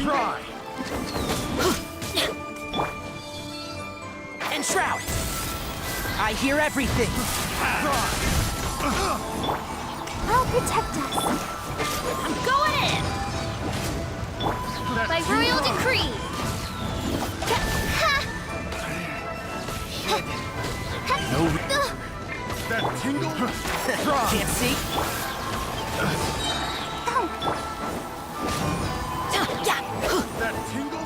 Speaker 9: Try.
Speaker 11: And shroud. I hear everything.
Speaker 3: I'll protect us.
Speaker 7: I'm going in. By royal decree.
Speaker 9: No. That tingle? Try.
Speaker 11: Can't see.
Speaker 9: That tingle?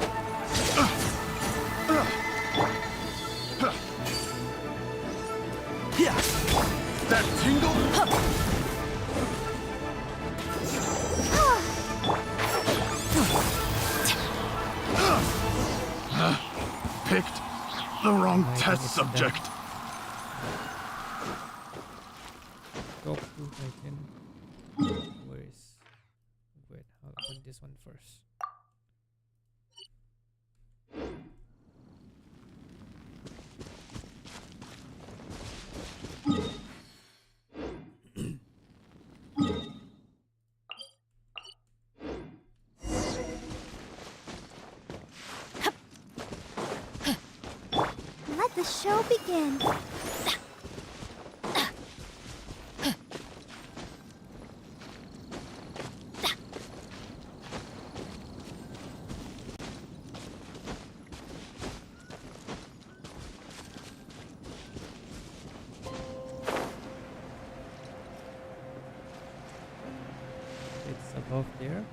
Speaker 11: Yeah.
Speaker 9: That tingle? Picked the wrong test subject.
Speaker 1: Talk to I can. Where is? Wait, I'll open this one first.
Speaker 3: Let the show begin.
Speaker 1: It's above there.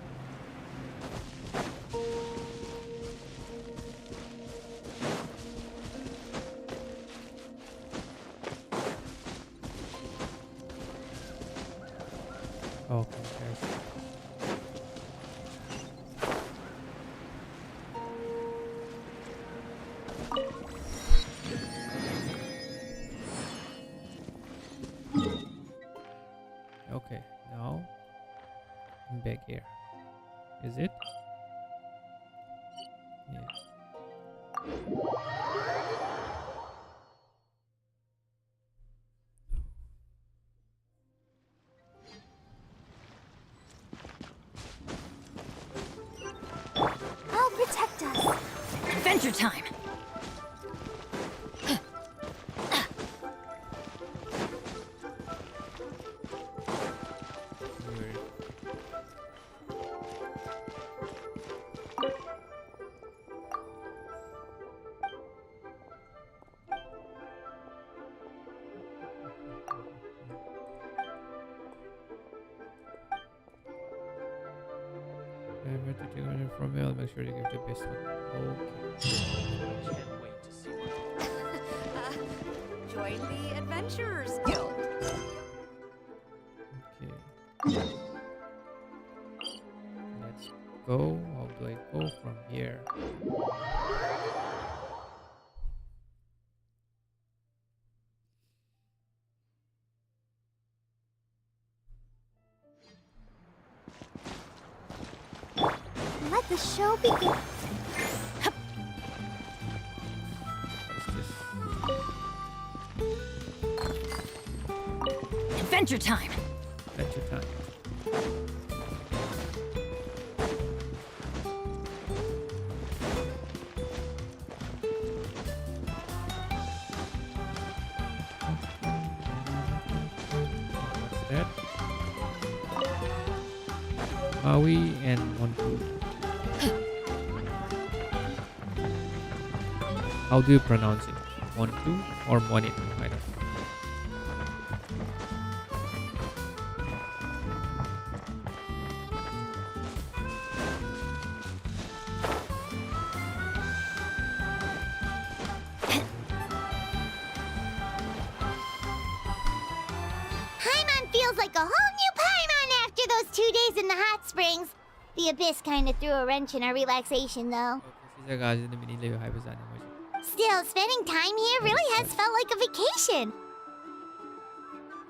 Speaker 1: Oh, guys. Okay, now I'm back here. Is it? Yeah.
Speaker 3: I'll protect us.
Speaker 7: Adventure time.
Speaker 1: Weird. Remember to take order from me. I'll make sure to give the best one. Okay.
Speaker 15: Can't wait to see what
Speaker 13: Join the Adventurers Guild.
Speaker 1: Okay. Let's go. How do I go from here?
Speaker 3: Let the show begin.
Speaker 10: Adventure time.
Speaker 1: Adventure time. What's that? Maui and Montu. How do you pronounce it? Montu or Monit? I don't know.
Speaker 3: Paimon feels like a whole new Paimon after those 2 days in the hot springs. The Abyss kind of threw a wrench in our relaxation, though. Still, spending time here really has felt like a vacation.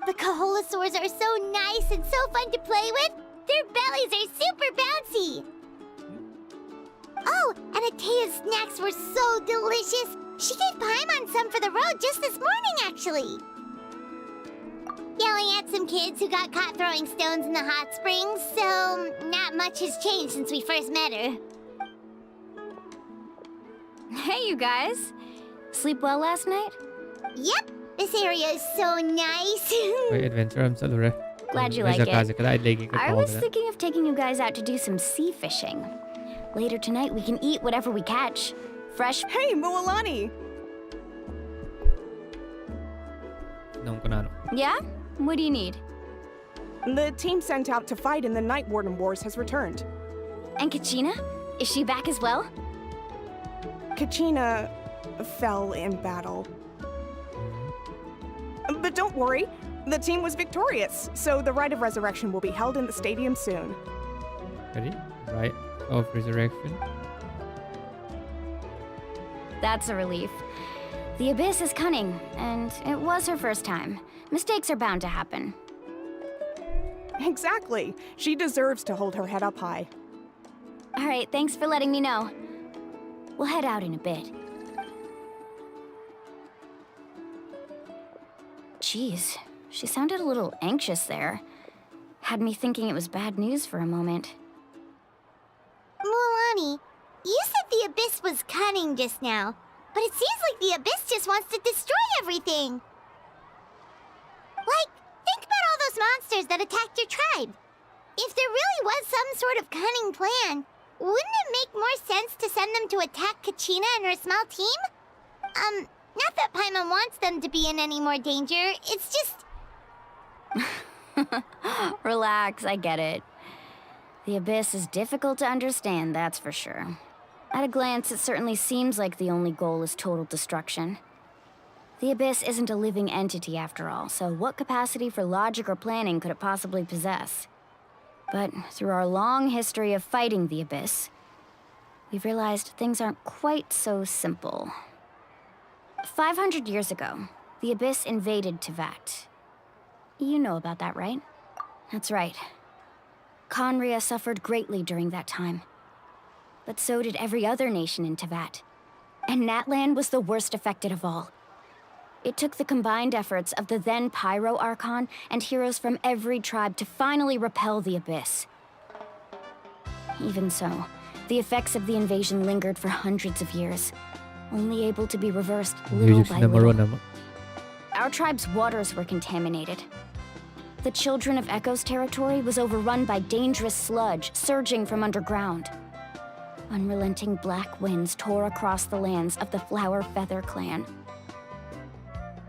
Speaker 3: The Kaholosaurs are so nice and so fun to play with. Their bellies are super bouncy. Oh, and Atea's snacks were so delicious. She gave Paimon some for the road just this morning, actually. Yelling at some kids who got caught throwing stones in the hot springs, so not much has changed since we first met her.
Speaker 10: Hey, you guys. Sleep well last night?
Speaker 3: Yep, this area is so nice.
Speaker 1: May adventure am sa lure.
Speaker 10: Glad you like it. I was thinking of taking you guys out to do some sea fishing. Later tonight, we can eat whatever we catch. Fresh.
Speaker 15: Hey, Mualani!
Speaker 10: Yeah? What do you need?
Speaker 15: The team sent out to fight in the Night Warden Wars has returned.
Speaker 10: And Kachina? Is she back as well?
Speaker 15: Kachina fell in battle. But don't worry, the team was victorious, so the Rite of Resurrection will be held in the stadium soon.
Speaker 1: Ready? Rite of Resurrection.
Speaker 10: That's a relief. The Abyss is cunning, and it was her first time. Mistakes are bound to happen.
Speaker 15: Exactly. She deserves to hold her head up high.
Speaker 10: All right, thanks for letting me know. We'll head out in a bit. Jeez, she sounded a little anxious there. Had me thinking it was bad news for a moment.
Speaker 3: Mualani, you said the Abyss was cunning just now, but it seems like the Abyss just wants to destroy everything. Like, think about all those monsters that attacked your tribe. If there really was some sort of cunning plan, wouldn't it make more sense to send them to attack Kachina and her small team? Not that Paimon wants them to be in any more danger, it's just...
Speaker 10: Relax, I get it. The Abyss is difficult to understand, that's for sure. At a glance, it certainly seems like the only goal is total destruction. The Abyss isn't a living entity after all, so what capacity for logic or planning could it possibly possess? But through our long history of fighting the Abyss, we've realized things aren't quite so simple. 500 years ago, the Abyss invaded Teyvat. You know about that, right? That's right. Conria suffered greatly during that time. But so did every other nation in Teyvat. And Natlan was the worst affected of all. It took the combined efforts of the then Pyro Archon and heroes from every tribe to finally repel the Abyss. Even so, the effects of the invasion lingered for hundreds of years, only able to be reversed little by little. Our tribe's waters were contaminated. The Children of Echo's territory was overrun by dangerous sludge surging from underground. Unrelenting black winds tore across the lands of the Flower Feather clan.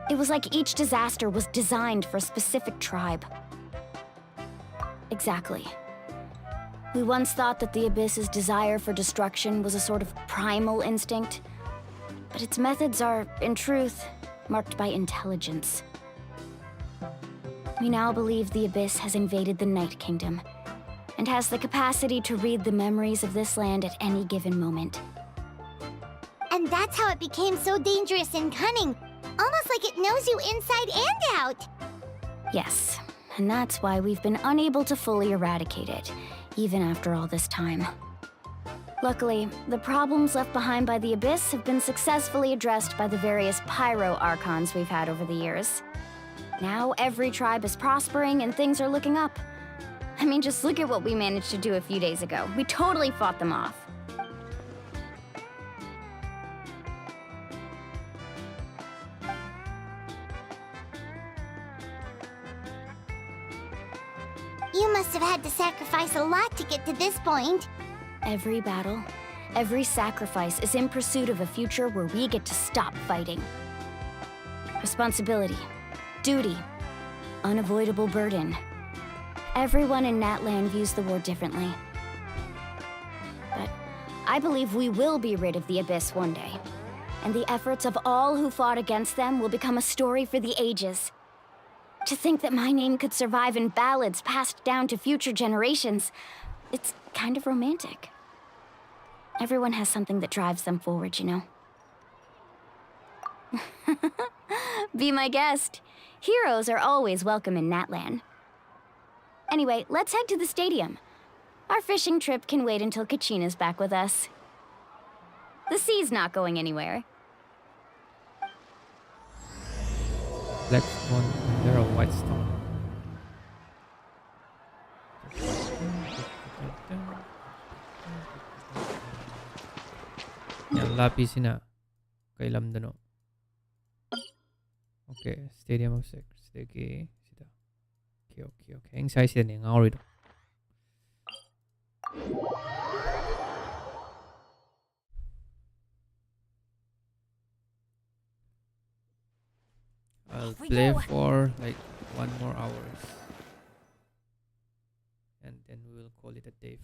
Speaker 10: It was like each disaster was designed for a specific tribe. Exactly. We once thought that the Abyss's desire for destruction was a sort of primal instinct, but its methods are, in truth, marked by intelligence. We now believe the Abyss has invaded the Night Kingdom and has the capacity to read the memories of this land at any given moment.
Speaker 3: And that's how it became so dangerous and cunning. Almost like it knows you inside and out.
Speaker 10: Yes, and that's why we've been unable to fully eradicate it, even after all this time. Luckily, the problems left behind by the Abyss have been successfully addressed by the various pyro archons we've had over the years. Now every tribe is prospering and things are looking up. I mean, just look at what we managed to do a few days ago. We totally fought them off.
Speaker 3: You must have had to sacrifice a lot to get to this point.
Speaker 10: Every battle, every sacrifice is in pursuit of a future where we get to stop fighting. Responsibility, duty, unavoidable burden. Everyone in Natlan views the war differently. But I believe we will be rid of the Abyss one day. And the efforts of all who fought against them will become a story for the ages. To think that my name could survive in ballads passed down to future generations, it's kind of romantic. Everyone has something that drives them forward, you know? Be my guest. Heroes are always welcome in Natlan. Anyway, let's head to the stadium. Our fishing trip can wait until Kachina's back with us. The sea's not going anywhere.
Speaker 1: Black stone under a white stone. Yang lapis na. Kailam dano. Okay, Stadium of Secrets. Okay, sida. Okay. Ang size yan nga rito. I'll play for like 1 more hours. And then we will call it a day.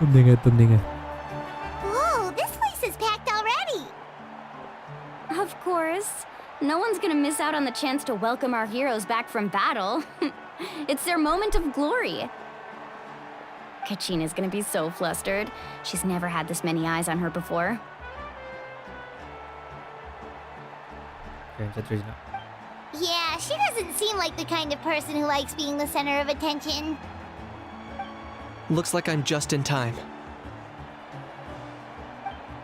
Speaker 1: Tumninga.
Speaker 3: Whoa, this place is packed already.
Speaker 10: Of course. No one's gonna miss out on the chance to welcome our heroes back from battle. It's their moment of glory. Kachina's gonna be so flustered. She's never had this many eyes on her before.
Speaker 3: Yeah, she doesn't seem like the kind of person who likes being the center of attention.
Speaker 9: Looks like I'm just in time.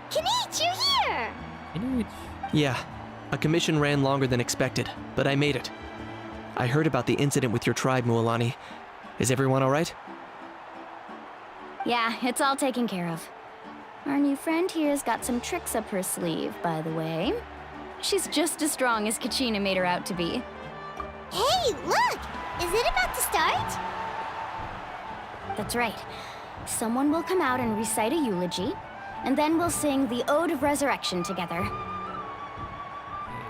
Speaker 3: Kinich, you're here!
Speaker 9: Yeah, a commission ran longer than expected, but I made it. I heard about the incident with your tribe, Mualani. Is everyone alright?
Speaker 10: Yeah, it's all taken care of. Our new friend here's got some tricks up her sleeve, by the way. She's just as strong as Kachina made her out to be.
Speaker 3: Hey, look! Is it about to start?
Speaker 10: That's right. Someone will come out and recite a eulogy, and then we'll sing the Ode of Resurrection together.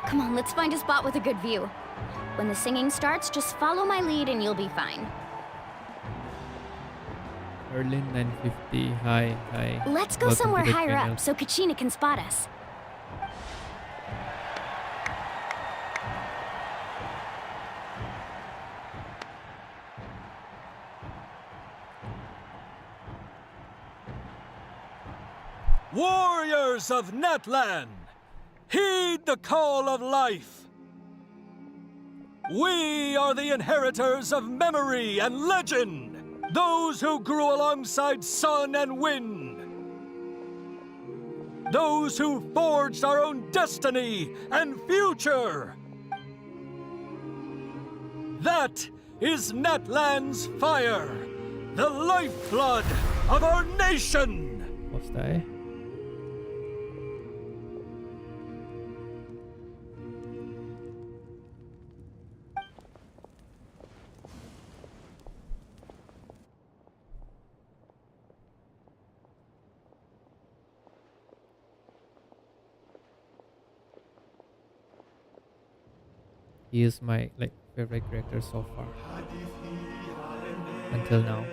Speaker 10: Come on, let's find a spot with a good view. When the singing starts, just follow my lead and you'll be fine.
Speaker 1: Berlin 950. Hi.
Speaker 10: Let's go
Speaker 1: Welcome
Speaker 10: somewhere
Speaker 1: to the
Speaker 10: higher
Speaker 1: channel.
Speaker 10: up so Kachina can spot us.
Speaker 8: Warriors of Natlan, heed the call of life. We are the inheritors of memory and legend, those who grew alongside sun and wind, those who forged our own destiny and future. That is Natlan's fire, the lifeblood of our nation.
Speaker 1: What's that? He is my like favorite character so far until now.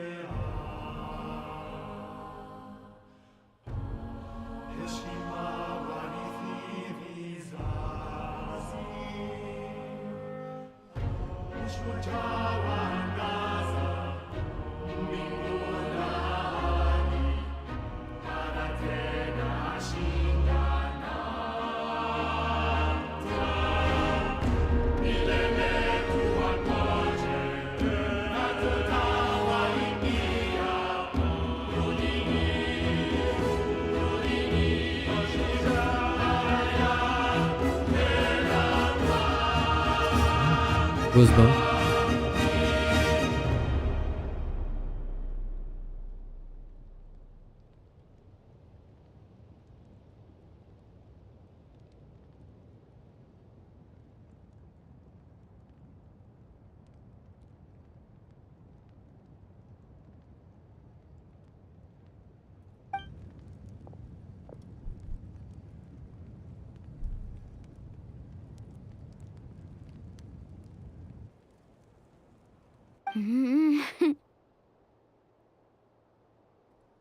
Speaker 1: Goosebumps.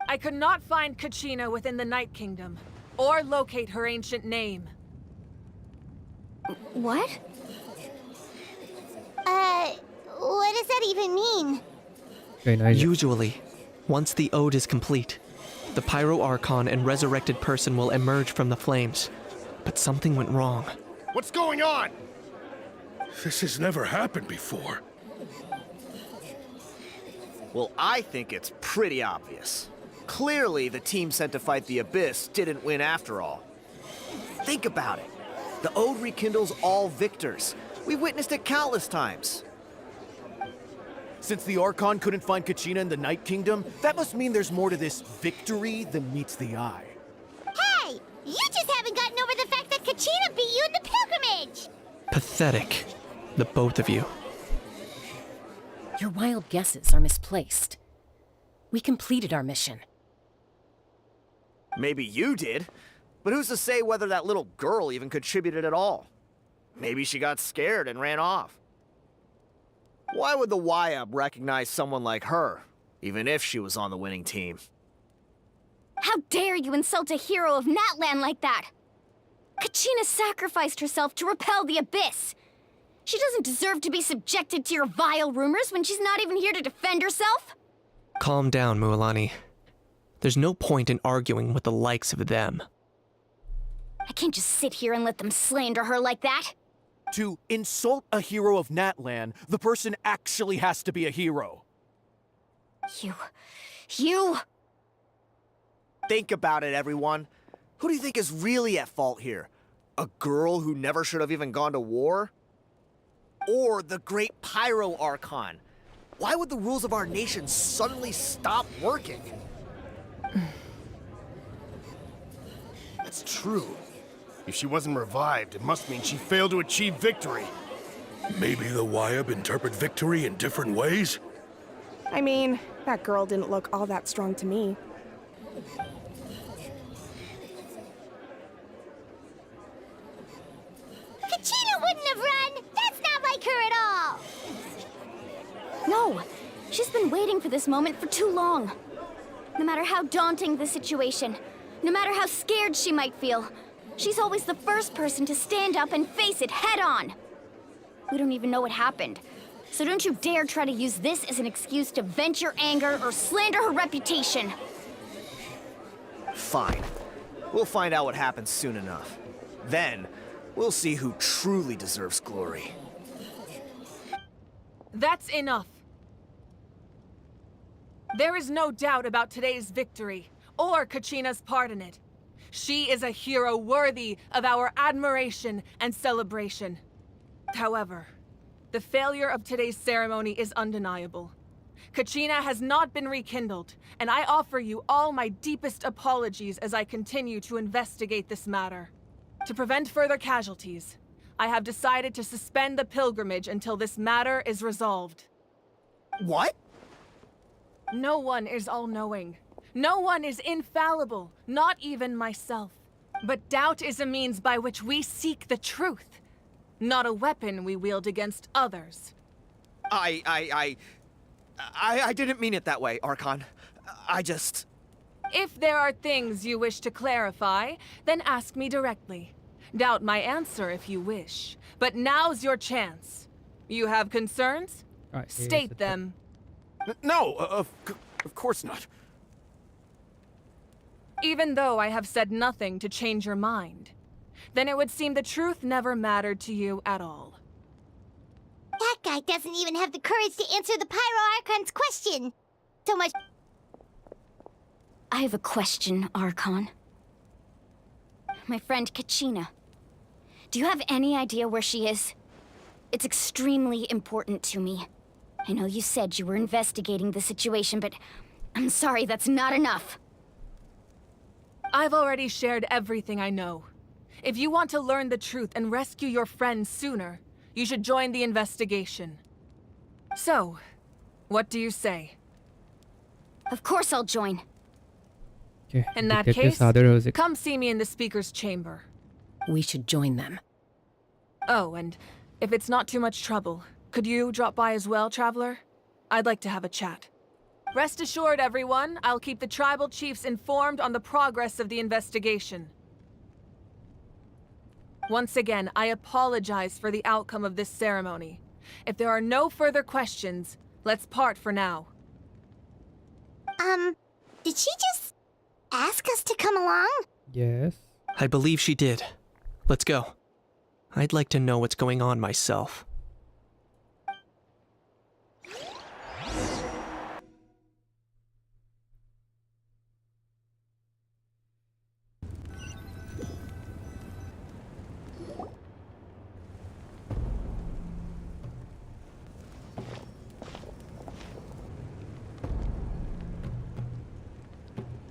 Speaker 16: I could not find Kachina within the Night Kingdom, or locate her ancient name.
Speaker 10: What?
Speaker 3: What does that even mean?
Speaker 9: Usually, once the ode is complete, the Pyro Archon and resurrected person will emerge from the flames. But something went wrong.
Speaker 17: What's going on? This has never happened before.
Speaker 18: Well, I think it's pretty obvious. Clearly, the team sent to fight the Abyss didn't win after all. Think about it. The Ode rekindles all victors. We've witnessed it countless times.
Speaker 19: Since the Archon couldn't find Kachina in the Night Kingdom, that must mean there's more to this victory than meets the eye.
Speaker 3: Hey! You just haven't gotten over the fact that Kachina beat you in the pilgrimage!
Speaker 9: Pathetic, the both of you.
Speaker 20: Your wild guesses are misplaced. We completed our mission.
Speaker 18: Maybe you did, but who's to say whether that little girl even contributed at all? Maybe she got scared and ran off. Why would the YUB recognize someone like her, even if she was on the winning team?
Speaker 10: How dare you insult a hero of Natlan like that? Kachina sacrificed herself to repel the Abyss. She doesn't deserve to be subjected to your vile rumors when she's not even here to defend herself.
Speaker 9: Calm down, Mualani. There's no point in arguing with the likes of them.
Speaker 10: I can't just sit here and let them slander her like that.
Speaker 19: To insult a hero of Natlan, the person actually has to be a hero.
Speaker 10: You...
Speaker 18: Think about it, everyone. Who do you think is really at fault here? A girl who never should have even gone to war? Or the great Pyro Archon? Why would the rules of our nation suddenly stop working?
Speaker 17: That's true. If she wasn't revived, it must mean she failed to achieve victory. Maybe the YUB interpret victory in different ways?
Speaker 15: I mean, that girl didn't look all that strong to me.
Speaker 3: Kachina wouldn't have run! That's not like her at all!
Speaker 10: No, she's been waiting for this moment for too long. No matter how daunting the situation, no matter how scared she might feel, she's always the first person to stand up and face it head on. We don't even know what happened, so don't you dare try to use this as an excuse to vent your anger or slander her reputation.
Speaker 18: Fine. We'll find out what happens soon enough. Then, we'll see who truly deserves glory.
Speaker 16: That's enough. There is no doubt about today's victory, or Kachina's part in it. She is a hero worthy of our admiration and celebration. However, the failure of today's ceremony is undeniable. Kachina has not been rekindled, and I offer you all my deepest apologies as I continue to investigate this matter. To prevent further casualties, I have decided to suspend the pilgrimage until this matter is resolved.
Speaker 18: What?
Speaker 16: No one is all-knowing. No one is infallible, not even myself. But doubt is a means by which we seek the truth. not a weapon we wield against others.
Speaker 18: I didn't mean it that way, Archon. I just...
Speaker 16: If there are things you wish to clarify, then ask me directly. Doubt my answer if you wish. But now's your chance. You have concerns?
Speaker 1: Alright,
Speaker 16: State them.
Speaker 19: No, of course not.
Speaker 16: Even though I have said nothing to change your mind, then it would seem the truth never mattered to you at all.
Speaker 3: That guy doesn't even have the courage to answer the Pyro Archon's question. So much...
Speaker 10: I have a question, Archon. My friend Kachina. Do you have any idea where she is? It's extremely important to me. I know you said you were investigating the situation, but I'm sorry, that's not enough.
Speaker 16: I've already shared everything I know. If you want to learn the truth and rescue your friend sooner, you should join the investigation. So, what do you say?
Speaker 10: Of course I'll join.
Speaker 1: Okay,
Speaker 16: In that
Speaker 1: Detective
Speaker 16: case,
Speaker 1: Sadar Rosic.
Speaker 16: come see me in the speaker's chamber.
Speaker 20: We should join them.
Speaker 16: Oh, and if it's not too much trouble, could you drop by as well, Traveler? I'd like to have a chat. Rest assured, everyone, I'll keep the tribal chiefs informed on the progress of the investigation. Once again, I apologize for the outcome of this ceremony. If there are no further questions, let's part for now.
Speaker 3: Did she just ask us to come along?
Speaker 1: Yes.
Speaker 9: I believe she did. Let's go. I'd like to know what's going on myself.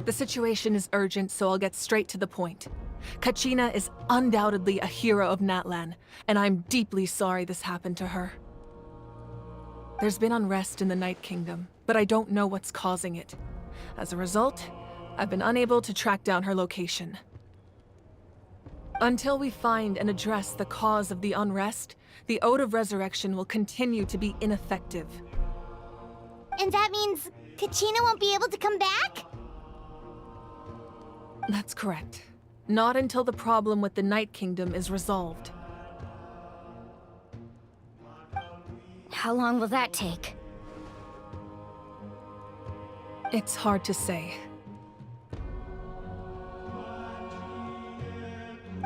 Speaker 16: The situation is urgent, so I'll get straight to the point. Kachina is undoubtedly a hero of Natlan, and I'm deeply sorry this happened to her. There's been unrest in the Night Kingdom, but I don't know what's causing it. As a result, I've been unable to track down her location. Until we find and address the cause of the unrest, the Ode of Resurrection will continue to be ineffective.
Speaker 3: And that means Kachina won't be able to come back?
Speaker 16: That's correct. Not until the problem with the Night Kingdom is resolved.
Speaker 10: How long will that take?
Speaker 16: It's hard to say.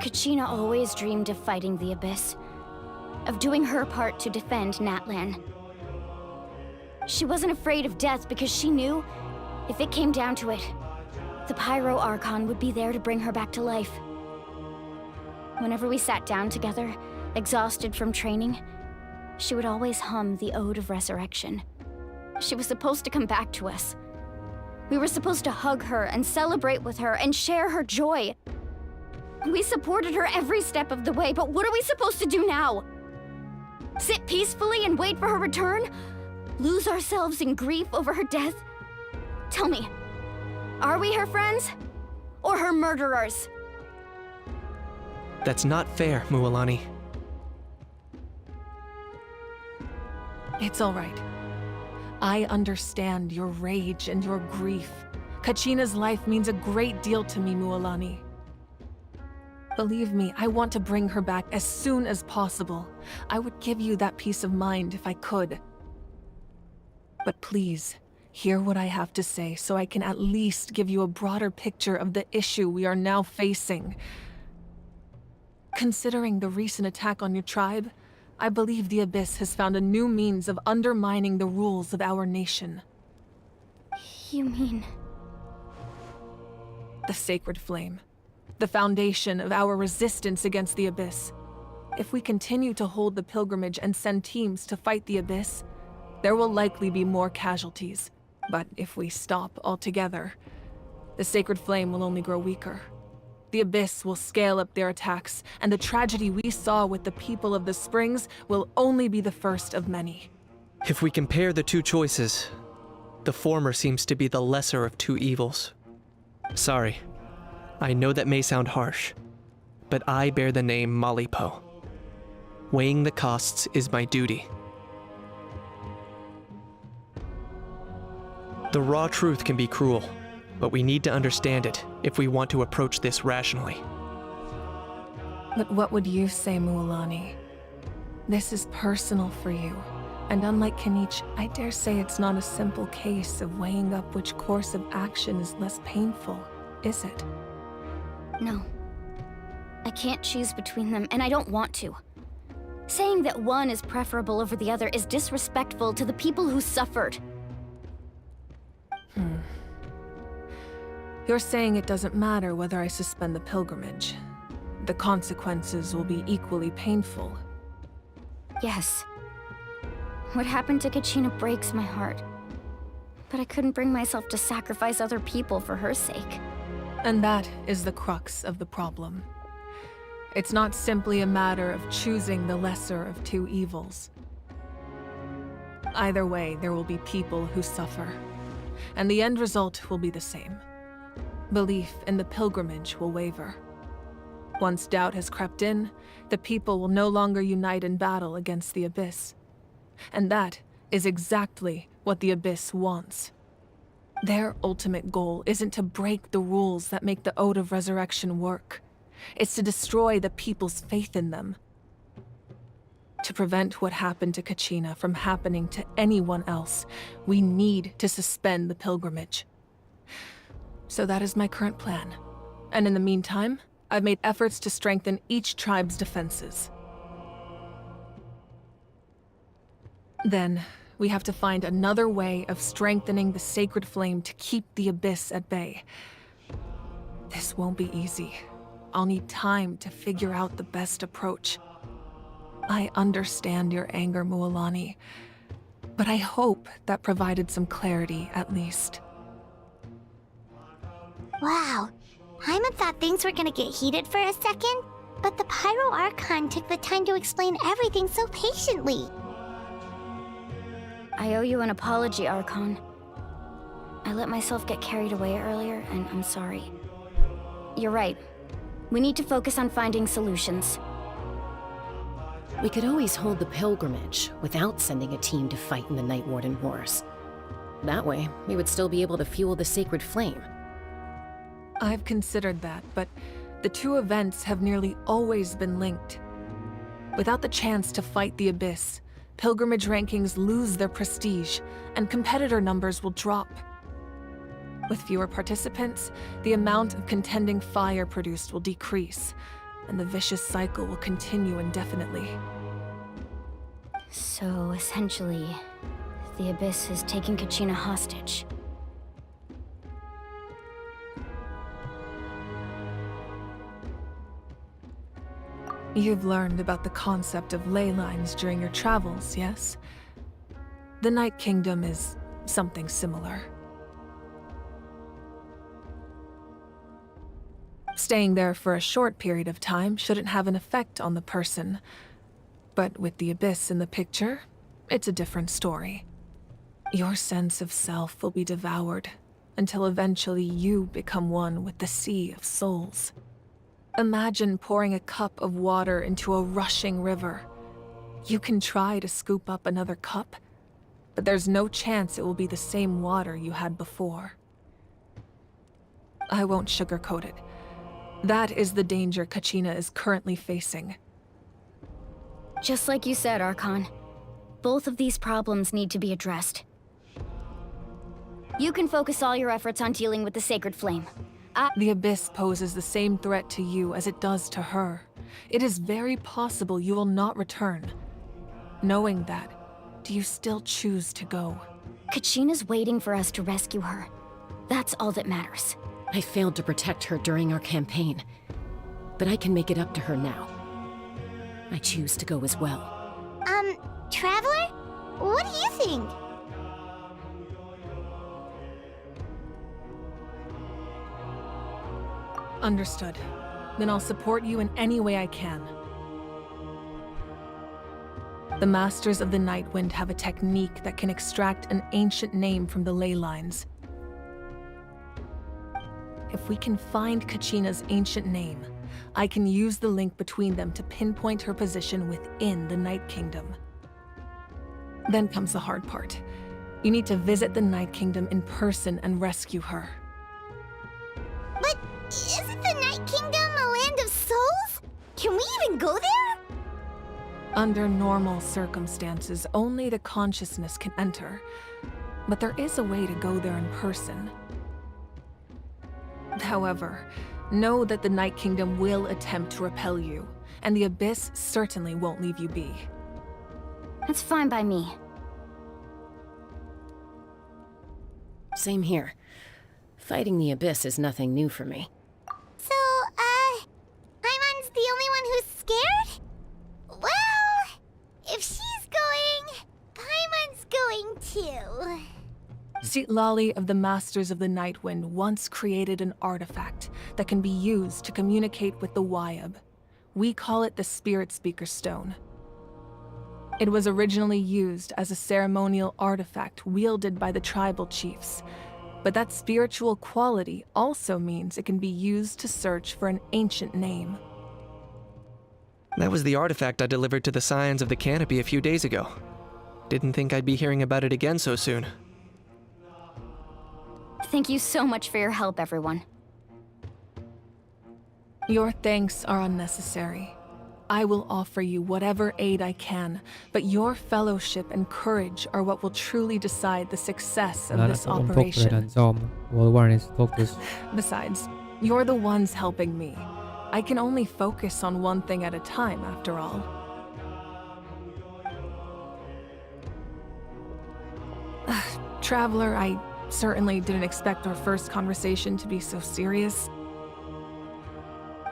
Speaker 10: Kachina always dreamed of fighting the Abyss, of doing her part to defend Natlan. She wasn't afraid of death because she knew, if it came down to it, the Pyro Archon would be there to bring her back to life. Whenever we sat down together, exhausted from training, she would always hum the Ode of Resurrection. She was supposed to come back to us. We were supposed to hug her and celebrate with her and share her joy. We supported her every step of the way, but what are we supposed to do now? Sit peacefully and wait for her return? Lose ourselves in grief over her death? Tell me, are we her friends? Or her murderers?
Speaker 9: That's not fair, Mualani.
Speaker 16: It's all right. I understand your rage and your grief. Kachina's life means a great deal to me, Mualani. Believe me, I want to bring her back as soon as possible. I would give you that peace of mind if I could. But please, hear what I have to say so I can at least give you a broader picture of the issue we are now facing. Considering the recent attack on your tribe, I believe the Abyss has found a new means of undermining the rules of our nation.
Speaker 10: You mean...
Speaker 16: The Sacred Flame. The foundation of our resistance against the Abyss. If we continue to hold the pilgrimage and send teams to fight the Abyss, there will likely be more casualties. But if we stop altogether, the Sacred Flame will only grow weaker. The Abyss will scale up their attacks, and the tragedy we saw with the people of the Springs will only be the first of many.
Speaker 9: If we compare the two choices, the former seems to be the lesser of two evils. Sorry, I know that may sound harsh, but I bear the name Malipo. Weighing the costs is my duty. The raw truth can be cruel, but we need to understand it if we want to approach this rationally.
Speaker 16: But what would you say, Mualani? This is personal for you. And unlike Kenichi, I dare say it's not a simple case of weighing up which course of action is less painful, is it?
Speaker 10: No. I can't choose between them, and I don't want to. Saying that one is preferable over the other is disrespectful to the people who suffered.
Speaker 16: You're saying it doesn't matter whether I suspend the pilgrimage. The consequences will be equally painful.
Speaker 10: Yes. What happened to Kachina breaks my heart. But I couldn't bring myself to sacrifice other people for her sake.
Speaker 16: And that is the crux of the problem. It's not simply a matter of choosing the lesser of two evils. Either way, there will be people who suffer. And the end result will be the same. Belief in the pilgrimage will waver. Once doubt has crept in, the people will no longer unite in battle against the Abyss. And that is exactly what the Abyss wants. Their ultimate goal isn't to break the rules that make the Ode of Resurrection work. It's to destroy the people's faith in them. To prevent what happened to Kachina from happening to anyone else, we need to suspend the pilgrimage. So that is my current plan. And in the meantime, I've made efforts to strengthen each tribe's defenses. Then, we have to find another way of strengthening the sacred flame to keep the Abyss at bay. This won't be easy. I'll need time to figure out the best approach. I understand your anger, Mualani, but I hope that provided some clarity, at least.
Speaker 3: Wow. Hyman thought things were gonna get heated for a second, but the Pyro Archon took the time to explain everything so patiently.
Speaker 10: I owe you an apology, Archon. I let myself get carried away earlier, and I'm sorry. You're right. We need to focus on finding solutions.
Speaker 20: We could always hold the pilgrimage without sending a team to fight in the Night Warden Wars. That way, we would still be able to fuel the sacred flame.
Speaker 16: I've considered that, but the two events have nearly always been linked. Without the chance to fight the Abyss, pilgrimage rankings lose their prestige, and competitor numbers will drop. With fewer participants, the amount of contending fire produced will decrease, and the vicious cycle will continue indefinitely.
Speaker 10: So, essentially, the Abyss is taking Kachina hostage.
Speaker 16: You've learned about the concept of ley lines during your travels, yes? The Night Kingdom is something similar. Staying there for a short period of time shouldn't have an effect on the person. But with the Abyss in the picture, it's a different story. Your sense of self will be devoured until eventually you become one with the Sea of Souls. Imagine pouring a cup of water into a rushing river. You can try to scoop up another cup, but there's no chance it will be the same water you had before. I won't sugarcoat it. That is the danger Kachina is currently facing.
Speaker 10: Just like you said, Archon. Both of these problems need to be addressed. You can focus all your efforts on dealing with the Sacred Flame.
Speaker 16: The Abyss poses the same threat to you as it does to her. It is very possible you will not return. Knowing that, do you still choose to go?
Speaker 10: Kachina's waiting for us to rescue her. That's all that matters.
Speaker 20: I failed to protect her during our campaign, but I can make it up to her now. I choose to go as well.
Speaker 3: Traveler? What do you think?
Speaker 16: Understood. Then I'll support you in any way I can. The Masters of the Nightwind have a technique that can extract an ancient name from the ley lines. If we can find Kachina's ancient name, I can use the link between them to pinpoint her position within the Night Kingdom. Then comes the hard part. You need to visit the Night Kingdom in person and rescue her.
Speaker 3: But isn't the Night Kingdom a land of souls? Can we even go there?
Speaker 16: Under normal circumstances, only the consciousness can enter. But there is a way to go there in person. However, know that the Night Kingdom will attempt to repel you, and the Abyss certainly won't leave you be.
Speaker 10: That's fine by me.
Speaker 20: Same here. Fighting the Abyss is nothing new for me.
Speaker 3: So, Paimon's the only one who's scared? Well, if she's going, Paimon's going too.
Speaker 16: Citlali of the Masters of the Nightwind once created an artifact that can be used to communicate with the Wyab. We call it the Spirit Speaker Stone. It was originally used as a ceremonial artifact wielded by the tribal chiefs, but that spiritual quality also means it can be used to search for an ancient name.
Speaker 9: That was the artifact I delivered to the Scions of the Canopy a few days ago. Didn't think I'd be hearing about it again so soon.
Speaker 10: Thank you so much for your help, everyone.
Speaker 16: Your thanks are unnecessary. I will offer you whatever aid I can, but your fellowship and courage are what will truly decide the success of this operation. Besides, you're the ones helping me. I can only focus on one thing at a time, after all. Traveler, I certainly didn't expect our first conversation to be so serious.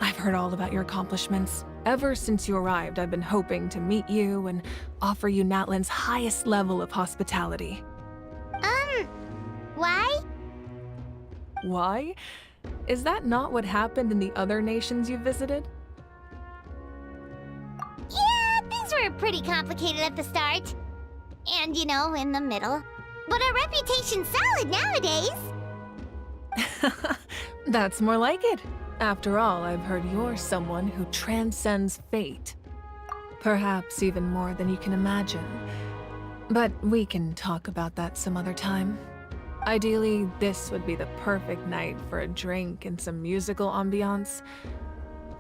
Speaker 16: I've heard all about your accomplishments. Ever since you arrived, I've been hoping to meet you and offer you Natlan's highest level of hospitality.
Speaker 3: Why?
Speaker 16: Why? Is that not what happened in the other nations you visited?
Speaker 3: Yeah, things were pretty complicated at the start. And, you know, in the middle. But our reputation's solid nowadays.
Speaker 16: That's more like it. After all, I've heard you're someone who transcends fate. Perhaps even more than you can imagine. But we can talk about that some other time. Ideally, this would be the perfect night for a drink and some musical ambiance.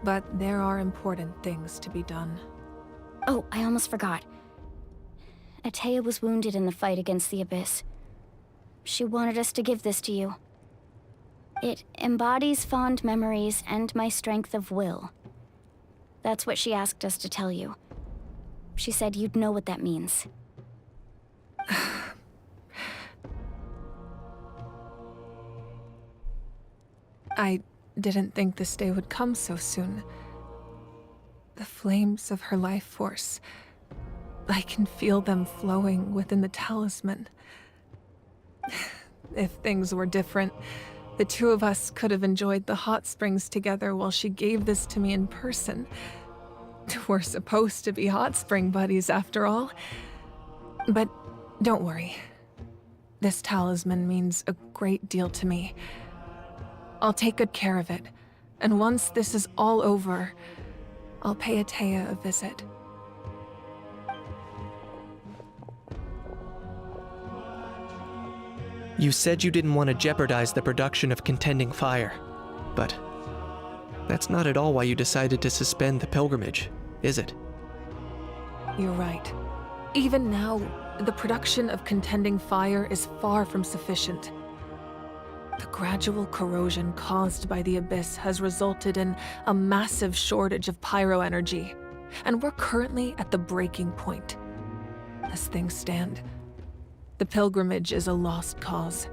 Speaker 16: But there are important things to be done.
Speaker 10: Oh, I almost forgot. Atea was wounded in the fight against the Abyss. She wanted us to give this to you. It embodies fond memories and my strength of will. That's what she asked us to tell you. She said you'd know what that means.
Speaker 16: I didn't think this day would come so soon. The flames of her life force. I can feel them flowing within the talisman. If things were different, the two of us could have enjoyed the hot springs together while she gave this to me in person. We're supposed to be hot spring buddies after all. But don't worry. This talisman means a great deal to me. I'll take good care of it, and once this is all over, I'll pay Atea a visit.
Speaker 9: You said you didn't want to jeopardize the production of Contending Fire, but that's not at all why you decided to suspend the pilgrimage, is it?
Speaker 16: You're right. Even now, the production of Contending Fire is far from sufficient. The gradual corrosion caused by the Abyss has resulted in a massive shortage of pyro energy, and we're currently at the breaking point. As things stand, the pilgrimage is a lost cause.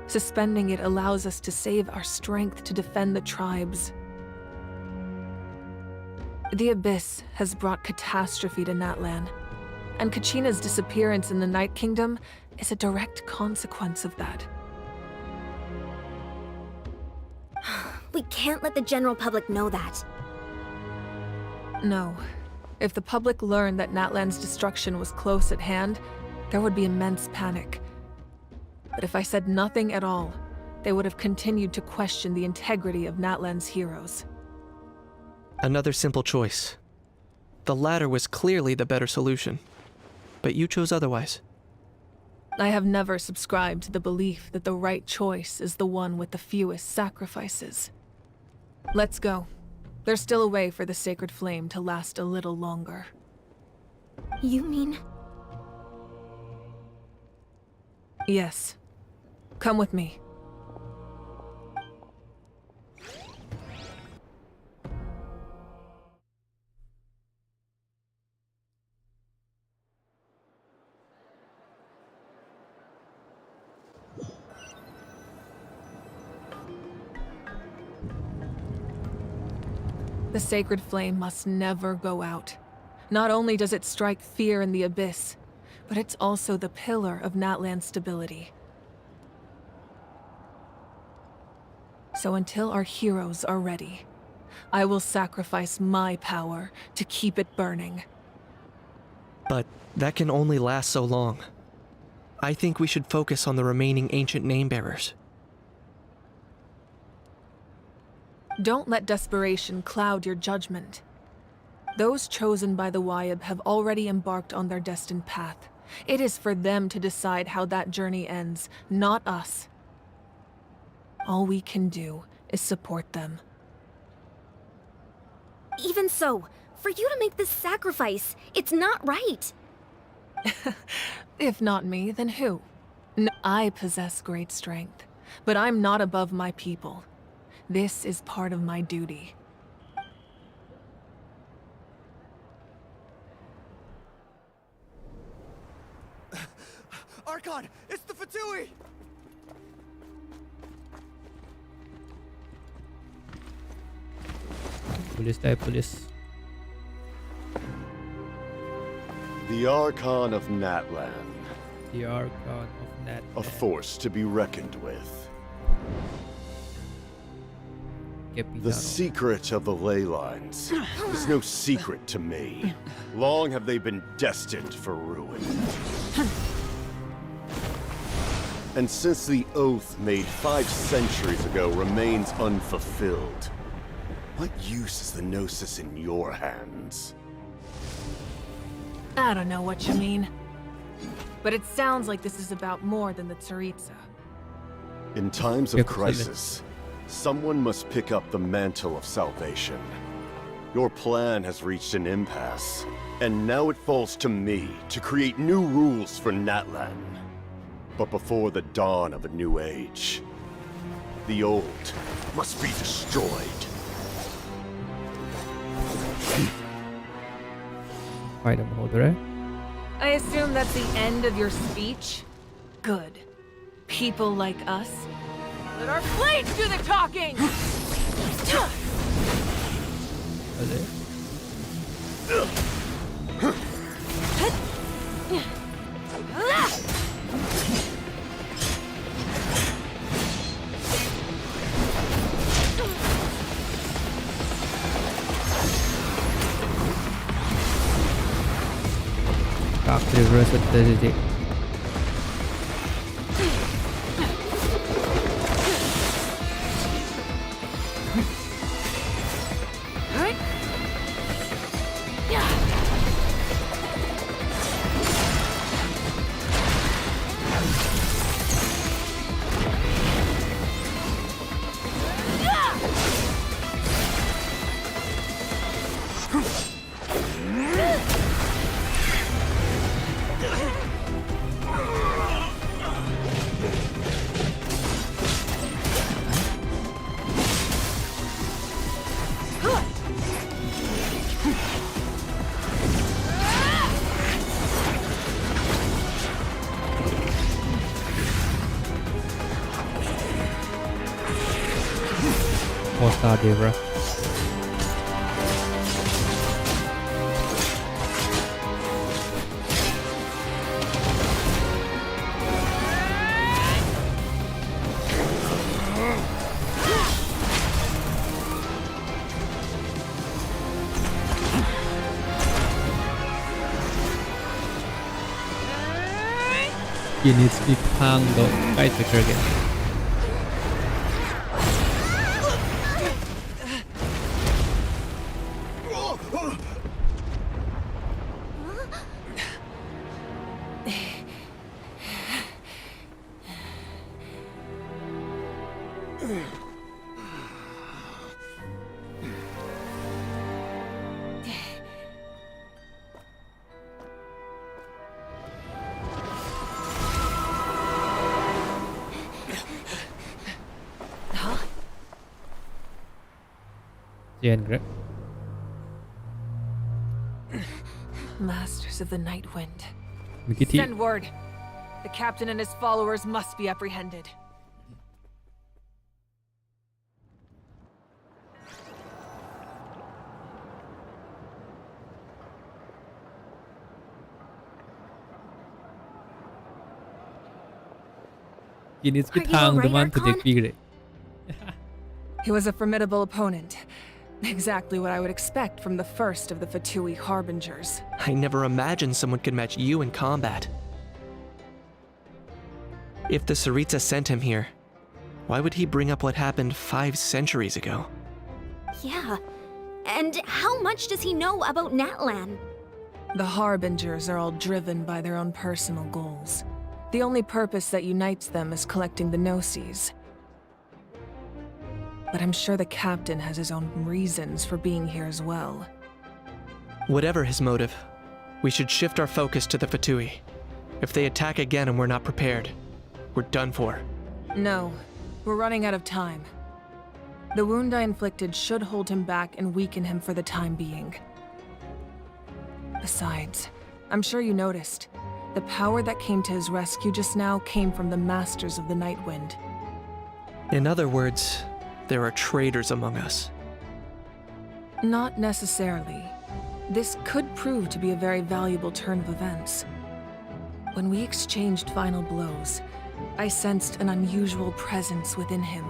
Speaker 16: Suspending it allows us to save our strength to defend the tribes. The Abyss has brought catastrophe to Natlan, and Kachina's disappearance in the Night Kingdom is a direct consequence of that.
Speaker 21: We can't let the general public know that.
Speaker 16: No. If the public learned that Natlan's destruction was close at hand, there would be immense panic. But if I said nothing at all, they would have continued to question the integrity of Natlan's heroes.
Speaker 9: Another simple choice. The latter was clearly the better solution, but you chose otherwise.
Speaker 16: I have never subscribed to the belief that the right choice is the one with the fewest sacrifices. Let's go. There's still a way for the sacred flame to last a little longer.
Speaker 21: You mean?
Speaker 16: Yes. Come with me. The sacred flame must never go out. Not only does it strike fear in the abyss, but it's also the pillar of Natlan's stability. So until our heroes are ready, I will sacrifice my power to keep it burning.
Speaker 9: But that can only last so long. I think we should focus on the remaining ancient name-bearers.
Speaker 16: Don't let desperation cloud your judgment. Those chosen by the Wayab have already embarked on their destined path. It is for them to decide how that journey ends, not us. All we can do is support them.
Speaker 21: Even so, for you to make this sacrifice, it's not right.
Speaker 16: If not me, then who? No, I possess great strength, but I'm not above my people. This is part of my duty.
Speaker 18: Archon, it's the Fatui!
Speaker 1: Police.
Speaker 17: The Archon of Natlan.
Speaker 1: The Archon of Natlan.
Speaker 17: A force to be reckoned with. The secret of the ley lines is no secret to me. Long have they been destined for ruin. And since the oath made 5 centuries ago remains unfulfilled, what use is the Gnosis in your hands?
Speaker 16: I don't know what you mean. But it sounds like this is about more than the Tsaritsa.
Speaker 17: In times of crisis, someone must pick up the mantle of salvation. Your plan has reached an impasse, and now it falls to me to create new rules for Natlan. But before the dawn of a new age, the old must be destroyed.
Speaker 1: Item holder.
Speaker 16: I assume that's the end of your speech? Good. People like us. Let our blades do the talking!
Speaker 1: Reverse strategy. All-star Devra. He needs to be hung though. Fight Victor again. Jen Greg.
Speaker 16: Masters of the Night Wind.
Speaker 1: Mikiti.
Speaker 16: Send word. The captain and his followers must be apprehended.
Speaker 1: Kinitski
Speaker 16: Are you
Speaker 1: thang
Speaker 16: alright,
Speaker 1: duman to
Speaker 16: Archon?
Speaker 1: Pigre.
Speaker 16: He was a formidable opponent. Exactly what I would expect from the first of the Fatui Harbingers.
Speaker 9: I never imagined someone could match you in combat. If the Saritsa sent him here, why would he bring up what happened 5 centuries ago?
Speaker 21: Yeah. And how much does he know about Natlan?
Speaker 16: The Harbingers are all driven by their own personal goals. The only purpose that unites them is collecting the Gnosis. But I'm sure the captain has his own reasons for being here as well.
Speaker 9: Whatever his motive, we should shift our focus to the Fatui. If they attack again and we're not prepared, we're done for.
Speaker 16: No, we're running out of time. The wound I inflicted should hold him back and weaken him for the time being. Besides, I'm sure you noticed, the power that came to his rescue just now came from the Masters of the Night Wind.
Speaker 9: In other words, there are traitors among us.
Speaker 16: Not necessarily. This could prove to be a very valuable turn of events. When we exchanged final blows, I sensed an unusual presence within him.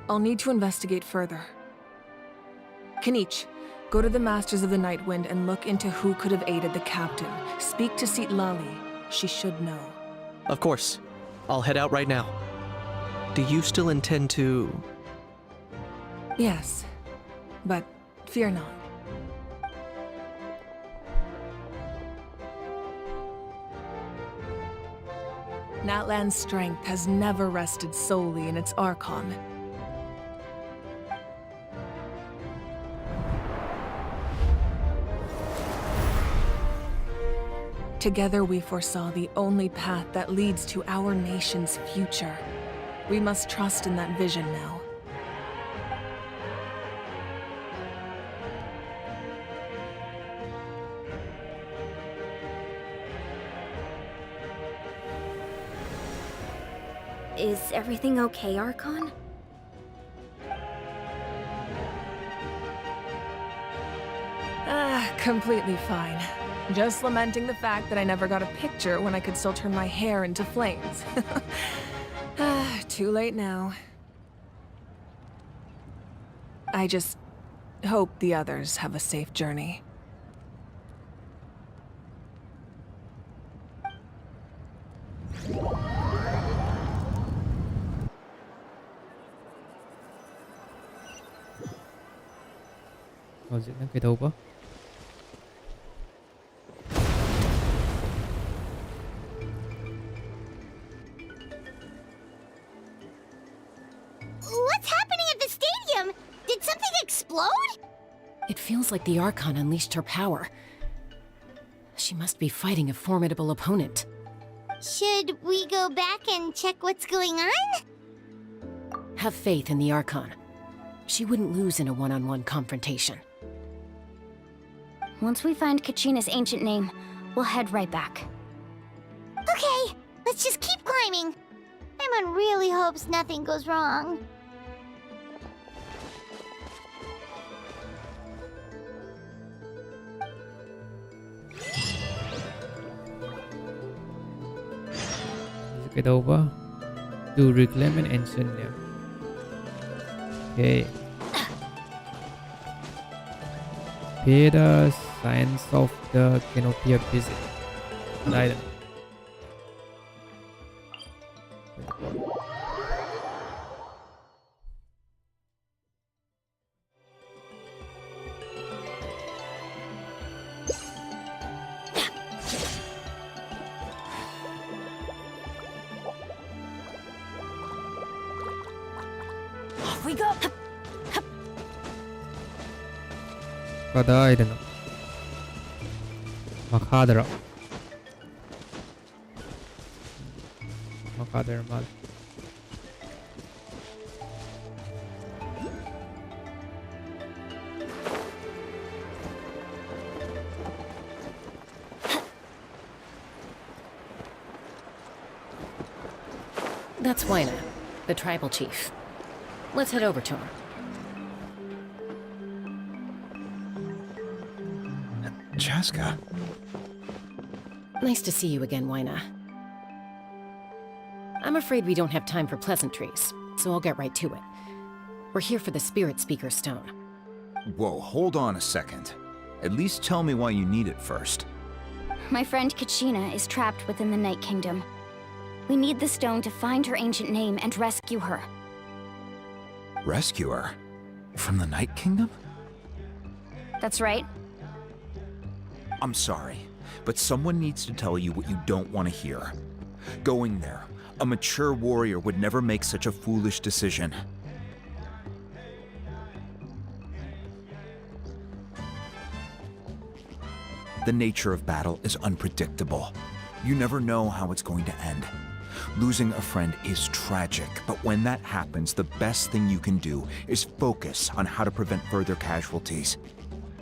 Speaker 16: I'll need to investigate further. Kanich, go to the Masters of the Night Wind and look into who could have aided the captain. Speak to Sitlali. She should know.
Speaker 9: Of course. I'll head out right now. Do you still intend to...
Speaker 16: Yes, but fear not. Natlan's strength has never rested solely in its Archon. Together we foresaw the only path that leads to our nation's future. We must trust in that vision now.
Speaker 21: Is everything okay, Archon?
Speaker 16: Completely fine. Just lamenting the fact that I never got a picture when I could still turn my hair into flames. Too late now. I just hope the others have a safe journey.
Speaker 1: Có diễn cái đâu quá.
Speaker 3: What's happening at the stadium? Did something explode?
Speaker 20: It feels like the Archon unleashed her power. She must be fighting a formidable opponent.
Speaker 3: Should we go back and check what's going on?
Speaker 20: Have faith in the Archon. She wouldn't lose in a one-on-one confrontation.
Speaker 10: Once we find Kachina's ancient name, we'll head right back.
Speaker 3: Okay, let's just keep climbing. Paimon really hopes nothing goes wrong.
Speaker 1: Cái đâu quá? To reclaim an ancient name. Okay. Pay the Science of the Canopy visit. An item.
Speaker 21: Off we go.
Speaker 1: Kadaidana. Makadra. Makadermal.
Speaker 20: That's Wina, the tribal chief. Let's head over to him.
Speaker 5: Chaska.
Speaker 20: Nice to see you again, Wina. I'm afraid we don't have time for pleasantries, so I'll get right to it. We're here for the Spirit Speaker Stone.
Speaker 5: Whoa, hold on a second. At least tell me why you need it first.
Speaker 10: My friend Kachina is trapped within the Night Kingdom. We need the stone to find her ancient name and rescue her.
Speaker 5: Rescue her? From the Night Kingdom?
Speaker 10: That's right.
Speaker 5: I'm sorry, but someone needs to tell you what you don't want to hear. Going there, a mature warrior would never make such a foolish decision. The nature of battle is unpredictable. You never know how it's going to end. Losing a friend is tragic, but when that happens, the best thing you can do is focus on how to prevent further casualties.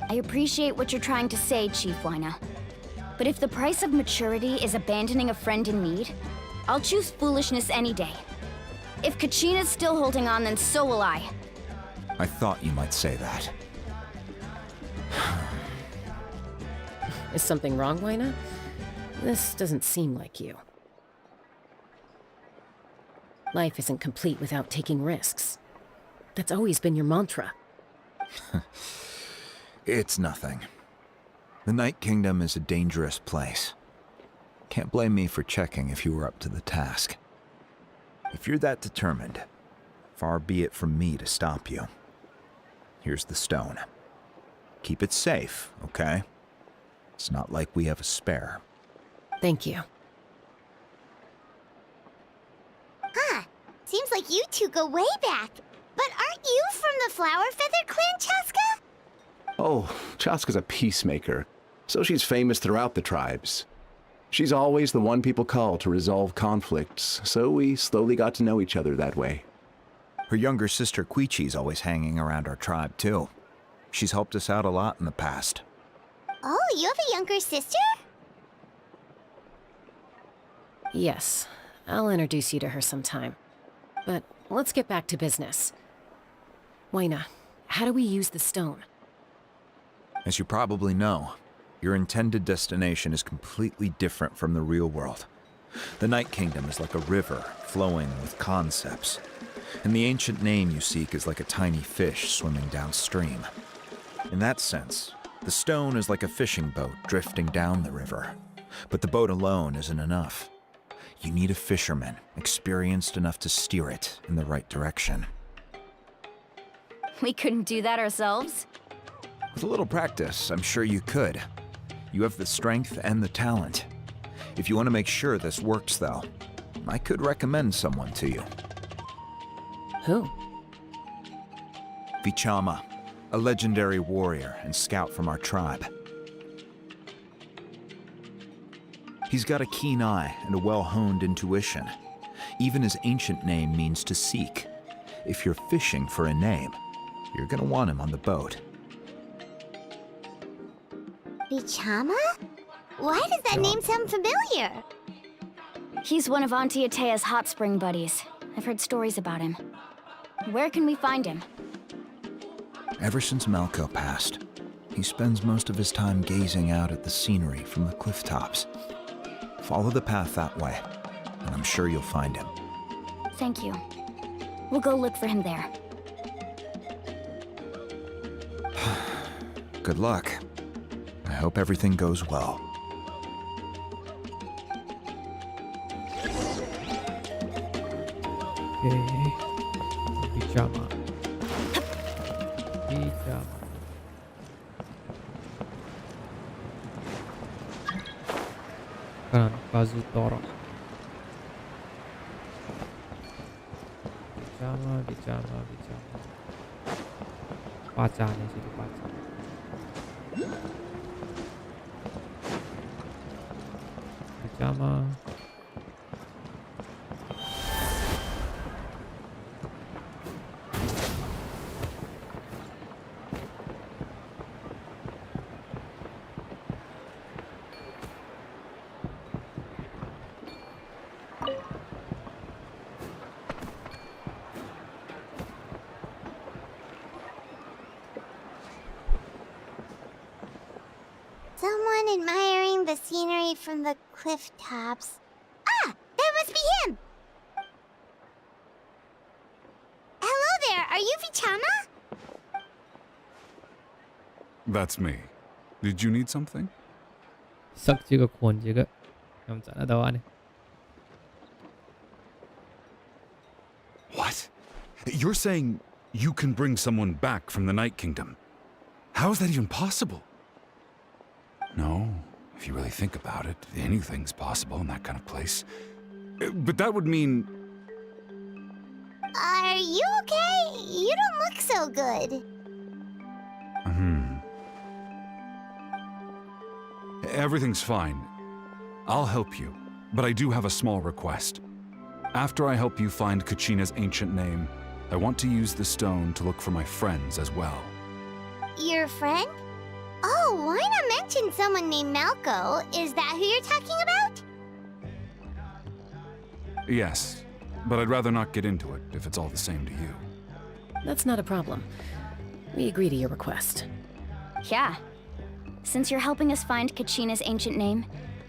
Speaker 10: I appreciate what you're trying to say, Chief Wina. But if the price of maturity is abandoning a friend in need, I'll choose foolishness any day. If Kachina's still holding on, then so will I.
Speaker 5: I thought you might say that.
Speaker 20: Is something wrong, Wina? This doesn't seem like you. Life isn't complete without taking risks. That's always been your mantra.
Speaker 5: It's nothing. The Night Kingdom is a dangerous place. Can't blame me for checking if you were up to the task. If you're that determined, far be it from me to stop you. Here's the stone. Keep it safe, okay? It's not like we have a spare.
Speaker 20: Thank you.
Speaker 3: Huh. Seems like you two go way back. But aren't you from the Flower Feather Clan, Chaska?
Speaker 22: Oh, Chaska's a peacemaker, so she's famous throughout the tribes. She's always the one people call to resolve conflicts, so we slowly got to know each other that way.
Speaker 5: Her younger sister Quichi's always hanging around our tribe, too. She's helped us out a lot in the past.
Speaker 3: Oh, you have a younger sister?
Speaker 20: Yes, I'll introduce you to her sometime. But let's get back to business. Wina, how do we use the stone?
Speaker 5: As you probably know, your intended destination is completely different from the real world. The Night Kingdom is like a river flowing with concepts, and the ancient name you seek is like a tiny fish swimming downstream. In that sense, the stone is like a fishing boat drifting down the river, but the boat alone isn't enough. You need a fisherman experienced enough to steer it in the right direction.
Speaker 10: We couldn't do that ourselves?
Speaker 5: With a little practice, I'm sure you could. You have the strength and the talent. If you want to make sure this works, though, I could recommend someone to you.
Speaker 20: Who?
Speaker 5: Vichama, a legendary warrior and scout from our tribe. He's got a keen eye and a well-honed intuition. Even his ancient name means to seek. If you're fishing for a name, you're gonna want him on the boat.
Speaker 3: Vichama? Why does that name sound familiar?
Speaker 10: He's one of Auntie Atea's hot spring buddies. I've heard stories about him. Where can we find him?
Speaker 5: Ever since Malco passed, he spends most of his time gazing out at the scenery from the cliff tops. Follow the path that way, and I'm sure you'll find him.
Speaker 10: Thank you. We'll go look for him there.
Speaker 5: Good luck. I hope everything goes well.
Speaker 1: Okay. Pijama. Pijama. Kanan Kazutora. Pajama, pajama, pajama. Pacha nih situ pacha. Pajama.
Speaker 3: Someone admiring the scenery from the cliff tops. Ah! That must be him! Hello there, are you Vichama?
Speaker 6: That's me. Did you need something?
Speaker 1: Sak juga kon juga. Yang sana daw ane.
Speaker 6: What? You're saying you can bring someone back from the Night Kingdom? How is that even possible? No, if you really think about it, anything's possible in that kind of place. But that would mean...
Speaker 3: Are you okay? You don't look so good.
Speaker 6: Everything's fine. I'll help you, but I do have a small request. After I help you find Kachina's ancient name, I want to use the stone to look for my friends as well.
Speaker 3: Your friend? Oh, why not mention someone named Malco? Is that who you're talking about?
Speaker 6: Yes, but I'd rather not get into it if it's all the same to you.
Speaker 20: That's not a problem. We agree to your request.
Speaker 10: Yeah. Since you're helping us find Kachina's ancient name,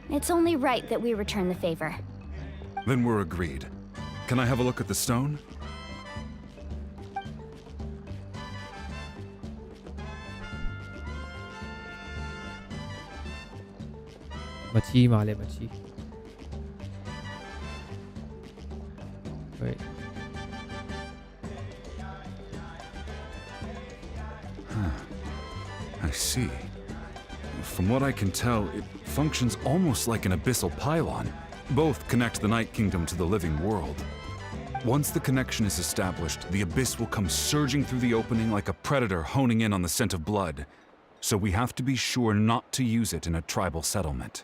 Speaker 10: it's only right that we return the favor.
Speaker 6: Then we're agreed. Can I have a look at the stone?
Speaker 1: Machi male machi. Wait.
Speaker 6: I see. From what I can tell, it functions almost like an abyssal pylon. Both connect the Night Kingdom to the living world. Once the connection is established, the abyss will come surging through the opening like a predator honing in on the scent of blood. So we have to be sure not to use it in a tribal settlement.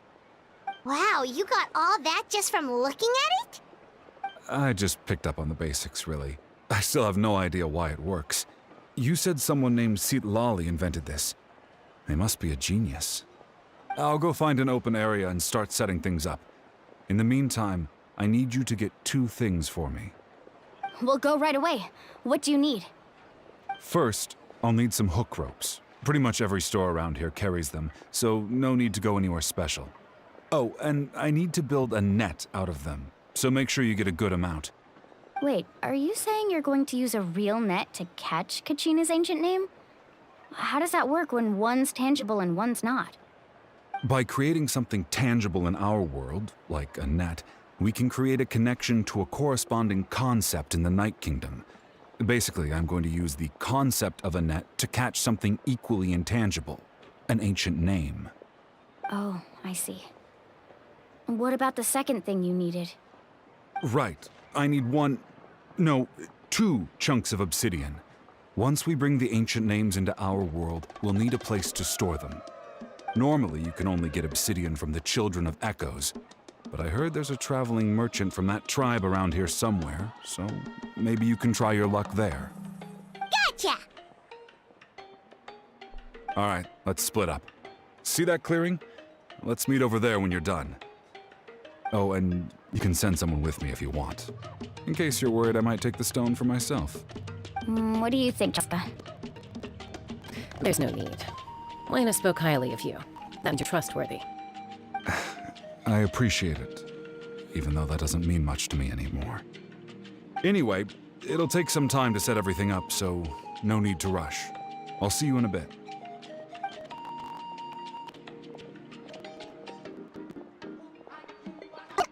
Speaker 3: Wow, you got all that just from looking at it?
Speaker 6: I just picked up on the basics, really. I still have no idea why it works. You said someone named Lali invented this. They must be a genius. I'll go find an open area and start setting things up. In the meantime, I need you to get 2 things for me.
Speaker 10: We'll go right away. What do you need?
Speaker 6: First, I'll need some hook ropes. Pretty much every store around here carries them, so no need to go anywhere special. Oh, and I need to build a net out of them, so make sure you get a good amount.
Speaker 10: Wait, are you saying you're going to use a real net to catch Kachina's ancient name? How does that work when one's tangible and one's not?
Speaker 6: By creating something tangible in our world, like a net, we can create a connection to a corresponding concept in the Night Kingdom. Basically, I'm going to use the concept of a net to catch something equally intangible, an ancient name.
Speaker 10: Oh, I see. What about the second thing you needed?
Speaker 6: Right. I need 2 chunks of obsidian. Once we bring the ancient names into our world, we'll need a place to store them. Normally, you can only get obsidian from the Children of Echoes, but I heard there's a traveling merchant from that tribe around here somewhere, so maybe you can try your luck there.
Speaker 3: Gotcha!
Speaker 6: All right, let's split up. See that clearing? Let's meet over there when you're done. Oh, and you can send someone with me if you want. In case you're worried I might take the stone for myself.
Speaker 10: What do you think, Jessica?
Speaker 20: There's no need. Lena spoke highly of you. And you're trustworthy.
Speaker 6: I appreciate it, even though that doesn't mean much to me anymore. Anyway, it'll take some time to set everything up, so no need to rush. I'll see you in a bit.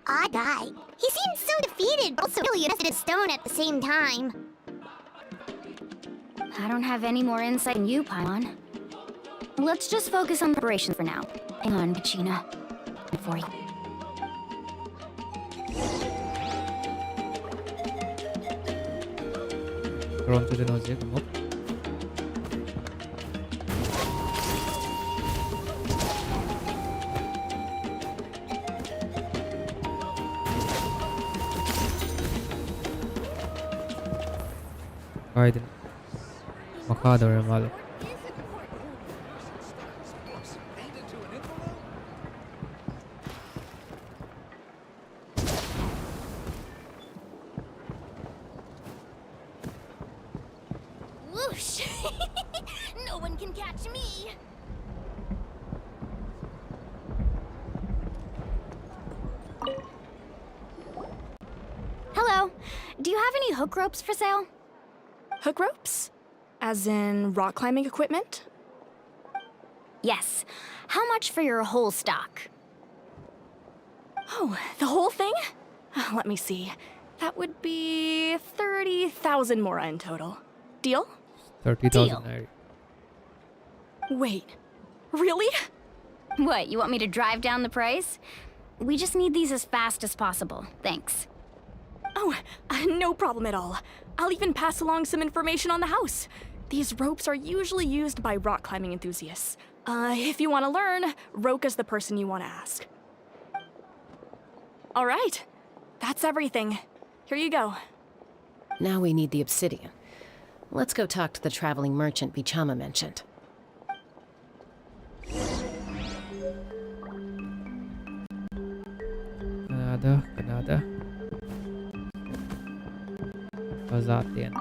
Speaker 3: Odd guy. He seems so defeated, but also really invested in stone at the same time.
Speaker 10: I don't have any more insight than you, Paimon. Let's just focus on preparation for now. Hang on, Kachina. For you.
Speaker 1: Drawn to the nausea. Gemuk. Kaiden. Makado or malo.
Speaker 10: Whoosh! No one can catch me. Hello. Do you have any hook ropes for sale?
Speaker 15: Hook ropes? As in rock climbing equipment?
Speaker 10: Yes. How much for your whole stock?
Speaker 15: Oh, the whole thing? Let me see. That would be 30,000 mora in total. Deal?
Speaker 1: 30,000 naira.
Speaker 15: Wait, really?
Speaker 10: What, you want me to drive down the price? We just need these as fast as possible. Thanks.
Speaker 15: Oh, no problem at all. I'll even pass along some information on the house. These ropes are usually used by rock climbing enthusiasts. If you want to learn, Roka's the person you want to ask. All right, that's everything. Here you go.
Speaker 20: Now we need the obsidian. Let's go talk to the traveling merchant Bichama mentioned.
Speaker 1: Canada. Bazatian.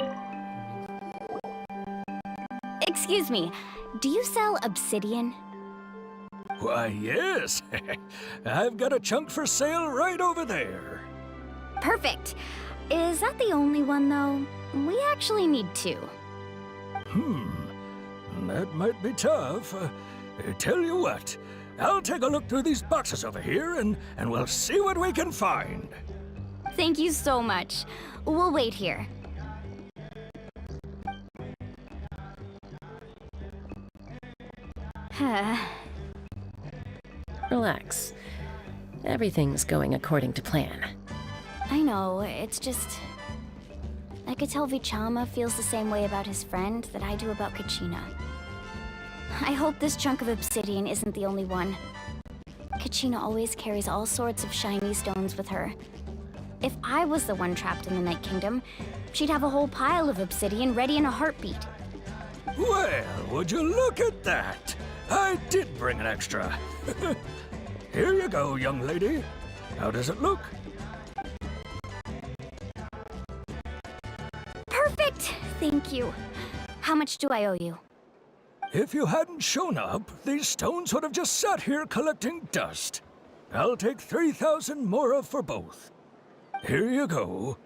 Speaker 10: Excuse me, do you sell obsidian?
Speaker 8: Why, yes. I've got a chunk for sale right over there.
Speaker 10: Perfect. Is that the only one, though? We actually need two.
Speaker 8: That might be tough. Tell you what, I'll take a look through these boxes over here and we'll see what we can find.
Speaker 10: Thank you so much. We'll wait here.
Speaker 20: Relax. Everything's going according to plan.
Speaker 10: I know, it's just... I could tell Vichama feels the same way about his friend that I do about Kachina. I hope this chunk of obsidian isn't the only one. Kachina always carries all sorts of shiny stones with her. If I was the one trapped in the Night Kingdom, she'd have a whole pile of obsidian ready in a heartbeat.
Speaker 8: Well, would you look at that? I did bring an extra. Here you go, young lady. How does it look?
Speaker 10: Perfect! Thank you. How much do I owe you?
Speaker 8: If you hadn't shown up, these stones would have just sat here collecting dust. I'll take 3,000 mora for both. Here you go.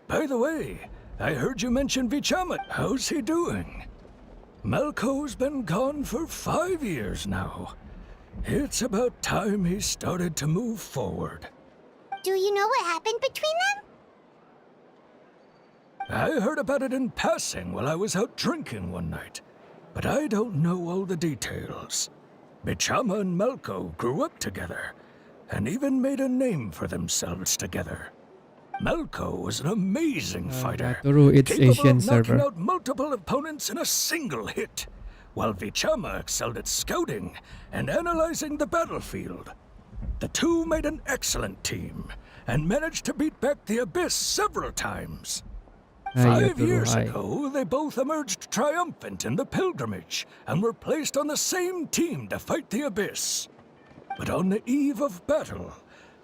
Speaker 8: By the way, I heard you mention Vichamat. How's he doing? Malco's been gone for 5 years now. It's about time he started to move forward.
Speaker 3: Do you know what happened between them?
Speaker 8: I heard about it in passing while I was out drinking one night, but I don't know all the details. Bichama and Malco grew up together, and even made a name for themselves together. Malco was an amazing fighter,
Speaker 1: it's
Speaker 8: capable
Speaker 1: Asian
Speaker 8: of knocking
Speaker 1: server.
Speaker 8: out multiple opponents in a single hit, while Vichama excelled at scouting and analyzing the battlefield. The two made an excellent team, and managed to beat back the Abyss several times. 5 years ago, they both emerged triumphant in the pilgrimage and were placed on the same team to fight the Abyss. But on the eve of battle,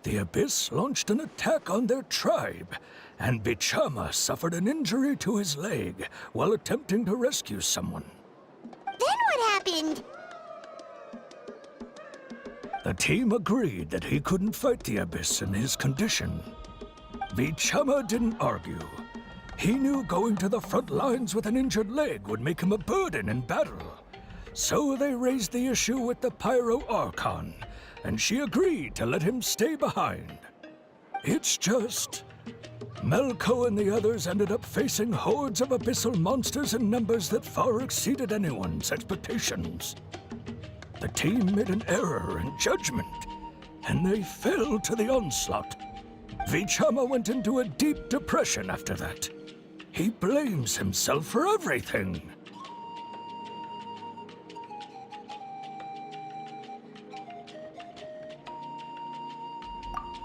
Speaker 8: the Abyss launched an attack on their tribe, and Bichama suffered an injury to his leg while attempting to rescue someone.
Speaker 3: Then what happened?
Speaker 8: The team agreed that he couldn't fight the Abyss in his condition. Vichama didn't argue. He knew going to the front lines with an injured leg would make him a burden in battle. So they raised the issue with the Pyro Archon, and she agreed to let him stay behind. It's just... Malco and the others ended up facing hordes of abyssal monsters in numbers that far exceeded anyone's expectations. The team made an error in judgment, and they fell to the onslaught. Vichama went into a deep depression after that. He blames himself for everything.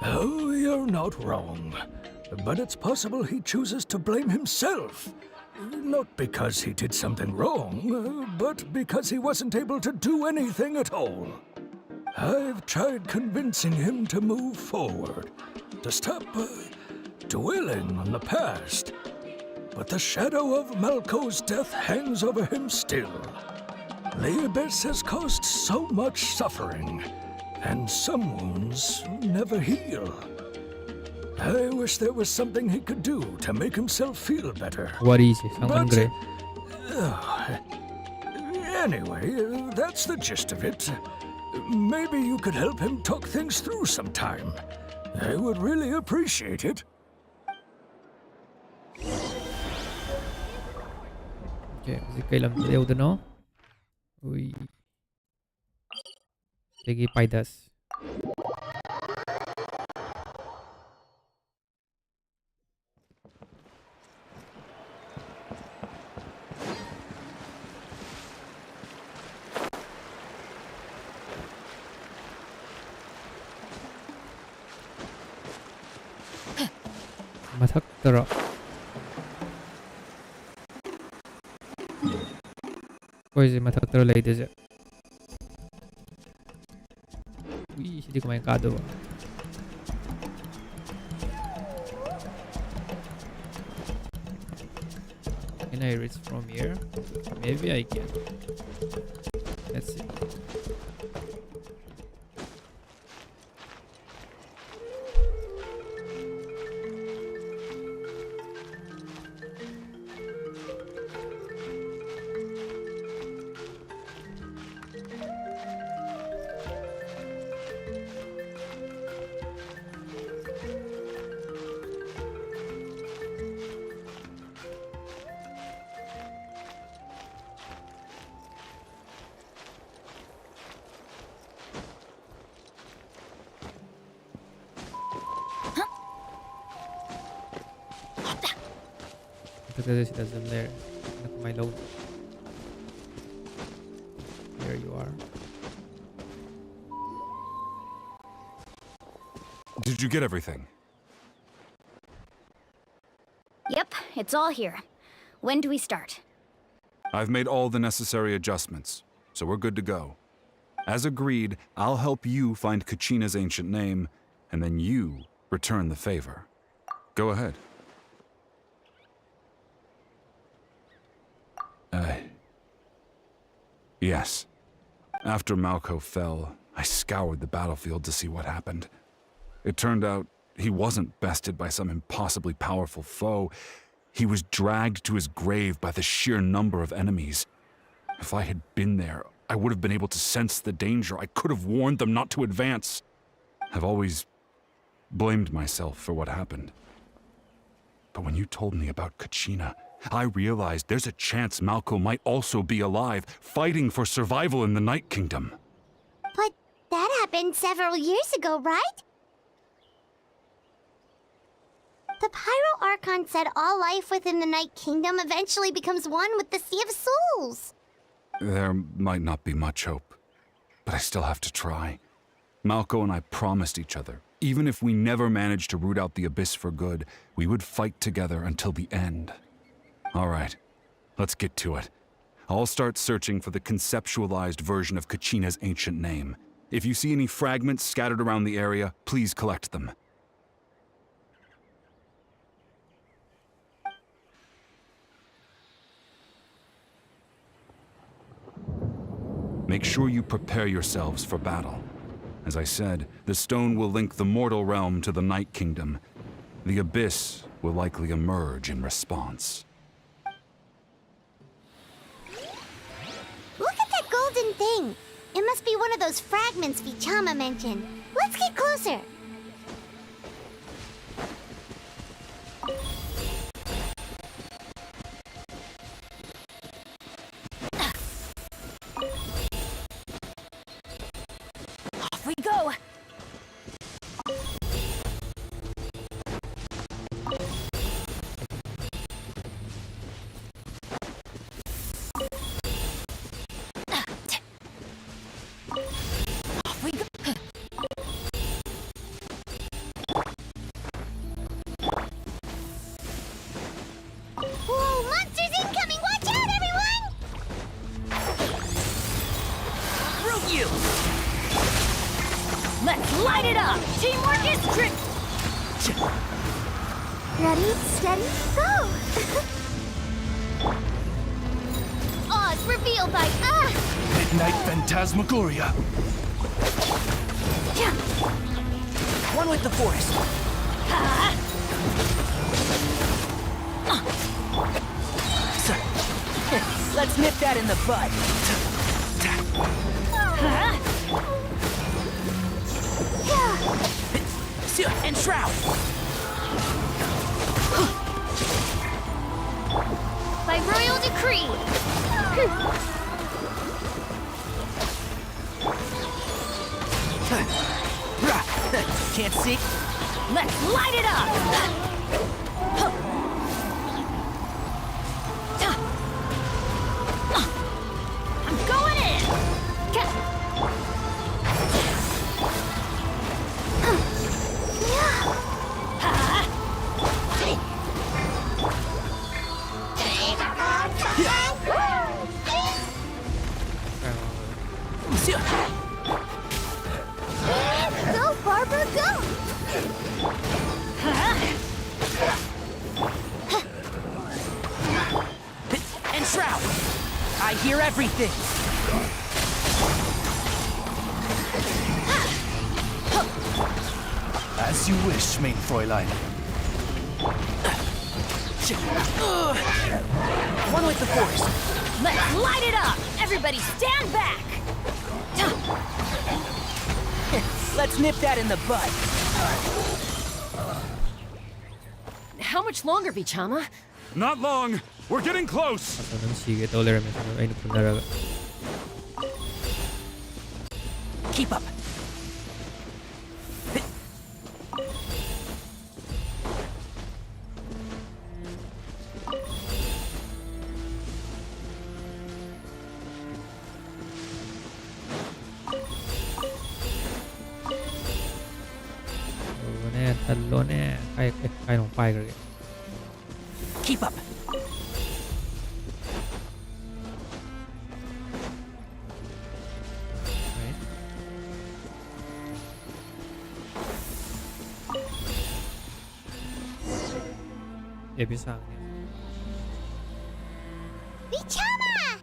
Speaker 8: Oh, you're not wrong. But it's possible he chooses to blame himself. Not because he did something wrong, but because he wasn't able to do anything at all. I've tried convincing him to move forward, to stop dwelling on the past. But the shadow of Malco's death hangs over him still. The Abyss has caused so much suffering, and some wounds never heal. I wish there was something he could do to make himself feel better.
Speaker 1: What is it?
Speaker 8: But, anyway, that's the gist of it. Maybe you could help him talk things through sometime. I would really appreciate it.
Speaker 1: Okay, music kailan beliau no? Ui. Sige, paidas. Masak tara. Koy matak tara lay desa. Wih, hindi ko may kado. Can I reach from here? Maybe I can. Let's see. Because it doesn't there. Look my load. Here you are.
Speaker 6: Did you get everything?
Speaker 10: Yep, it's all here. When do we start?
Speaker 6: I've made all the necessary adjustments, so we're good to go. As agreed, I'll help you find Kachina's ancient name, and then you return the favor. Go ahead. Yes. After Malco fell, I scoured the battlefield to see what happened. It turned out he wasn't bested by some impossibly powerful foe. He was dragged to his grave by the sheer number of enemies. If I had been there, I would have been able to sense the danger. I could have warned them not to advance. I've always blamed myself for what happened. But when you told me about Kachina, I realized there's a chance Malco might also be alive, fighting for survival in the Night Kingdom.
Speaker 3: But that happened several years ago, right? The Pyro Archon said all life within the Night Kingdom eventually becomes one with the Sea of Souls.
Speaker 6: There might not be much hope, but I still have to try. Malco and I promised each other, even if we never managed to root out the Abyss for good, we would fight together until the end. All right, let's get to it. I'll start searching for the conceptualized version of Kachina's ancient name. If you see any fragments scattered around the area, please collect them. Make sure you prepare yourselves for battle. As I said, the stone will link the mortal realm to the Night Kingdom. The Abyss will likely emerge in response.
Speaker 3: Look at that golden thing. It must be one of those fragments Vichama mentioned. Let's get closer.
Speaker 10: Off we go! Let's light it up! Teamwork is
Speaker 3: Ready, steady, go!
Speaker 10: Oz revealed by
Speaker 19: Midnight Phantasmagoria.
Speaker 18: One with the forest. Let's nip that in the bud. And shroud.
Speaker 10: by royal decree.
Speaker 18: Can't see.
Speaker 10: Let's light it up! I'm going in!
Speaker 3: Go, Barber, go!
Speaker 18: And shroud. I hear everything.
Speaker 19: As you wish, main Fräulein.
Speaker 18: One with the force.
Speaker 10: Let's light it up! Everybody stand back!
Speaker 18: Let's nip that in the bud.
Speaker 12: How much longer, Vichama?
Speaker 6: Not long. We're getting close.
Speaker 1: Sigue tolerarme, ay no puedo dar.
Speaker 18: Keep up. Keep up.
Speaker 1: Ya bisa.
Speaker 3: Vichama!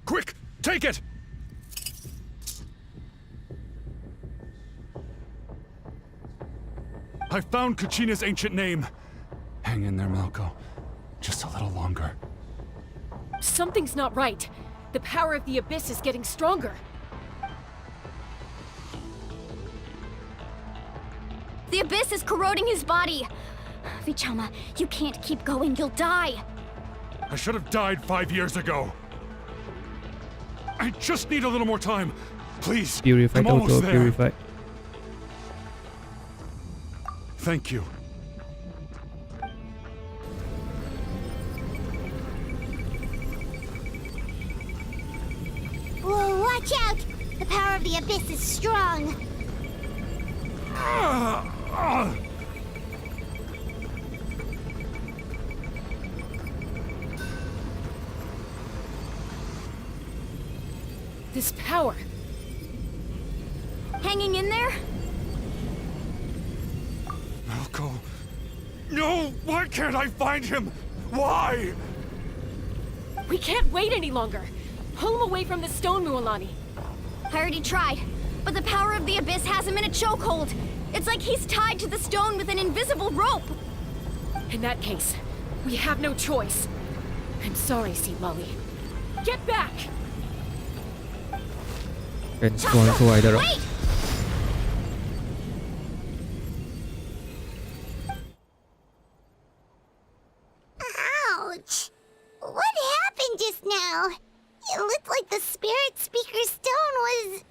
Speaker 6: Quick, take it! I found Kachina's ancient name. Hang in there, Malco. Just a little longer.
Speaker 12: Something's not right. The power of the Abyss is getting stronger.
Speaker 10: The Abyss is corroding his body! Vichama, you can't keep going, you'll die!
Speaker 6: I should have died 5 years ago. I just need a little more time. Please,
Speaker 1: Purify,
Speaker 6: I'm almost there.
Speaker 1: purify.
Speaker 6: Thank you.
Speaker 3: Whoa, watch out! The power of the Abyss is strong.
Speaker 12: This power.
Speaker 10: Hanging in there?
Speaker 6: Malco. No! Why can't I find him? Why?
Speaker 12: We can't wait any longer. Pull him away from the stone, Mualani.
Speaker 10: I already tried, but the power of the Abyss has him in a chokehold. It's like he's tied to the stone with an invisible rope.
Speaker 12: In that case, we have no choice. I'm sorry, Sea Lolly. Get back!
Speaker 1: It's going to either.
Speaker 10: Wait!
Speaker 3: Ouch! What happened just now? It looked like the Spirit Speaker's stone was...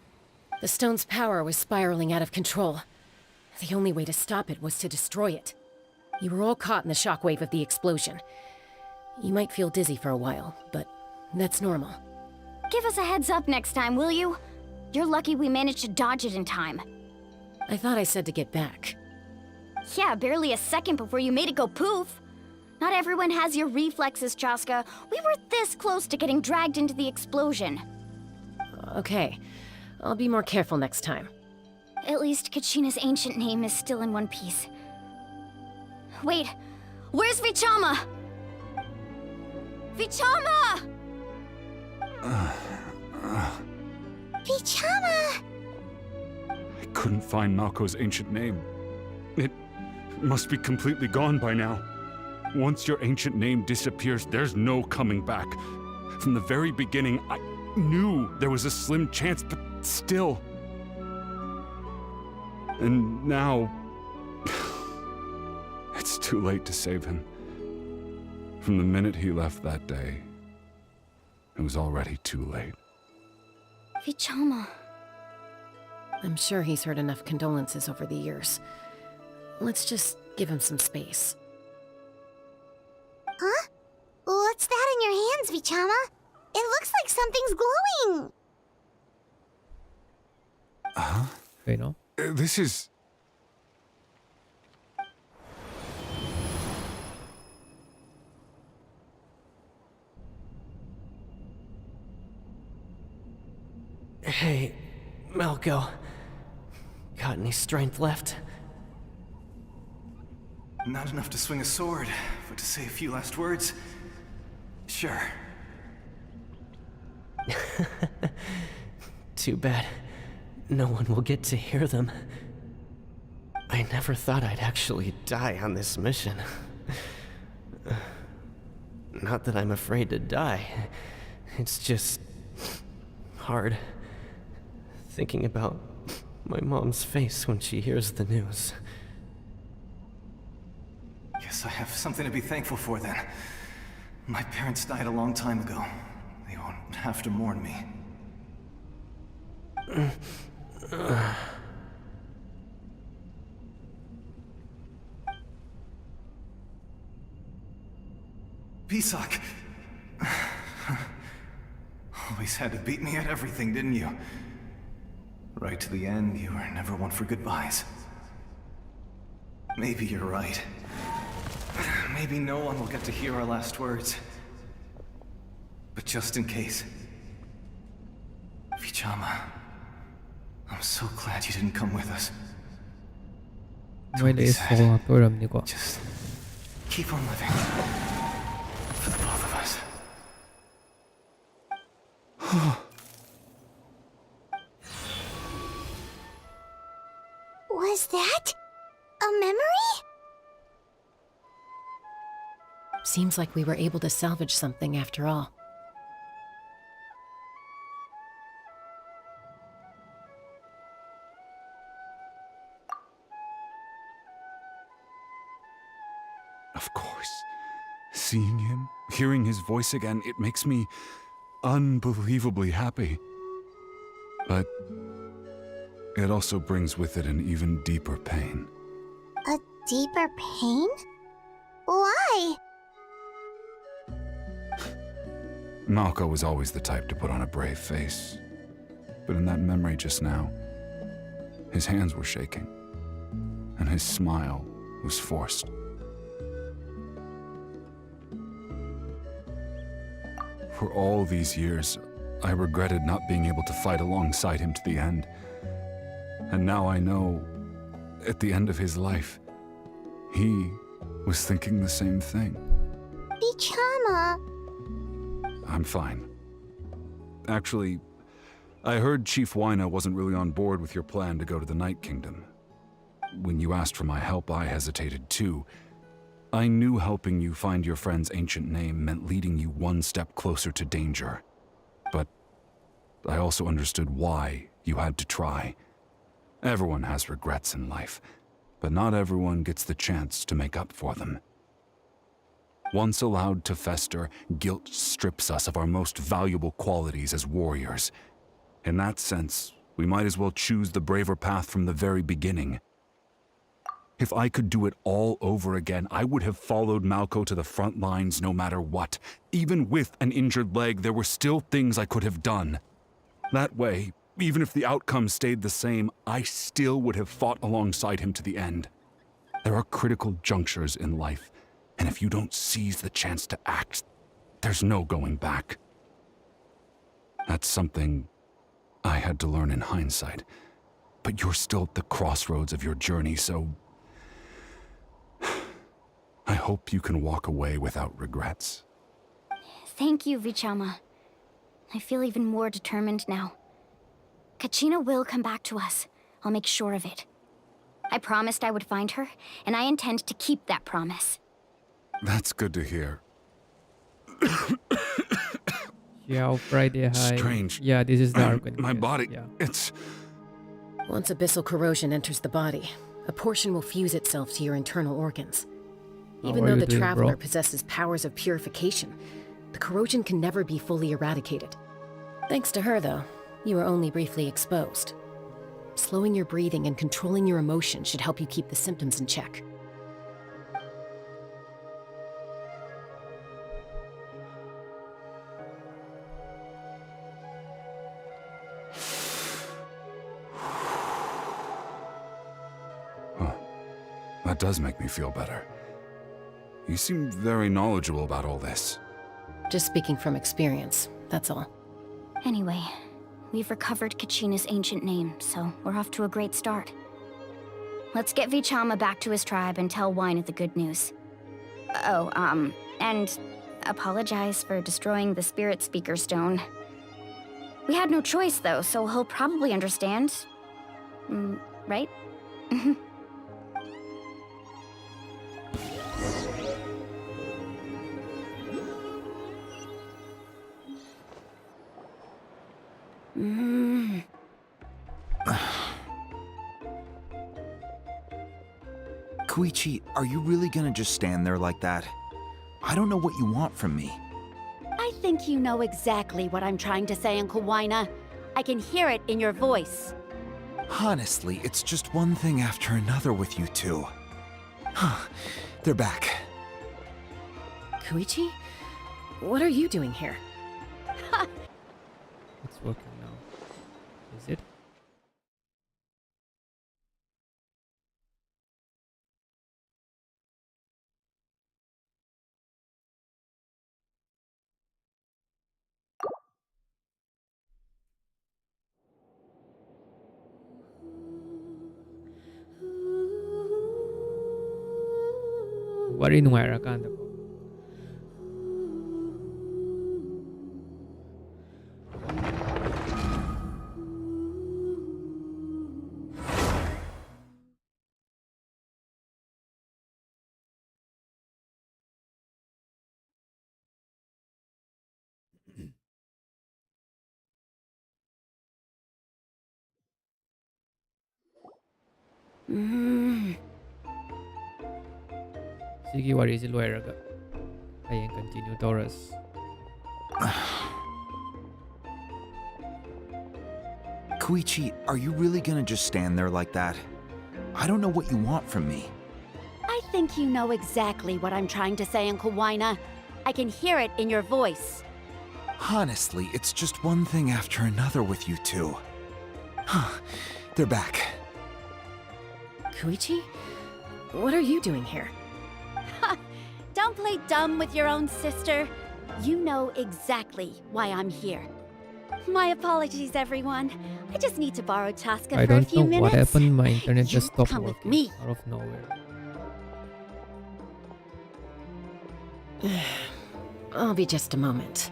Speaker 20: The stone's power was spiraling out of control. The only way to stop it was to destroy it. You were all caught in the shockwave of the explosion. You might feel dizzy for a while, but that's normal.
Speaker 10: Give us a heads up next time, will you? You're lucky we managed to dodge it in time.
Speaker 20: I thought I said to get back.
Speaker 10: Yeah, barely a second before you made it go poof. Not everyone has your reflexes, Chaska. We were this close to getting dragged into the explosion.
Speaker 20: Okay, I'll be more careful next time.
Speaker 10: At least Kachina's ancient name is still in one piece. Wait, where's Vichama? Vichama!
Speaker 3: Vichama!
Speaker 6: I couldn't find Malko's ancient name. It must be completely gone by now. Once your ancient name disappears, there's no coming back. From the very beginning, I knew there was a slim chance, but still. And now, it's too late to save him. From the minute he left that day, it was already too late.
Speaker 10: Vichama.
Speaker 20: I'm sure he's heard enough condolences over the years. Let's just give him some space.
Speaker 3: Huh? What's that in your hands, Vichama? It looks like something's glowing.
Speaker 6: Huh?
Speaker 1: Okay, no?
Speaker 6: This is...
Speaker 9: Hey, Malko. Got any strength left?
Speaker 4: Not enough to swing a sword, but to say a few last words? Sure.
Speaker 9: Too bad. No one will get to hear them. I never thought I'd actually die on this mission. Not that I'm afraid to die. It's just... hard. Thinking about my mom's face when she hears the news.
Speaker 4: Guess I have something to be thankful for then. My parents died a long time ago. They won't have to mourn me. Pisak! Always had to beat me at everything, didn't you? Right to the end, you were never one for goodbyes. Maybe you're right. Maybe no one will get to hear our last words. But just in case... Vichama, I'm so glad you didn't come with us.
Speaker 1: May naisip ko alam niyo ko.
Speaker 4: Just keep on living. For the both of us.
Speaker 3: Was that a memory?
Speaker 20: Seems like we were able to salvage something after all.
Speaker 6: Of course. Seeing him, hearing his voice again, it makes me unbelievably happy. But it also brings with it an even deeper pain.
Speaker 3: A deeper pain? Why?
Speaker 6: Malko was always the type to put on a brave face. But in that memory just now, his hands were shaking, and his smile was forced. For all these years, I regretted not being able to fight alongside him to the end. And now I know, at the end of his life, he was thinking the same thing.
Speaker 3: Vichama.
Speaker 6: I'm fine. Actually, I heard Chief Wyna wasn't really on board with your plan to go to the Night Kingdom. When you asked for my help, I hesitated too. I knew helping you find your friend's ancient name meant leading you one step closer to danger. But I also understood why you had to try. Everyone has regrets in life, but not everyone gets the chance to make up for them. Once allowed to fester, guilt strips us of our most valuable qualities as warriors. In that sense, we might as well choose the braver path from the very beginning. If I could do it all over again, I would have followed Malko to the front lines no matter what. Even with an injured leg, there were still things I could have done. That way, even if the outcome stayed the same, I still would have fought alongside him to the end. There are critical junctures in life, And if you don't seize the chance to act, there's no going back. That's something I had to learn in hindsight. But you're still at the crossroads of your journey, so I hope you can walk away without regrets.
Speaker 10: Thank you, Vichama. I feel even more determined now. Kachina will come back to us. I'll make sure of it. I promised I would find her, and I intend to keep that promise.
Speaker 6: That's good to hear.
Speaker 1: Yeah, Friday high.
Speaker 6: Strange.
Speaker 1: Yeah, this is the arc.
Speaker 6: My body,
Speaker 1: yeah.
Speaker 6: it's...
Speaker 20: Once abyssal corrosion enters the body, a portion will fuse itself to your internal organs. Even
Speaker 1: How are
Speaker 20: though
Speaker 1: you
Speaker 20: the
Speaker 1: doing,
Speaker 20: Traveler
Speaker 1: bro?
Speaker 20: possesses powers of purification, the corrosion can never be fully eradicated. Thanks to her, though, you were only briefly exposed. Slowing your breathing and controlling your emotions should help you keep the symptoms in check.
Speaker 6: That does make me feel better. You seem very knowledgeable about all this.
Speaker 20: Just speaking from experience, that's all.
Speaker 10: Anyway, we've recovered Kachina's ancient name, so we're off to a great start. Let's get Vichama back to his tribe and tell Wine the good news. Oh, and apologize for destroying the Spirit Speaker Stone. We had no choice, though, so he'll probably understand. Right?
Speaker 5: Koichi, are you really gonna just stand there like that? I don't know what you want from me.
Speaker 2: I think you know exactly what I'm trying to say, Uncle Wina. I can hear it in your voice.
Speaker 5: Honestly, it's just one thing after another with you two. They're back.
Speaker 20: Koichi? What are you doing here?
Speaker 1: It's working now. Is it? Wari nuwaira kanda ko. Sige, wari si Luera ka. Ayan, continue, Taurus.
Speaker 5: Koichi, are you really gonna just stand there like that? I don't know what you want from me.
Speaker 2: I think you know exactly what I'm trying to say, Uncle Wina. I can hear it in your voice.
Speaker 5: Honestly, it's just one thing after another with you two. They're back.
Speaker 20: Koichi? What are you doing here?
Speaker 2: Don't play dumb with your own sister. You know exactly why I'm here. My apologies, everyone. I just need to borrow Chaska
Speaker 1: I
Speaker 2: for a
Speaker 1: don't
Speaker 2: few
Speaker 1: know
Speaker 2: minutes.
Speaker 1: what happened. My internet just stopped
Speaker 2: come with
Speaker 1: working
Speaker 2: me.
Speaker 1: out of nowhere.
Speaker 20: I'll be just a moment.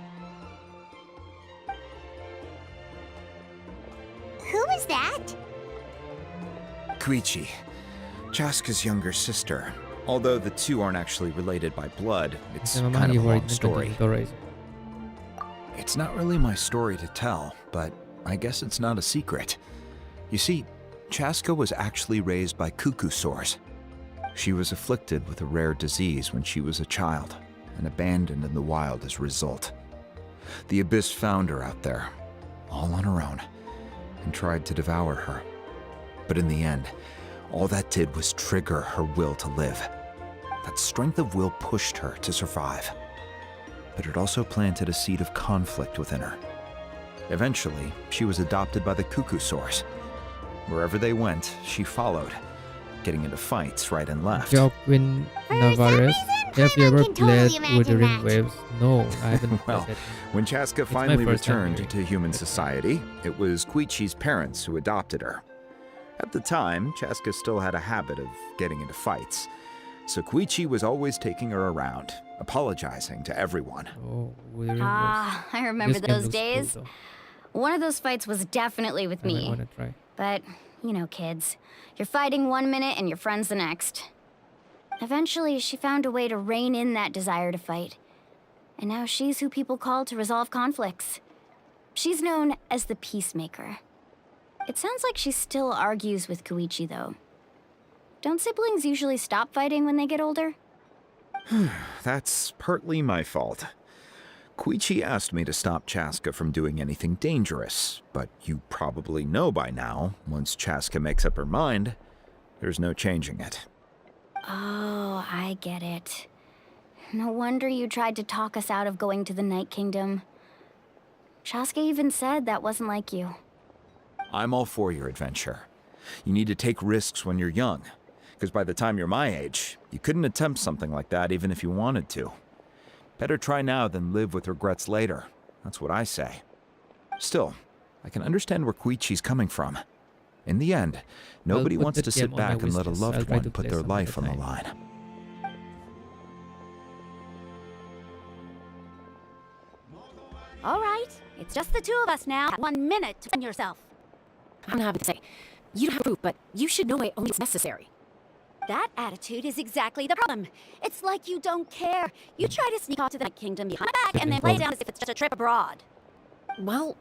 Speaker 3: Who was that?
Speaker 5: Koichi, Chaska's younger sister. Although the two aren't actually related by blood, it's kind of a long story. It's not really my story to tell, but I guess it's not a secret. You see, Chaska was actually raised by cuckoo sores. She was afflicted with a rare disease when she was a child, and abandoned in the wild as a result. The Abyss found her out there, all on her own, and tried to devour her. But in the end, all that did was trigger her will to live. That strength of will pushed her to survive. But it also planted a seed of conflict within her. Eventually, she was adopted by the cuckoo sores. Wherever they went, she followed. getting into fights right and left.
Speaker 1: Joaquin Navarez. Have you ever played Wuthering Waves? No, I haven't played
Speaker 5: Well,
Speaker 1: that.
Speaker 5: when Chaska
Speaker 1: It's my
Speaker 5: finally
Speaker 1: first time
Speaker 5: returned
Speaker 1: hearing
Speaker 5: to human society, it was Koichi's parents who adopted her. At the time, Chaska still had a habit of getting into fights, so Koichi was always taking her around, apologizing to everyone.
Speaker 1: Oh, Wuthering Waves.
Speaker 10: Ah, I remember
Speaker 1: This game
Speaker 10: those
Speaker 1: looks cool,
Speaker 10: days.
Speaker 1: though.
Speaker 10: One of those fights was definitely with
Speaker 1: I might
Speaker 10: me.
Speaker 1: want to try.
Speaker 10: But, you know, kids. You're fighting one minute and your friend's the next. Eventually, she found a way to rein in that desire to fight. And now she's who people call to resolve conflicts. She's known as the Peacemaker. It sounds like she still argues with Koichi, though. Don't siblings usually stop fighting when they get older?
Speaker 5: That's partly my fault. Koichi asked me to stop Chaska from doing anything dangerous, but you probably know by now, once Chaska makes up her mind, there's no changing it.
Speaker 10: Oh, I get it. No wonder you tried to talk us out of going to the Night Kingdom. Chaska even said that wasn't like you.
Speaker 5: I'm all for your adventure. You need to take risks when you're young, because by the time you're my age, you couldn't attempt something like that even if you wanted to. Better try now than live with regrets later. That's what I say. Still, I can understand where Koichi's coming from. In the end, nobody wants to sit back and let a loved one put their life on the line.
Speaker 2: All right, it's just the two of us now. 1 minute to find yourself.
Speaker 20: I'm not having to say, you don't have proof, but you should know I only it's necessary.
Speaker 2: That attitude is exactly the problem. It's like you don't care. You try to sneak off to the Night Kingdom behind my back and then play down as if it's just a trip abroad.
Speaker 20: Well,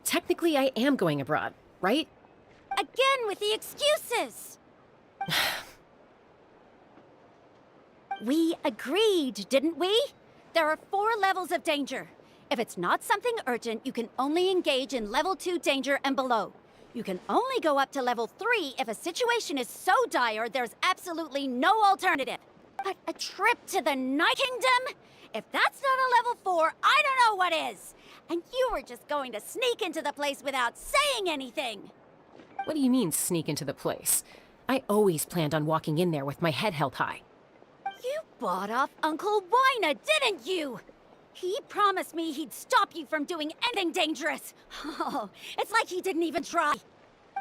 Speaker 20: technically I am going abroad, right?
Speaker 2: Again with the excuses! We agreed, didn't we? There are 4 levels of danger. If it's not something urgent, you can only engage in level 2 danger and below. You can only go up to level 3 if a situation is so dire there's absolutely no alternative. But a trip to the Night Kingdom? If that's not a level 4, I don't know what is. And you were just going to sneak into the place without saying anything.
Speaker 20: What do you mean, sneak into the place? I always planned on walking in there with my head held high.
Speaker 2: You bought off Uncle Wina, didn't you? He promised me he'd stop you from doing anything dangerous. Oh, it's like he didn't even try.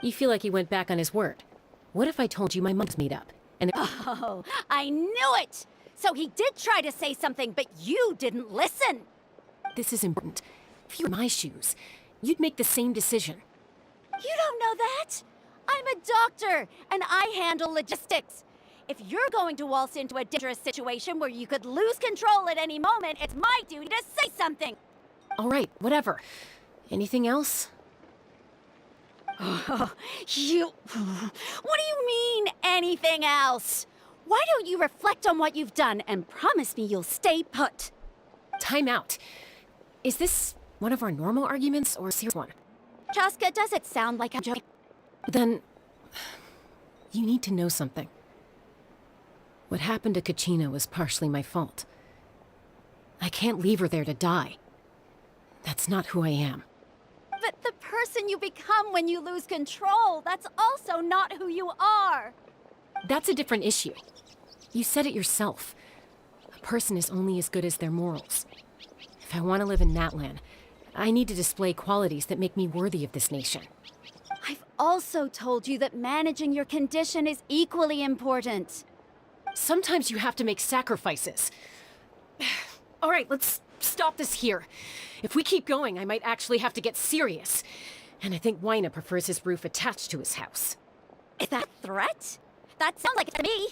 Speaker 20: You feel like he went back on his word. What if I told you my mom's meet up? And
Speaker 2: Oh, I knew it! So he did try to say something, but you didn't listen.
Speaker 20: This is important. If you were in my shoes, you'd make the same decision.
Speaker 2: You don't know that? I'm a doctor, and I handle logistics. If you're going to waltz into a dangerous situation where you could lose control at any moment, it's my duty to say something.
Speaker 20: All right, whatever. Anything else?
Speaker 2: Oh, you... What do you mean, anything else? Why don't you reflect on what you've done and promise me you'll stay put?
Speaker 20: Time out. Is this one of our normal arguments or a serious one?
Speaker 2: Chaska, does it sound like I'm joking?
Speaker 20: Then, you need to know something. What happened to Kachina was partially my fault. I can't leave her there to die. That's not who I am.
Speaker 2: But the person you become when you lose control, that's also not who you are.
Speaker 20: That's a different issue. You said it yourself. A person is only as good as their morals. If I want to live in Natlan, I need to display qualities that make me worthy of this nation.
Speaker 2: I've also told you that managing your condition is equally important.
Speaker 20: Sometimes you have to make sacrifices. All right, let's stop this here. If we keep going, I might actually have to get serious. And I think Wina prefers his roof attached to his house.
Speaker 2: Is that a threat? That sounds like it to me.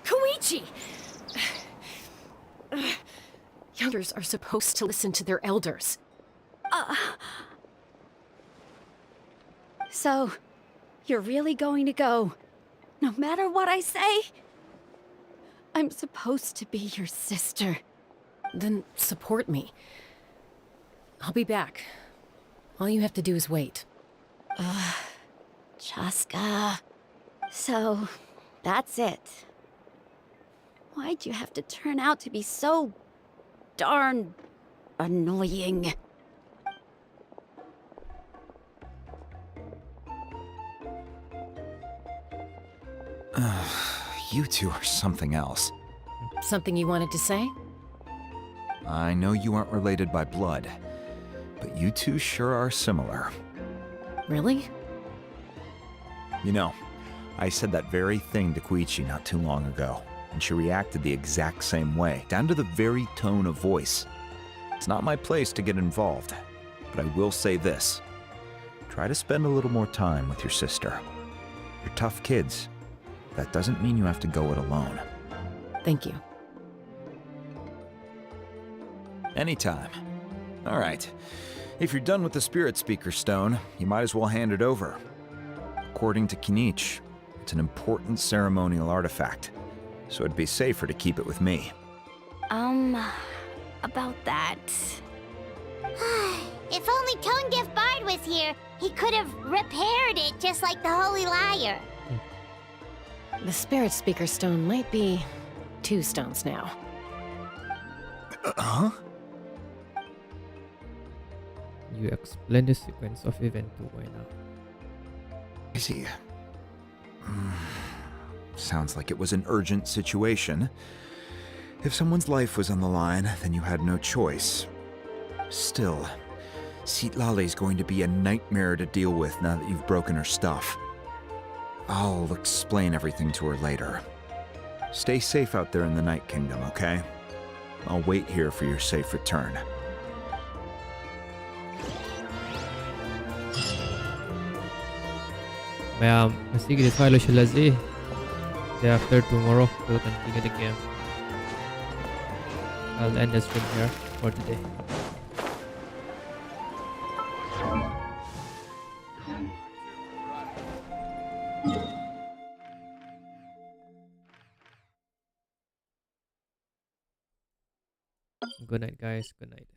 Speaker 20: Koichi! Youngers are supposed to listen to their elders.
Speaker 2: So, you're really going to go, no matter what I say? I'm supposed to be your sister.
Speaker 20: Then support me. I'll be back. All you have to do is wait.
Speaker 2: Chaska. So, that's it. Why'd you have to turn out to be so darn annoying?
Speaker 5: You two are something else.
Speaker 20: Something you wanted to say?
Speaker 5: I know you aren't related by blood, but you two sure are similar.
Speaker 20: Really?
Speaker 5: You know, I said that very thing to Koichi not too long ago, and she reacted the exact same way, down to the very tone of voice. It's not my place to get involved, but I will say this. Try to spend a little more time with your sister. You're tough kids. That doesn't mean you have to go it alone.
Speaker 20: Thank you.
Speaker 5: Anytime. All right. If you're done with the Spirit Speaker Stone, you might as well hand it over. According to Kinich, it's an important ceremonial artifact, so it'd be safer to keep it with me.
Speaker 10: About that.
Speaker 3: If only Tone Deaf Bard was here, he could have repaired it just like the Holy Liar.
Speaker 20: The Spirit Speaker Stone might be 2 stones now.
Speaker 5: Huh?
Speaker 1: You explain the sequence of event to Wayna.
Speaker 5: I see. Sounds like it was an urgent situation. If someone's life was on the line, then you had no choice. Still, Citlali's going to be a nightmare to deal with now that you've broken her stuff. I'll explain everything to her later. Stay safe out there in the Night Kingdom, okay? I'll wait here for your safe return.
Speaker 1: Masih kita file siya lazi. Day after tomorrow, we'll continue the game. I'll end the stream here for today. Good night, guys. Good night.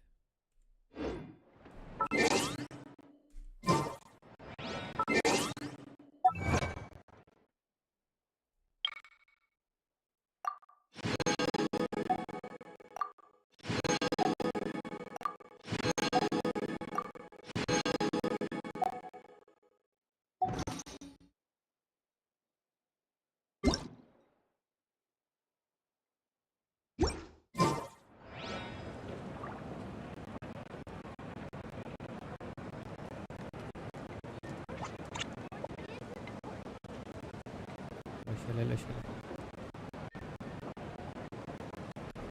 Speaker 1: Lo siya.